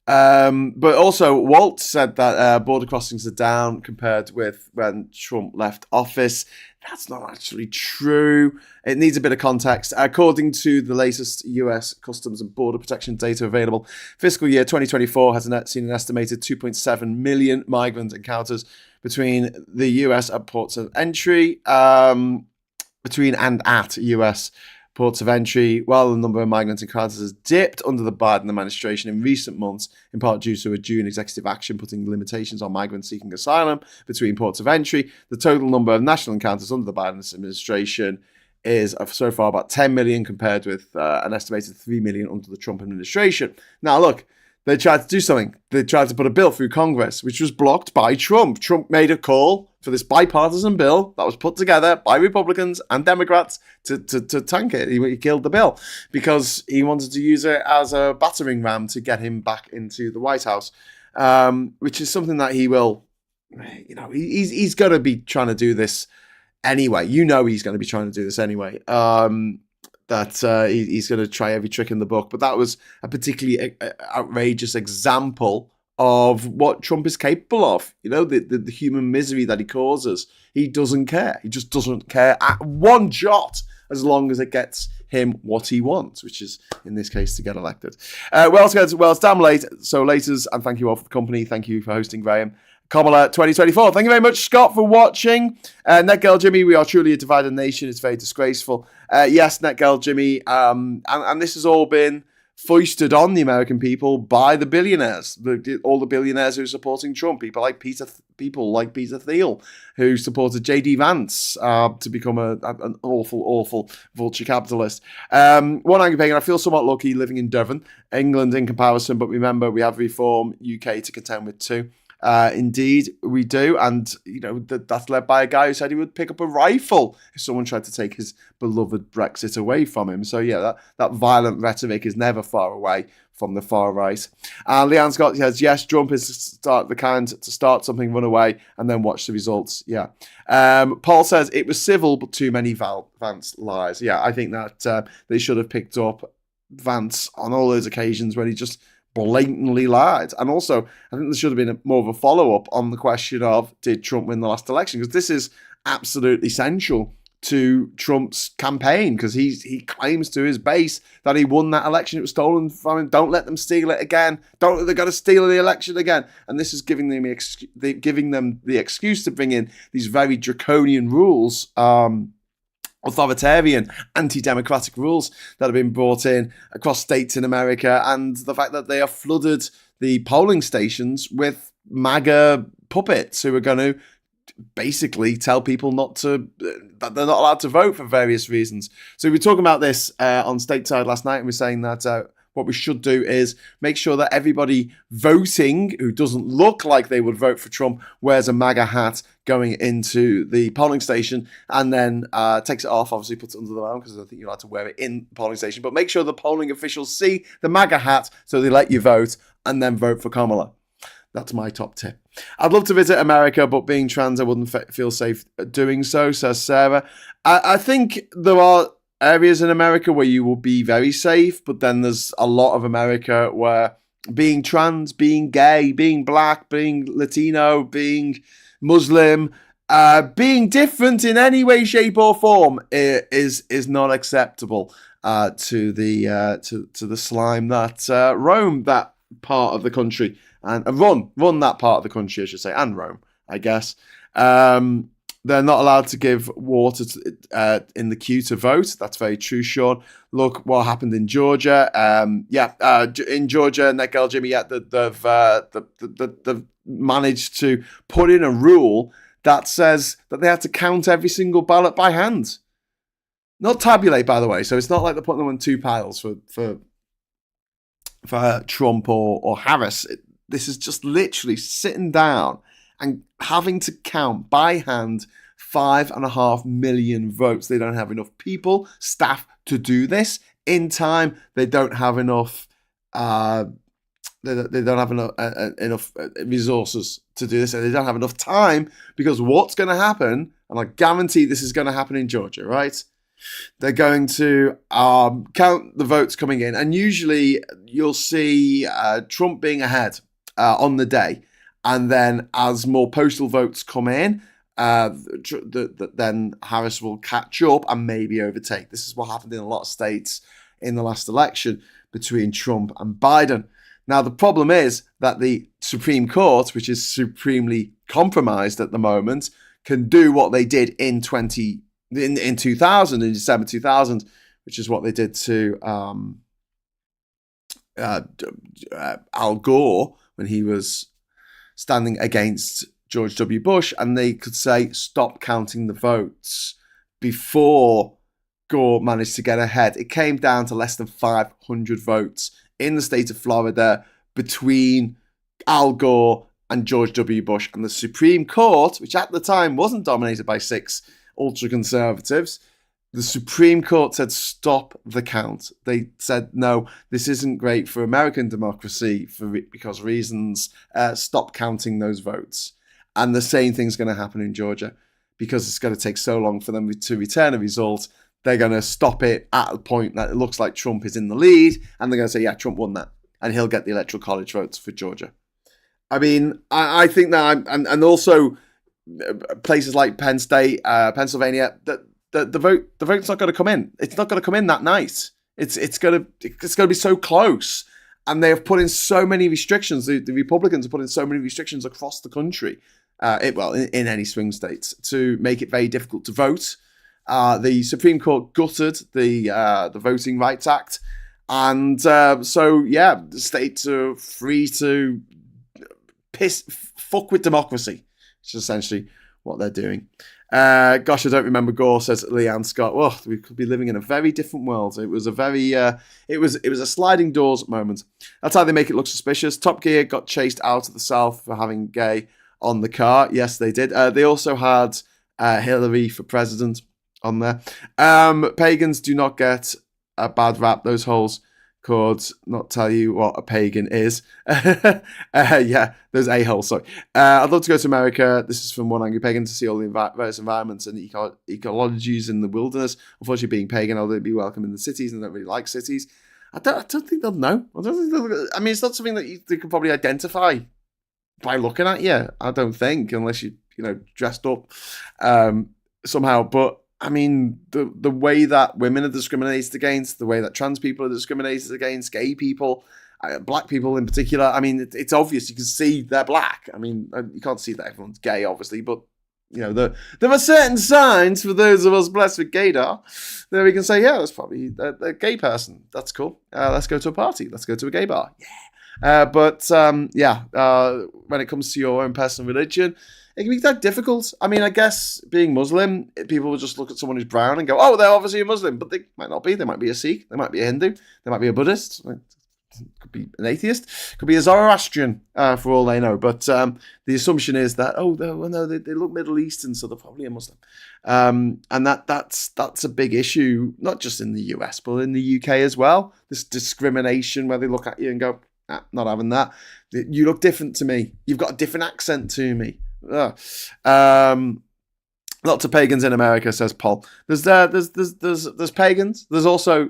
S1: But also Walz said that border crossings are down compared with when Trump left office. That's not actually true. It needs a bit of context. According to the latest US Customs and Border Protection data available, fiscal year 2024 has seen an estimated 2.7 million migrant encounters between the US at ports of entry, between and at US ports of entry. While the number of migrant encounters has dipped under the Biden administration in recent months, in part due to a June executive action putting limitations on migrants seeking asylum between ports of entry, the total number of national encounters under the Biden administration is so far about 10 million compared with an estimated 3 million under the Trump administration. Now, look, they tried to do something. They tried to put a bill through Congress, which was blocked by Trump. Trump made a call for this bipartisan bill that was put together by Republicans and Democrats to tank it. He killed the bill because he wanted to use it as a battering ram to get him back into the White House, which is something that he will, he's going to be trying to do this anyway. He's going to be trying to do this anyway. He's going to try every trick in the book. But that was a particularly outrageous example of what Trump is capable of. The human misery that he causes. He doesn't care. He just doesn't care at one jot as long as it gets him what he wants, which is, in this case, to get elected. Well, damn late. So laters, and thank you all for the company. Thank you for hosting, Graham. Kamala 2024. Thank you very much, Scott, for watching. Netgirl Jimmy, we are truly a divided nation. It's very disgraceful. Yes, Netgirl Jimmy, and this has all been foisted on the American people by the billionaires, all the billionaires who are supporting Trump. People like Peter Thiel, who supported J.D. Vance to become an awful vulture capitalist. One angry pagan, I feel somewhat lucky living in Devon, England in comparison, but remember we have Reform UK to contend with too. Indeed, we do, and that's led by a guy who said he would pick up a rifle if someone tried to take his beloved Brexit away from him. So yeah, that violent rhetoric is never far away from the far right. And Leanne Scott says, yes, Trump is the kind to start something, run away, and then watch the results. Yeah. Paul says it was civil, but too many Vance lies. Yeah, I think that they should have picked up Vance on all those occasions when he just blatantly lied. And also, I think there should have been more of a follow-up on the question of, did Trump win the last election? Because this is absolutely essential to Trump's campaign, because he claims to his base that he won that election. It was stolen from him. Don't let them steal it again. Don't let them go to steal the election again. And this is giving them the excuse to bring in these very draconian rules, authoritarian, anti-democratic rules that have been brought in across states in America, and the fact that they have flooded the polling stations with MAGA puppets who are going to basically tell people that they're not allowed to vote for various reasons. So we were talking about this on Stateside last night, and we're saying that what we should do is make sure that everybody voting who doesn't look like they would vote for Trump wears a MAGA hat going into the polling station, and then takes it off, obviously puts it under the arm, because I think you're allowed to wear it in the polling station. But make sure the polling officials see the MAGA hat so they let you vote, and then vote for Kamala. That's my top tip. I'd love to visit America, but being trans, I wouldn't feel safe doing so, says Sarah. I think there are areas in America where you will be very safe, but then there's a lot of America where being trans, being gay, being black, being Latino, being Muslim, being different in any way, shape, or form is not acceptable to the slime that roam that part of the country and run that part of the country, I should say, and Rome, I guess. They're not allowed to give water in the queue to vote. That's very true, Sean. Look what happened in Georgia. In Georgia, Netgirl Jimmy, they've managed to put in a rule that says that they have to count every single ballot by hand. Not tabulate, by the way. So it's not like they're putting them in two piles for Trump or Harris. This is just literally sitting down and having to count by hand 5.5 million votes. They don't have enough staff to do this in time. They don't have enough. They don't have enough resources to do this, and they don't have enough time, because what's going to happen? And I guarantee this is going to happen in Georgia, right? They're going to count the votes coming in, and usually you'll see Trump being ahead on the day. And then as more postal votes come in, then Harris will catch up and maybe overtake. This is what happened in a lot of states in the last election between Trump and Biden. Now, the problem is that the Supreme Court, which is supremely compromised at the moment, can do what they did in 2000, in December 2000, which is what they did to Al Gore when he was standing against George W. Bush, and they could say, stop counting the votes before Gore managed to get ahead. It came down to less than 500 votes in the state of Florida between Al Gore and George W. Bush. And the Supreme Court, which at the time wasn't dominated by 6 ultra-conservatives, the Supreme Court said, stop the count. They said, no, this isn't great for American democracy because reasons. Stop counting those votes. And the same thing's going to happen in Georgia because it's going to take so long for them to return a result. They're going to stop it at a point that it looks like Trump is in the lead, and they're going to say, yeah, Trump won that, and he'll get the electoral college votes for Georgia. I mean, I think that, and also places like Penn State, Pennsylvania, the vote's not going to come in. It's not going to come in that night. It's going to be so close, and they have put in so many restrictions. The Republicans have put in so many restrictions across the country, in any swing states, to make it very difficult to vote. The Supreme Court gutted the Voting Rights Act, and the states are free to fuck with democracy, which is essentially what they're doing. Gosh, I don't remember Gore, says Leanne Scott. Well, we could be living in a very different world. It was a very, it was a sliding doors moment. That's how they make it look suspicious. Top Gear got chased out of the South for having gay on the car. Yes, they did. They also had Hillary for president on there. Pagans do not get a bad rap. Those holes could not tell you what a pagan is. Those a-holes, sorry. I'd love to go to America. This is from One Angry Pagan, to see all the various environments and ecologies in the wilderness. Unfortunately, being pagan, although they'd be welcome in the cities, and they don't really like cities. I don't think they'll know. I mean, it's not something that they can probably identify by looking at you, I don't think, unless you dressed up somehow. But I mean, the way that women are discriminated against, the way that trans people are discriminated against, gay people, black people in particular. I mean, it's obvious. You can see they're black. I mean, you can't see that everyone's gay, obviously, but there are certain signs for those of us blessed with gaydar that we can say, yeah, that's probably a gay person. That's cool. Let's go to a party. Let's go to a gay bar. Yeah. When it comes to your own personal religion, it can be that difficult. I mean, I guess being Muslim, people will just look at someone who's brown and go, oh, they're obviously a Muslim, but they might not be. They might be a Sikh. They might be a Hindu. They might be a Buddhist. Could be an atheist. Could be a Zoroastrian, for all they know. But the assumption is that, they look Middle Eastern, so they're probably a Muslim. And that's a big issue, not just in the US, but in the UK as well. This discrimination where they look at you and go, not having that. You look different to me. You've got a different accent to me. Lots of pagans in America, says Paul. There's pagans. There's also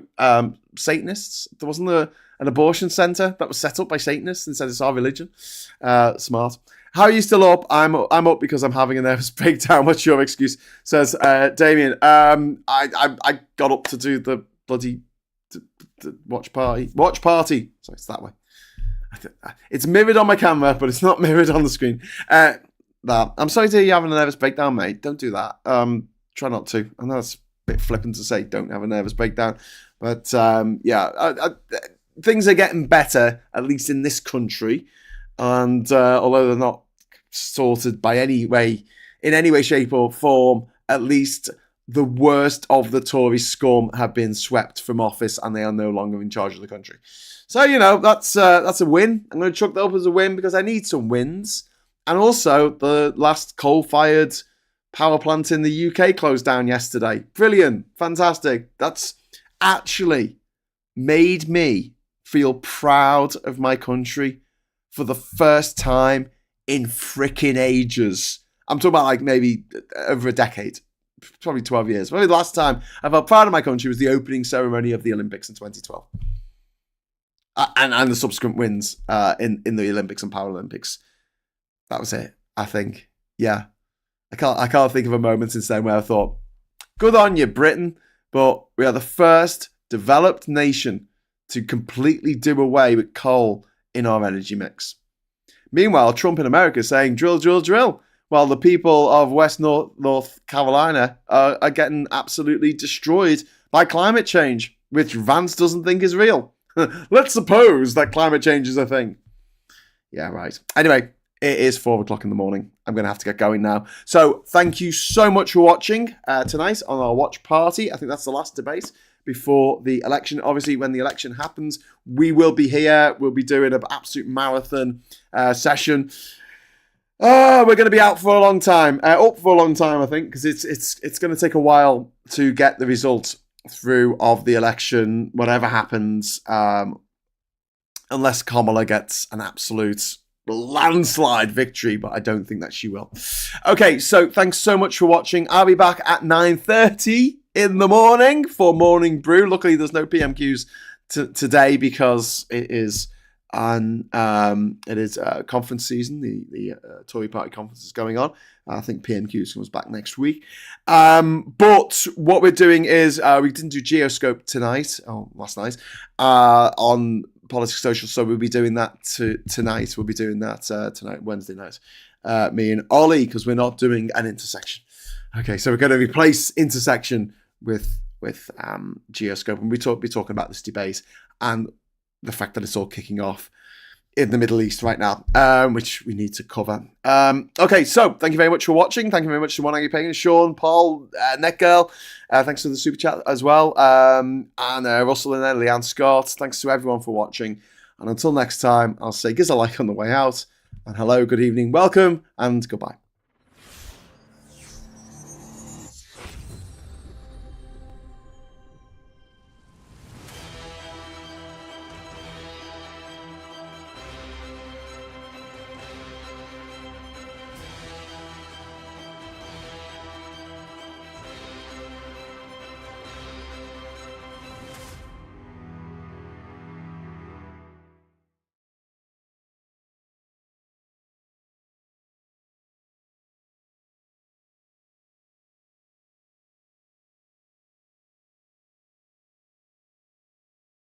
S1: Satanists. There wasn't an abortion center that was set up by Satanists and said it's our religion. Smart. How are you still up? I'm up because I'm having a nervous breakdown. What's your excuse? Says Damien. I got up to do the bloody the watch party. So it's that way. It's mirrored on my camera, but it's not mirrored on the screen. I'm sorry to hear you're having a nervous breakdown, mate. Don't do that. Try not to. I know it's a bit flippant to say don't have a nervous breakdown. But things are getting better, at least in this country. And although they're not sorted in any way, shape or form, at least the worst of the Tory scum have been swept from office and they are no longer in charge of the country. So, that's a win. I'm going to chuck that up as a win because I need some wins. And also, the last coal-fired power plant in the UK closed down yesterday. Brilliant. Fantastic. That's actually made me feel proud of my country for the first time in frickin' ages. I'm talking about maybe over a decade. Probably 12 years. Probably the last time I felt proud of my country was the opening ceremony of the Olympics in 2012. And the subsequent wins in the Olympics and Paralympics. That was it, I think. Yeah. I can't think of a moment since then where I thought, good on you, Britain, but we are the first developed nation to completely do away with coal in our energy mix. Meanwhile, Trump in America is saying, drill, drill, drill, while the people of North Carolina are getting absolutely destroyed by climate change, which Vance doesn't think is real. Let's suppose that climate change is a thing. Yeah, right. Anyway, it is 4 o'clock in the morning. I'm going to have to get going now. So thank you so much for watching tonight on our watch party. I think that's the last debate before the election. Obviously, when the election happens, we will be here. We'll be doing an absolute marathon session. Oh, we're going to be out for a long time. Up for a long time, I think, because it's going to take a while to get the results through of the election, whatever happens, unless Kamala gets an absolute landslide victory, but I don't think that she will. Okay, so thanks so much for watching. I'll be back at 9:30 in the morning for Morning Brew. Luckily, there's no PMQs today because it is conference season. The Tory Party conference is going on. I think PMQs comes back next week. But what we're doing is we didn't do Geoscope last night on Politics Social, so we'll be doing that tonight. We'll be doing that tonight, Wednesday night. Me and Ollie, because we're not doing an intersection. Okay, so we're going to replace intersection with Geoscope, and we'll be talking about this debate and the fact that it's all kicking off in the Middle East right now, which we need to cover. Okay, so thank you very much for watching. Thank you very much to One Aggie Pagan, Sean, Paul, Netgirl. Thanks for the super chat as well. And Russell and Leanne Scott. Thanks to everyone for watching. And until next time, I'll say give us a like on the way out. And hello, good evening, welcome, and goodbye.